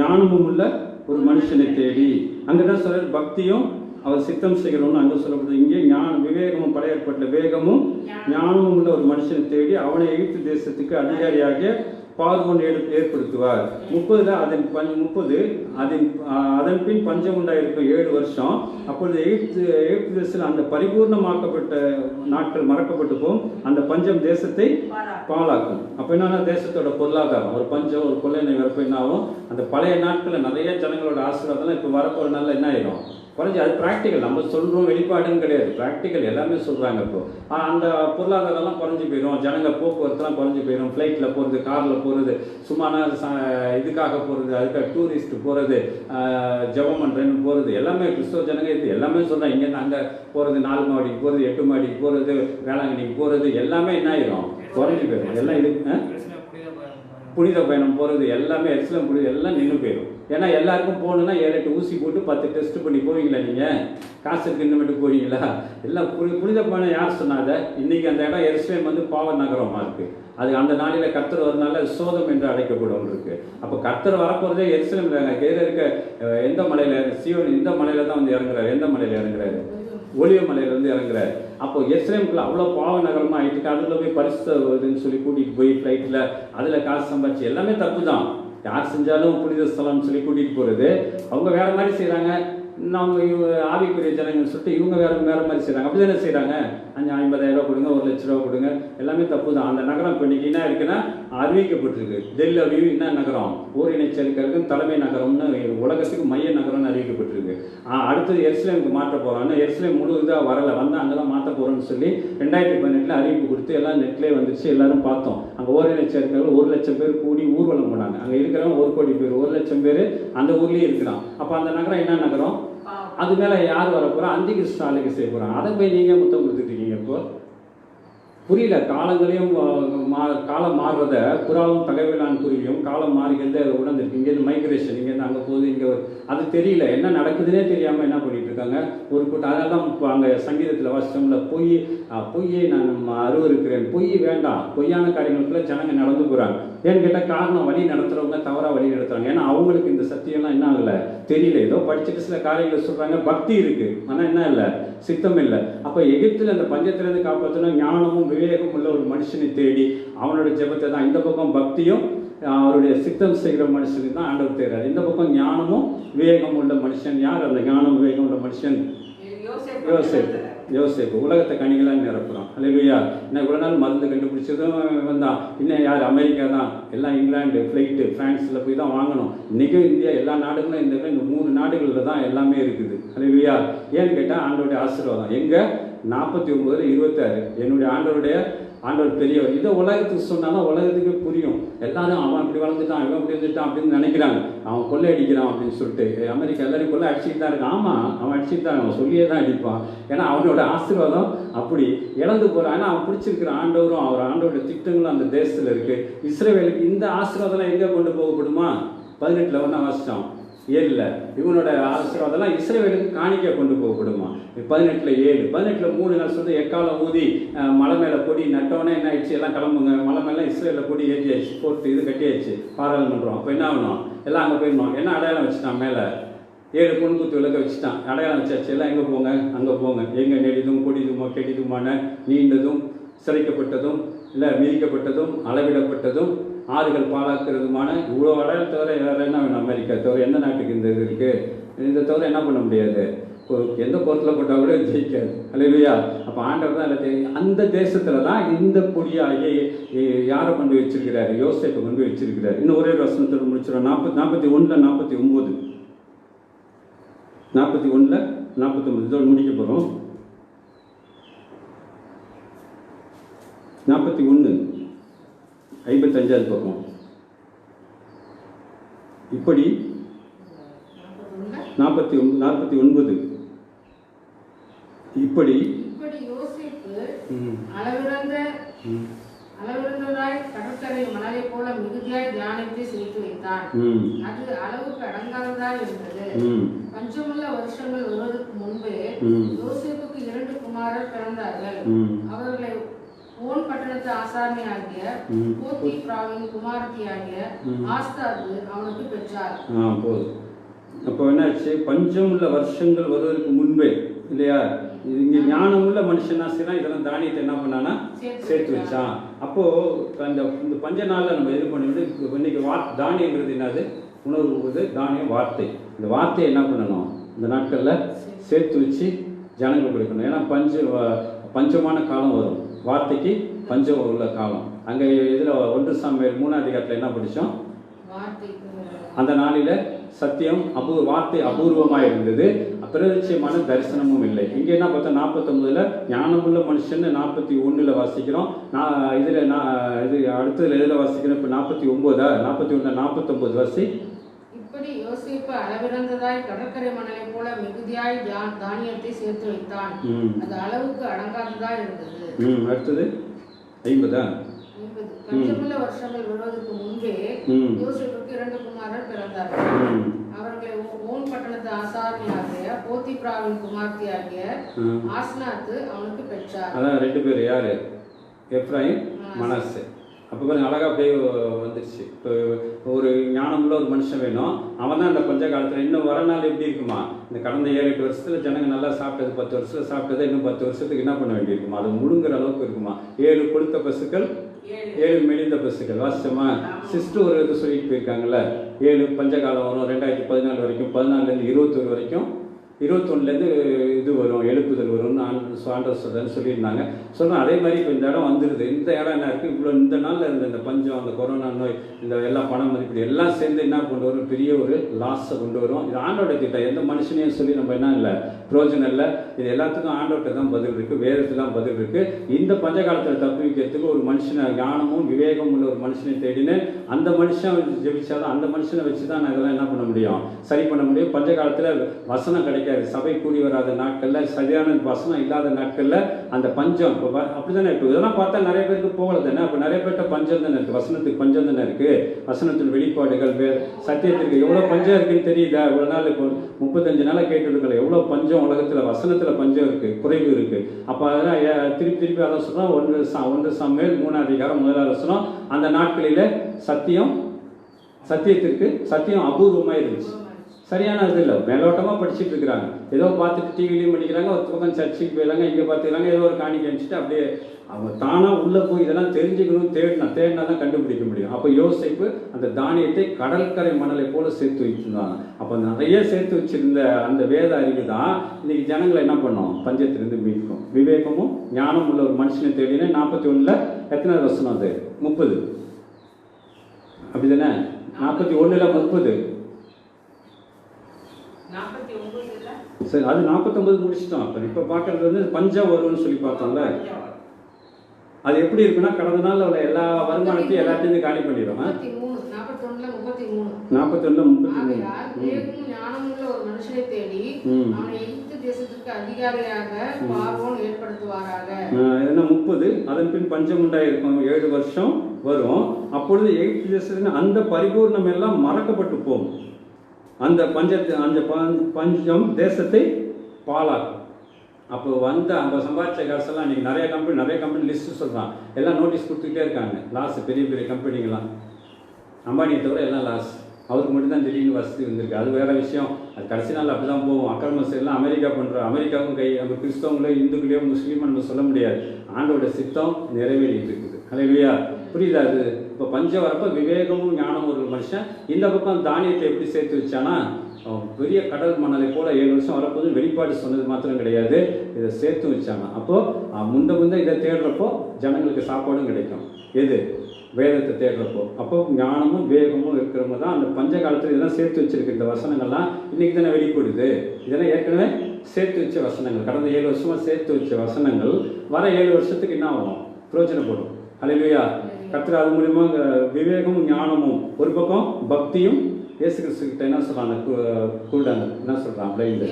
ஞானமும் உள்ள ஒரு மனுஷனை தேடி, அங்கதான் சொல்ற பக்தியும் அவர் சித்தம் செய்கிறோம்னு அங்க சொல்லப்படுது. இங்கே விவேகமும் பழைய ஏற்பாட்டில் வேகமும் ஞானமும் உள்ள ஒரு மனுஷனை தேடி அவனை எகிப்து தேசத்துக்கு அதிகாரியாக பார்வோன் ஏற்படுத்துவார். 30 அதன் பின் பஞ்சம் உண்டாயிருக்கும் 7 வருஷம். அப்பொழுது எகிப்து தேசத்தில் அந்த பரிபூர்ணமாக்கப்பட்ட நாட்கள் மறக்கப்பட்டு போகும். அந்த பஞ்சம் தேசத்தை பாழாக்கும். அப்போ என்னன்னா தேசத்தோட பொருளாதாரம் ஒரு பஞ்சம் ஒரு கொள்ளை வரப்போ என்ன ஆகும்? அந்த பழைய நாட்களில் நிறைய ஜனங்களோட ஆசீர்வாதம் இப்போ வரப்போற நாளில் என்ன ஆயிடும்? குறைஞ்சி. அது ப்ராக்டிக்கல். நம்ம சொல்கிறோம், வெளிப்பாடுன்னு கிடையாது, ப்ராக்டிக்கல் எல்லாமே சொல்கிறாங்க. இப்போ அந்த பொருளாதாரம்லாம் குறைஞ்சி போயிடும், ஜனங்க போக்குவரத்துலாம் குறைஞ்சி போயிடும். ஃப்ளைட்டில் போகிறது, காரில் போகிறது, சும்மான இதுக்காக போகிறது, அதுக்காக டூரிஸ்ட் போகிறது, ஜெபம் பண்ணுறேன்னு போகிறது, எல்லாமே கிறிஸ்தவ ஜனங்க இது எல்லாமே சொல்கிறாங்க. இங்கேருந்து அங்கே போகிறது, 4 மாடிக்கு போகிறது, 8 மாடிக்கு போகிறது, வேளாங்கண்ணிக்கு போகிறது, எல்லாமே என்ன ஆயிடும்? குறைஞ்சி போயிடும். எல்லாம் இது புனித பயணம் போகிறது எல்லாமே எக்ஸலம் புனித எல்லாம் நின்று போயிடும். ஏன்னா எல்லாருக்கும் போகணுன்னா 7-8 ஊசி போட்டு 10 டெஸ்ட் பண்ணி போவீங்களா? நீங்கள் காசு இருக்கு இன்னும் போவீங்களா? எல்லாம் புனித பயணம் யார் சொன்னாங்க? இன்னைக்கு அந்த இடம் எருசலேம் வந்து பாவ நகரமாக இருக்கு. அது அந்த நாளில் கர்த்தர் வரனால சோதம் என்று அழைக்கப்படும் இருக்கு. அப்போ கர்த்தர் வரப்போறதே எருசலேம் தாங்க. கீழே இருக்க எந்த மலையில? சியோன் இந்த மலையில தான் வந்து இறங்குறாரு. எந்த மலையில இறங்குறாரு? ஒலிவ மலையில இருந்து இறங்குறாரு. அப்போ எருசலேமுக்குள்ள அவ்வளோ பாவ நகரமா ஆயிட்டு அதுல போய் பரிசுன்னு சொல்லி கூட்டிட்டு போய் ஃப்ளைட்ல அதுல காசு சம்பாதிச்சு எல்லாமே தப்பு தான். யார் செஞ்சாலும் புனித ஸ்தலம்னு சொல்லி கூட்டிட்டு போறது. அவங்க வேற மாதிரி செய்யறாங்க. அவங்க ஆவிக்குரிய ஜனங்கன்னு சொல்லிட்டு இவங்க வேற மாதிரி செய்யறாங்க. அப்படிதானே செய்யறாங்க. 50,000 கொடுங்க, 1 லட்ச ரூபா கொடுங்க, எல்லாமே தப்பு தான். அந்த நகரம் இப்போ இன்னைக்கு என்ன இருக்குன்னா அறிவிக்கப்பட்டிருக்கு. டெல் அவிவ் என்ன நகரம்? ஓரிணைச்சலுக்கு தலைமை நகரம்னு உலகத்துக்கு மைய நகரம்னு அறிவிக்கப்பட்டிருக்கு. அடுத்தது எருசலேமுக்கு மாற்ற போறாங்க. எருசலேம் முழு இதாக வரல, வந்து அங்கெல்லாம் மாற்ற போறோம்னு சொல்லி 2018 அறிவிப்பு கொடுத்து எல்லாம் நெட்லேயே வந்துருச்சு. எல்லாரும் பார்த்தோம். அங்கே ஓரிணைச்சலுக்கு 1 லட்சம் பேர் கூடி ஊர்வலம் போனாங்க. அங்கே இருக்கிறவங்க 1 கோடி பேர், 1 லட்சம் பேர் அந்த ஊர்லேயே இருக்கிறான். அப்போ அந்த நகரம் என்ன நகரம்? அது மேலே யார் வரப்போறா? அந்தி கிறிஸ்து ஆளுகை செய்ய போறாங்க. அதை போய் நீங்க முத்தம் கொடுத்துட்டு இருக்கீங்க. இப்போ புரியல. காலங்களையும் காலம் மாறுறத புறாவும் தகவலான் குருவியும் காலம் மாறுகிறத உணர்ந்துருக்கு. இங்கேருந்து மைக்ரேஷன், இங்கேருந்து அங்கே போகுது, இங்கே அது தெரியல, என்ன நடக்குதுன்னே தெரியாமல் என்ன பண்ணிட்டு இருக்காங்க ஒரு கூட்டம். அதனால தான் இப்போ அங்கே சங்கீதத்தில் வாசித்தோம்ல, பொய்யை நான் அருவருக்கிறேன். பொய் வேண்டாம். பொய்யான காரியங்களுக்குள்ள ஜனங்க நடந்து போகிறாங்க. ஏன்னு கேட்டால் காரணம் வழி நடத்துகிறவங்க தவறாக வழி நடத்துகிறாங்க. ஏன்னா அவங்களுக்கு இந்த சத்தியம்லாம் என்ன ஆகலை, தெரியல. ஏதோ படிச்சுட்டு சில காரியங்களை சொல்கிறாங்க, பக்தி இருக்குது, ஆனால் என்ன இல்லை, சித்தம் இல்லை. அப்போ எகிப்தில் அந்த பஞ்சத்திலேருந்து காப்பாற்றணும் ஞானமும் விவேகம் உள்ள ஒரு மனுஷனை தேடி அவனோட ஜெபத்தை தான். இந்த பக்கம் பக்தியும் அவருடைய சித்தம் செய்கிற மனுஷனுக்கு தான் ஆண்டவர் தேடுறாரு. இந்த பக்கம் ஞானமும் விவேகம் உள்ள மனுஷன். யார் அந்த ஞானம் விவேகம் உள்ள மனுஷன்? யோசேப்பு உலகத்தை கனிகளாக நிரப்புறான். அல்லேலூயா. இன்னும் இவ்வளோ நாள் மருந்து கண்டுபிடிச்சதும் வந்தான். இன்னும் யார்? அமெரிக்கா தான். எல்லாம் இங்கிலாந்து ஃப்ளைட்டு ஃப்ரான்ஸில் போய் தான் வாங்கணும். இன்றைக்கும் இந்தியா எல்லா நாடுகளும் இந்த 3 நாடுகளில் தான் எல்லாமே இருக்குது. அல்லேலூயா. ஏன்னு கேட்டால் ஆண்டவருடைய ஆசீர்வாதம். எங்கே? 49:26 என்னுடைய ஆண்டவர் பெரியவர். இதை உலகத்துக்கு சொன்னாலும் உலகத்துக்கு புரியும். எல்லாரும் அவன் இப்படி வளர்ந்துட்டான், இவன் இப்படி வந்துட்டான் அப்படின்னு நினைக்கிறாங்க. அவன் கொள்ளை அடிக்கிறான் அப்படின்னு சொல்லிட்டு. அமெரிக்கா எல்லாரும் கொள்ளை அடிச்சுட்டு தான் இருக்கான். ஆமாம், அவன் அடிச்சுட்டு தான், அவன் சொல்லியே தான் அடிப்பான். ஏன்னா அவனோட ஆசீர்வாதம் அப்படி இழந்து போகிறான். ஆனால் அவன் பிடிச்சிருக்கிற ஆண்டவரும் ஆண்டவருடைய திட்டங்களும் அந்த தேசத்தில் இருக்குது. இஸ்ரவேலுக்கு இந்த ஆசீர்வாதம்லாம் எங்கே கொண்டு போகப்படுமா? 18 ஒன்றா வாசித்தான். 7 இவனோட ஆசீர்வாதம்லாம் இஸ்ரவேலுக்கு காணிக்க கொண்டு போகப்படுமா? 18 3 நாள் சொல்லி எக்காலம் ஊதி மலை மேலே கொடி நட்டவனே என்ன ஆயிடுச்சு? எல்லாம் கிளம்புங்க, மலை மேலே இஸ்ரேலில் கொடி ஏற்றியாச்சு, போட்டு இது கட்டியாச்சு, பாராளுமன்றம். அப்போ என்ன ஆகணும்? எல்லாம் அங்கே போயிடணும். என்ன அடையாளம் வச்சுட்டான்? மேலே 7 பொன்குத்து விளக்க வச்சுட்டான். அடையாளம் வச்சாச்சு. எல்லாம் எங்கே போங்க? அங்கே போங்க. எங்கே நெடிதும் கொடிதுமோ கெடிதுமான நீண்டதும் சிறைக்கப்பட்டதும் இல்லை மிதிக்கப்பட்டதும் அளவிடப்பட்டதும் ஆறுகள் பாழாக்கிறதுமான இவ்வளோ அடையாளம் தவிர வேறு என்ன வேணும்? அமெரிக்கா தவிர எந்த நாட்டுக்கு இந்த இது இருக்குது? இந்த தவிர என்ன பண்ண முடியாது? எந்த பொருத்தில் போட்டால் கூட ஜெயிக்காது. அல்லேலூயா. அப்போ ஆண்டவர் தான் எல்லாத்தையும் அந்த தேசத்தில் தான் இந்த பொடியாகி யாரை கொண்டு வச்சிருக்கிறாரு? யோசேப்பை கொண்டு வச்சிருக்கிறாரு. இன்னும் ஒரே வசனத்தோடு முடிச்சிடும். 41-49 41-49 இதோடு முடிக்க போகிறோம். 41-55 பக்கம். இப்படி 49 இப்படி யோசேப்பு அளவிறந்ததாய் கடற்கரை மணலை போல மிகுதியாய் தியானத்தை சேர்த்து வைத்தான். அது அளவுக்கு அடங்காததாய் இருந்தது. பஞ்சமுள்ள வருஷங்கள் வருவதற்கு முன்பே யோசேப்புக்கு 2 குமாரர் பிறந்தார்கள். அவர்களை ஓன் பட்டணத்து ஆசாரியாகிய போத்திப்ராவின் குமாரத்தியாகிய ஆஸ்தாது அவனுக்கு பெற்றார். அப்போ என்னாச்சு? பஞ்சமுள்ள வருஷங்கள் வருவதற்கு முன்பே இல்லையா? இங்கே ஞானமுள்ள மனுஷனா செய்யலாம். இதெல்லாம் தானியத்தை என்ன பண்ணானா? சேர்த்து வச்சான். அப்போது இந்த பஞ்ச நாளில் நம்ம இது பண்ணிவிட்டு இன்னைக்கு தானியங்கிறது என்னது? உணவு, தானியம், வார்த்தை. இந்த வார்த்தையை என்ன பண்ணணும்? இந்த நாட்களில் சேர்த்து வச்சு ஜனங்கள் கொடுக்கணும். ஏன்னா பஞ்சமான காலம் வரும். வார்த்தைக்கு பஞ்சம் உள்ள காலம். அங்கே இதில் 1 சாமுவேல் 3ஆம் அதிகாரத்தில் என்ன படித்தோம்? அந்த நாளில் சத்தியம் வார்த்தை அபூர்வமாக இருந்தது, அப்பிரதிச்சயமான தரிசனமும் இல்லை. இங்கே என்ன பார்த்தா 49 ஞானமுள்ள மனுஷன் 41 வாசிக்கிறோம். இது அடுத்ததுல எதில் வாசிக்கிறோம்? இப்போ 41-49 வாசி. இப்படி யோசேப்பு அளவிறந்ததாய் கடற்கரை மணலை போல மிகுதியாய் தானியத்தை சேர்த்து வைத்தான். அது அளவுக்கு அடங்காததாய் இருந்தது. அடுத்தது 50 பஞ்சமுள்ள வருஷங்கள் வருவதற்கு முன்பே யோசேப்புக்கு 2 குமாரர் பிறந்தார்கள். அவர்களை ஓன் பட்டணத்து ஆசாரியாகிய போத்திப்ராவின் குமார்த்தியாகிய ஆஸ்னாத்து அவனுக்கு பெற்றார். அதான் 2 பேர் யாரு? எப்ராயிம், மனாசே. அப்போ பாருங்க, அழகாக அப்படியே வந்துடுச்சு. இப்போ ஒரு ஞானமுள்ள ஒரு மனுஷன் வேணும். அவன் தான் இந்த பஞ்ச காலத்தில் இன்னும் வர நாள் எப்படி இருக்குமா? இந்த கடந்த 7-8 வருஷத்தில் ஜனங்க நல்லா சாப்பிட்டது, 10 வருஷத்தில் சாப்பிட்டது இன்னும் 10 வருஷத்துக்கு என்ன பண்ண வேண்டியிருக்குமா? அது முழுங்குற அளவுக்கு இருக்குமா? 7 கொழுத்த பசுக்கள், 7 மெலிந்த பசுக்கள். வாசிச்சோமா? சிஸ்டர் ஒரு இது சொல்லிட்டு போயிருக்காங்கல்ல, 7 பஞ்சகாலம் வரும் 2014 வரைக்கும், 14லேருந்து 21 வரைக்கும், 21லேருந்து இது வரும், எழுப்புதல் வரும்னு ஆண்டவர் சொல்கிறேன்னு சொல்லியிருந்தாங்க. சொல்கிறேன் அதே மாதிரி இப்போ இந்த இடம் வந்துடுது. இந்த இடம் என்ன இருக்குது? இவ்வளோ இந்த நாளில் இருந்த இந்த பஞ்சம், அந்த கொரோனா நோய், இந்த எல்லா பணம் மதிப்பீடு எல்லாம் சேர்ந்து என்ன கொண்டு வரும்? பெரிய ஒரு லாஸை கொண்டு வரும். இது ஆண்டோட திட்டம். எந்த மனுஷனையும் சொல்லி நம்ம என்ன இல்லை, பிரயோஜனம் இல்லை. இது எல்லாத்துக்கும் ஆண்டோட்ட தான் பதில் இருக்குது, வேதத்தில் தான் பதில் இருக்குது. இந்த பஞ்ச காலத்தில் தப்பு வைக்கிறதுக்கு ஒரு மனுஷனை, ஞானமும் விவேகம் உள்ள ஒரு மனுஷனை தேடின்னு அந்த மனுஷன் ஜெபிச்சாதான், அந்த மனுஷனை வச்சு தான் நான் இதெல்லாம் என்ன பண்ண முடியும்? சரி பண்ண முடியும். பஞ்ச காலத்தில் வசனம் கிடைக்காது. சபை கூடி வராத நாட்களில், சரியான வசனம் இல்லாத நாட்களில் அந்த பஞ்சம் அப்படி தானே இருக்குது. இதெல்லாம் பார்த்தா நிறைய பேருக்கு போகல தானே. அப்போ நிறைய பேர்கிட்ட பஞ்சம் தானே இருக்குது, வசனத்துக்கு பஞ்சம் தானே இருக்குது. வசனத்தின் வெளிப்பாடுகள் சத்தியத்திற்கு எவ்வளோ பஞ்சம் இருக்குன்னு தெரியுதா? இவ்வளோ நாள் இப்போ 35 நாளாக கேட்டுருக்கல, எவ்வளோ பஞ்சம் உலகத்தில், வசனத்தில் பஞ்சம் இருக்குது, குறைவு இருக்குது. அப்போ அதெல்லாம் திருப்பி அதான் சொல்கிறோம். 1 சாமுவேல் 3ஆம் அதிகாரம் 1ஆம் வசனம். அந்த நாட்களில் சத்தியம் அபூர்வமாக இருந்துச்சு. சரியான இது இல்லை, மேலோட்டமாக படிச்சுட்டு இருக்கிறாங்க. ஏதோ பார்த்துட்டு டிவிலையும் படிக்கிறாங்க, ஒரு பக்கம் சர்ச்சுக்கு போயிடறாங்க, இங்கே பார்த்துக்கிறாங்க, ஏதோ ஒரு காணிக்கை அனுப்பிச்சிட்டு அப்படியே அவங்க தானாக உள்ளே போய் இதெல்லாம் தெரிஞ்சுக்கணும், தேடினா தான் கண்டுபிடிக்க முடியும். அப்போ யோசேப்பு அந்த தானியத்தை கடற்கரை மணலை போல சேர்த்து வச்சுருந்தாங்க. அப்போ நிறைய சேர்த்து வச்சிருந்த அந்த வேத அறிவு தான் இன்னைக்கு ஜனங்களை என்ன பண்ணோம், பஞ்சத்திலிருந்து மீட்கும். விவேகமும் ஞானம் உள்ள ஒரு மனுஷனை தேடினா 41 எத்தனை வசனம் அது? 30 அப்படிதானே? 41 30 சரி, அது 49 முடிச்சிட்டோம். இப்போ பார்க்கறது வந்து பஞ்சம் வரும்னு சொல்லி பார்த்தோம்ல. அது எப்படி இருக்குன்னா கடந்த நாள் உள்ள எல்லா வருமானத்தையும் எல்லாத்தையும் காலி பண்ணிடும். 41 ஞானமுள்ள ஒரு மனுஷனை தேடி அவனை எகிப்து தேசத்துக்கு அதிகாரியாக பார்வோன் ஏற்படுத்துவாராக. என்ன 30 அதன் பின் பஞ்சம் உண்டாயிருக்கும், 7 வருஷம் வரும். அப்பொழுது எகிப்து தேசத்தின் அந்த பரிபூர்ணம் எல்லாம் மறக்கப்பட்டு போகும். அந்த பஞ்சம் தேசத்தை பாழாக்கும். அப்போ நம்ம சம்பாதிச்ச காசெல்லாம் இன்றைக்கி நிறைய கம்பெனி லிஸ்ட்டு சொல்கிறான், எல்லாம் நோட்டீஸ் கொடுத்துக்கிட்டே இருக்காங்க. லாஸ் பெரிய பெரிய கம்பெனிங்கெல்லாம், அம்பானியை தவிர எல்லாம் லாஸ். அவருக்கு மட்டும்தான் திடீர்னு வசதி வந்திருக்கு, அது வேறு விஷயம். அது கடைசி நாள் அப்படி தான் போகும். அக்கிரம செயலாம் அமெரிக்கா பண்ணுறோம், அமெரிக்காவும் நம்ம கிறிஸ்தவங்களோ இந்துக்களையோ முஸ்லீமோ நம்ம சொல்ல முடியாது. ஆண்டோட சித்தம் நிறைவேறிட்டு இருக்குது. ஹல்லேலூயா. புரியுதா? அது இப்போ பஞ்சம் வரப்போ விவேகமும் ஞானமும் ஒரு மனுஷன் இந்த பக்கம் தானியத்தை எப்படி சேர்த்து வச்சானா, பெரிய கடல் மணலை போல 7 வருஷம் வரப்போது வெளிப்பாடு சொன்னது மாத்திரம் கிடையாது, இதை சேர்த்து வச்சாங்க. அப்போது முந்த இதை தேடுறப்போ ஜனங்களுக்கு சாப்பாடும் கிடைக்கும். எது? வேதத்தை தேடுறப்போ. அப்போ ஞானமும் வேகமும் இருக்கிறவங்க தான் அந்த பஞ்ச காலத்தில் இதெல்லாம் சேர்த்து வச்சிருக்கு. இந்த வசனங்கள்லாம் இன்றைக்கி தானே வெளிப்படுது. இதெல்லாம் ஏற்கனவே சேர்த்து வச்ச வசனங்கள், கடந்த 7 வருஷமாக சேர்த்து வச்ச வசனங்கள் வர 7 வருஷத்துக்கு என்ன ஆகும்? பிரயோஜனப்படும். ஹல்லேலூயா. கர்த்தர் அது மூலியமா விவேகமும் ஞானமும், ஒரு பக்கம் பக்தியும், இயேசு கிறிஸ்து கிட்ட என்ன சொல்றாங்க, கூடாங்க என்ன சொல்றான், பிளைண்டு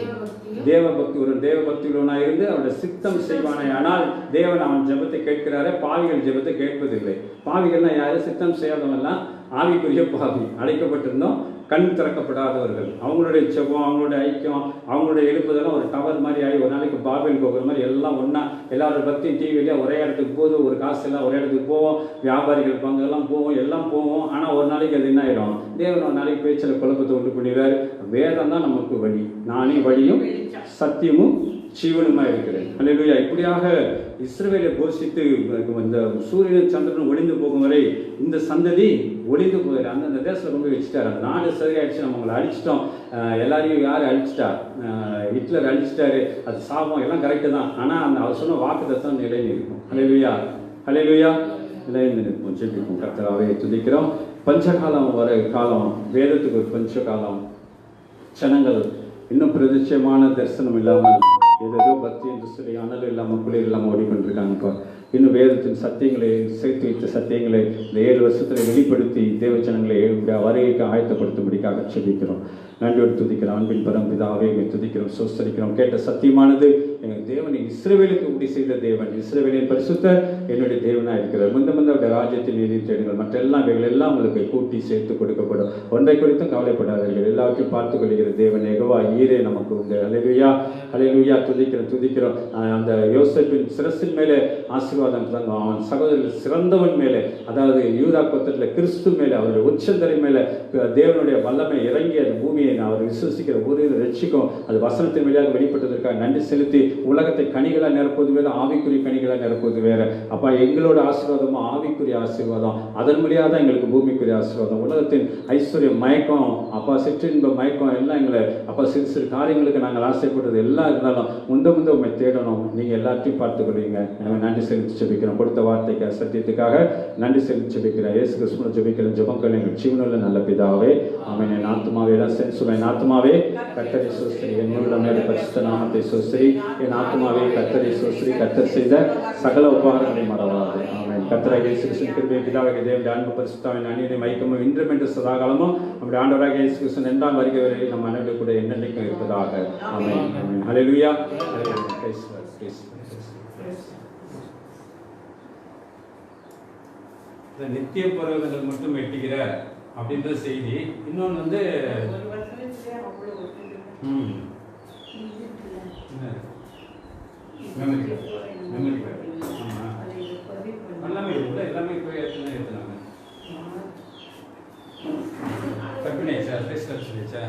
தேவபக்தி, ஒரு தேவபக்தி உள்ளவனாக இருந்து அவருடைய சித்தம் செய்வானே. ஆனால் தேவன் அவன் ஜெபத்தை கேட்கிறாரே, பாவிகள் ஜெபத்தை கேட்பதில்லை. பாவிகள்னா யாரு? சித்தம் செய்யாதவங்கலாம் ஆவிக்குரிய பாவி. அழைக்கப்பட்டிருந்தோம், கண் திறக்கப்படாதவர்கள். அவங்களுடைய ஜெபம், அவங்களுடைய ஐக்கியம், அவங்களுடைய எழுப்புதெல்லாம் ஒரு டவர் மாதிரி ஆகி ஒரு நாளைக்கு பாபேல் போகிற மாதிரி எல்லாம் ஒன்றா எல்லாரோட பக்தியும் டிவிலேயே ஒரே இடத்துக்கு போகுது. ஒரு காசு எல்லாம் ஒரே இடத்துக்கு போவோம், வியாபாரிகள் பங்கெல்லாம் போவோம், எல்லாம் போவோம். ஆனால் ஒரு நாளைக்கு அது என்ன ஆயிடும்? தேவன் ஒரு நாளைக்கு பேச்சில் குழப்பத்தை உண்டு பண்ணிடுவார். வேதம் தான் நமக்கு வழி, நானே வழியும் சத்தியமும் ஜீவனுமா இருக்கிறேன். அல்லேலூயா. இப்படியாக இஸ்ரவேலை போஷித்து இந்த சூரியன் சந்திரன் ஒளிந்து போகும் வரை இந்த சந்ததி ஒளிந்து போகிறார். அந்தந்த தேசத்தில் கொண்டு போய் வச்சுட்டார். அந்த நாடு சரியாயிடுச்சு, நம்ம உங்களை அழிச்சிட்டோம். எல்லாரையும் யார் அழிச்சிட்டா? ஹிட்லர் அழிச்சிட்டாரு. அது சாபம் எல்லாம் கரெக்டு தான். ஆனால் அவர் சொன்ன வாக்குத்தத்தம் நிலையில் இருக்கும். அல்லேலூயா. அல்லேலூயா. நிலையில் இருக்கும். ஜெபிக்கும். கர்த்தராவே துதிக்கிறோம். பஞ்சகாலம் வர காலம், வேதத்துக்கு ஒரு பஞ்ச காலம். ஜனங்கள் இன்னும் பிரதிச்சயமான தரிசனம் இல்லாமல் ஏதோ பக்தி என்று சொல்லி அனல் இல்லாமல் குளிர் இல்லாமல் ஓடிக்கொண்டிருக்காங்கப்பா. இன்னும் வேதத்தின் சத்தியங்களை சேர்த்து வைத்த சத்தியங்களை இந்த 7 வருஷத்தில் வெளிப்படுத்தி தேவஜனங்களை வருகைக்கு ஆயத்தப்படுத்தும்படிக்காக செபிக்கிறோம். நன்றியோடு துதிக்கிறோம். அன்பின் பரம்பிதாவே துதிக்கிறோம், சோஸ்தரிக்கிறோம். கேட்ட சத்தியமானது எங்கள் தேவனை இஸ்ரவேலுக்கு உறுதி செய்த தேவன், இஸ்ரவேலின் பரிசுத்த என்னுடைய தேவனாக இருக்கிறார். அவருடைய ராஜ்யத்தில் நீதி தேடுங்கள், மற்ற எல்லா வேலைகள் எல்லாம் உங்களுக்கு கூட்டி சேர்த்து கொடுக்கப்படும். ஒன்றை குறித்தும் கவலைப்படாதீர்கள், எல்லாத்தையும் பார்த்துக் கொள்கிற தேவன் யெகோவா ஈரே நமக்கு உண்டு. அல்லேலூயா. அல்லேலூயா. துதிக்கிறோம். அந்த யோசேப்பின் சிரசின் மேலே ஆசீர்வாதம் தங்கும். அவன் சகோதரர்கள் சிறந்தவன் மேலே, அதாவது யூதா கோத்திரத்தில் கிறிஸ்து மேலே, அவருடைய உச்சந்தரை மேலே தேவனுடைய வல்லமை இறங்கி அந்த பூமியை அவர் விசுவசிக்கிற ஊரில் ரட்சிக்கும். அது வசனத்தின் வழியாக வெளிப்பட்டதற்காக நன்றி செலுத்தி உலகத்தை கனிகளாக நிரப்புவது வேறு, ஆவிக்குரிய கனிகளாக நிரப்புவது வேறு. அப்பா, எங்களோட ஆசீர்வாதமும் ஆவிக்குரிய ஆசீர்வாதம், அதன் வழியாக தான் எங்களுக்கு பூமிக்குரிய ஆசீர்வாதம். உலகத்தின் ஐஸ்வர்ய மயக்கம், அப்பா சிற்றின்ப மயக்கம் எல்லாம் எங்களை, அப்பா சிறு சிறு காரியங்களுக்கு நாங்கள் ஆசைப்படுறது எல்லாம் இருந்தாலும் முந்த உண்மை தேடணும். நீங்கள் எல்லாத்தையும் பார்த்துக் கொள்வீங்க. நாங்கள் நன்றி செலுத்தி ஜெபிக்கிறோம். கொடுத்த வார்த்தைக்கு சத்தியத்துக்காக நன்றி செலுத்தி ஜெபிக்கிறேன். இயேசு கிறிஸ்துவின் ஜெபிக்கிற ஜெபங்கள் எங்கள் ஜீவனுள்ள நல்ல பிதாவே. ஆமென். என் ஆத்துமாவே எல்லாம் என் ஆத்துமாவே கர்த்தரை சோஸ்திரி, என் உள்ளமே பரிசுத்த நாமத்தை சோஸ்திரி. என் ஆத்துமாவே கர்த்தரை சோஸ்திரி. கர்த்தர் செய்த சகல உபகாரங்களை மறவாது. ஆமென். கர்த்தராகிய இயேசு கிறிஸ்துவின் கிருபை, பிதாவாகிய தேவனுடைய அன்பு, பரிசுத்தாவின் அநீதியும் ஐக்கியமும் இன்றும் என்று சதாகாலமும் நம்முடைய ஆண்டவராகிய இயேசு கிறிஸ்து 2ஆம் வருகை வரை நம் அனைவரும் கூட என்னென்னைக்கும் இருப்பதாக. ஆமென். ஆமென். ஹல்லேலூயா. நித்திய பருவங்கள் மட்டும் எட்டுகிற அப்படின்ற செய்தி. இன்னொன்று வந்து எல்லாமே இருக்குல்ல, எல்லாமே போய் ஏற்றினாங்க. கற்பினாச்சா, சொல்லிச்சா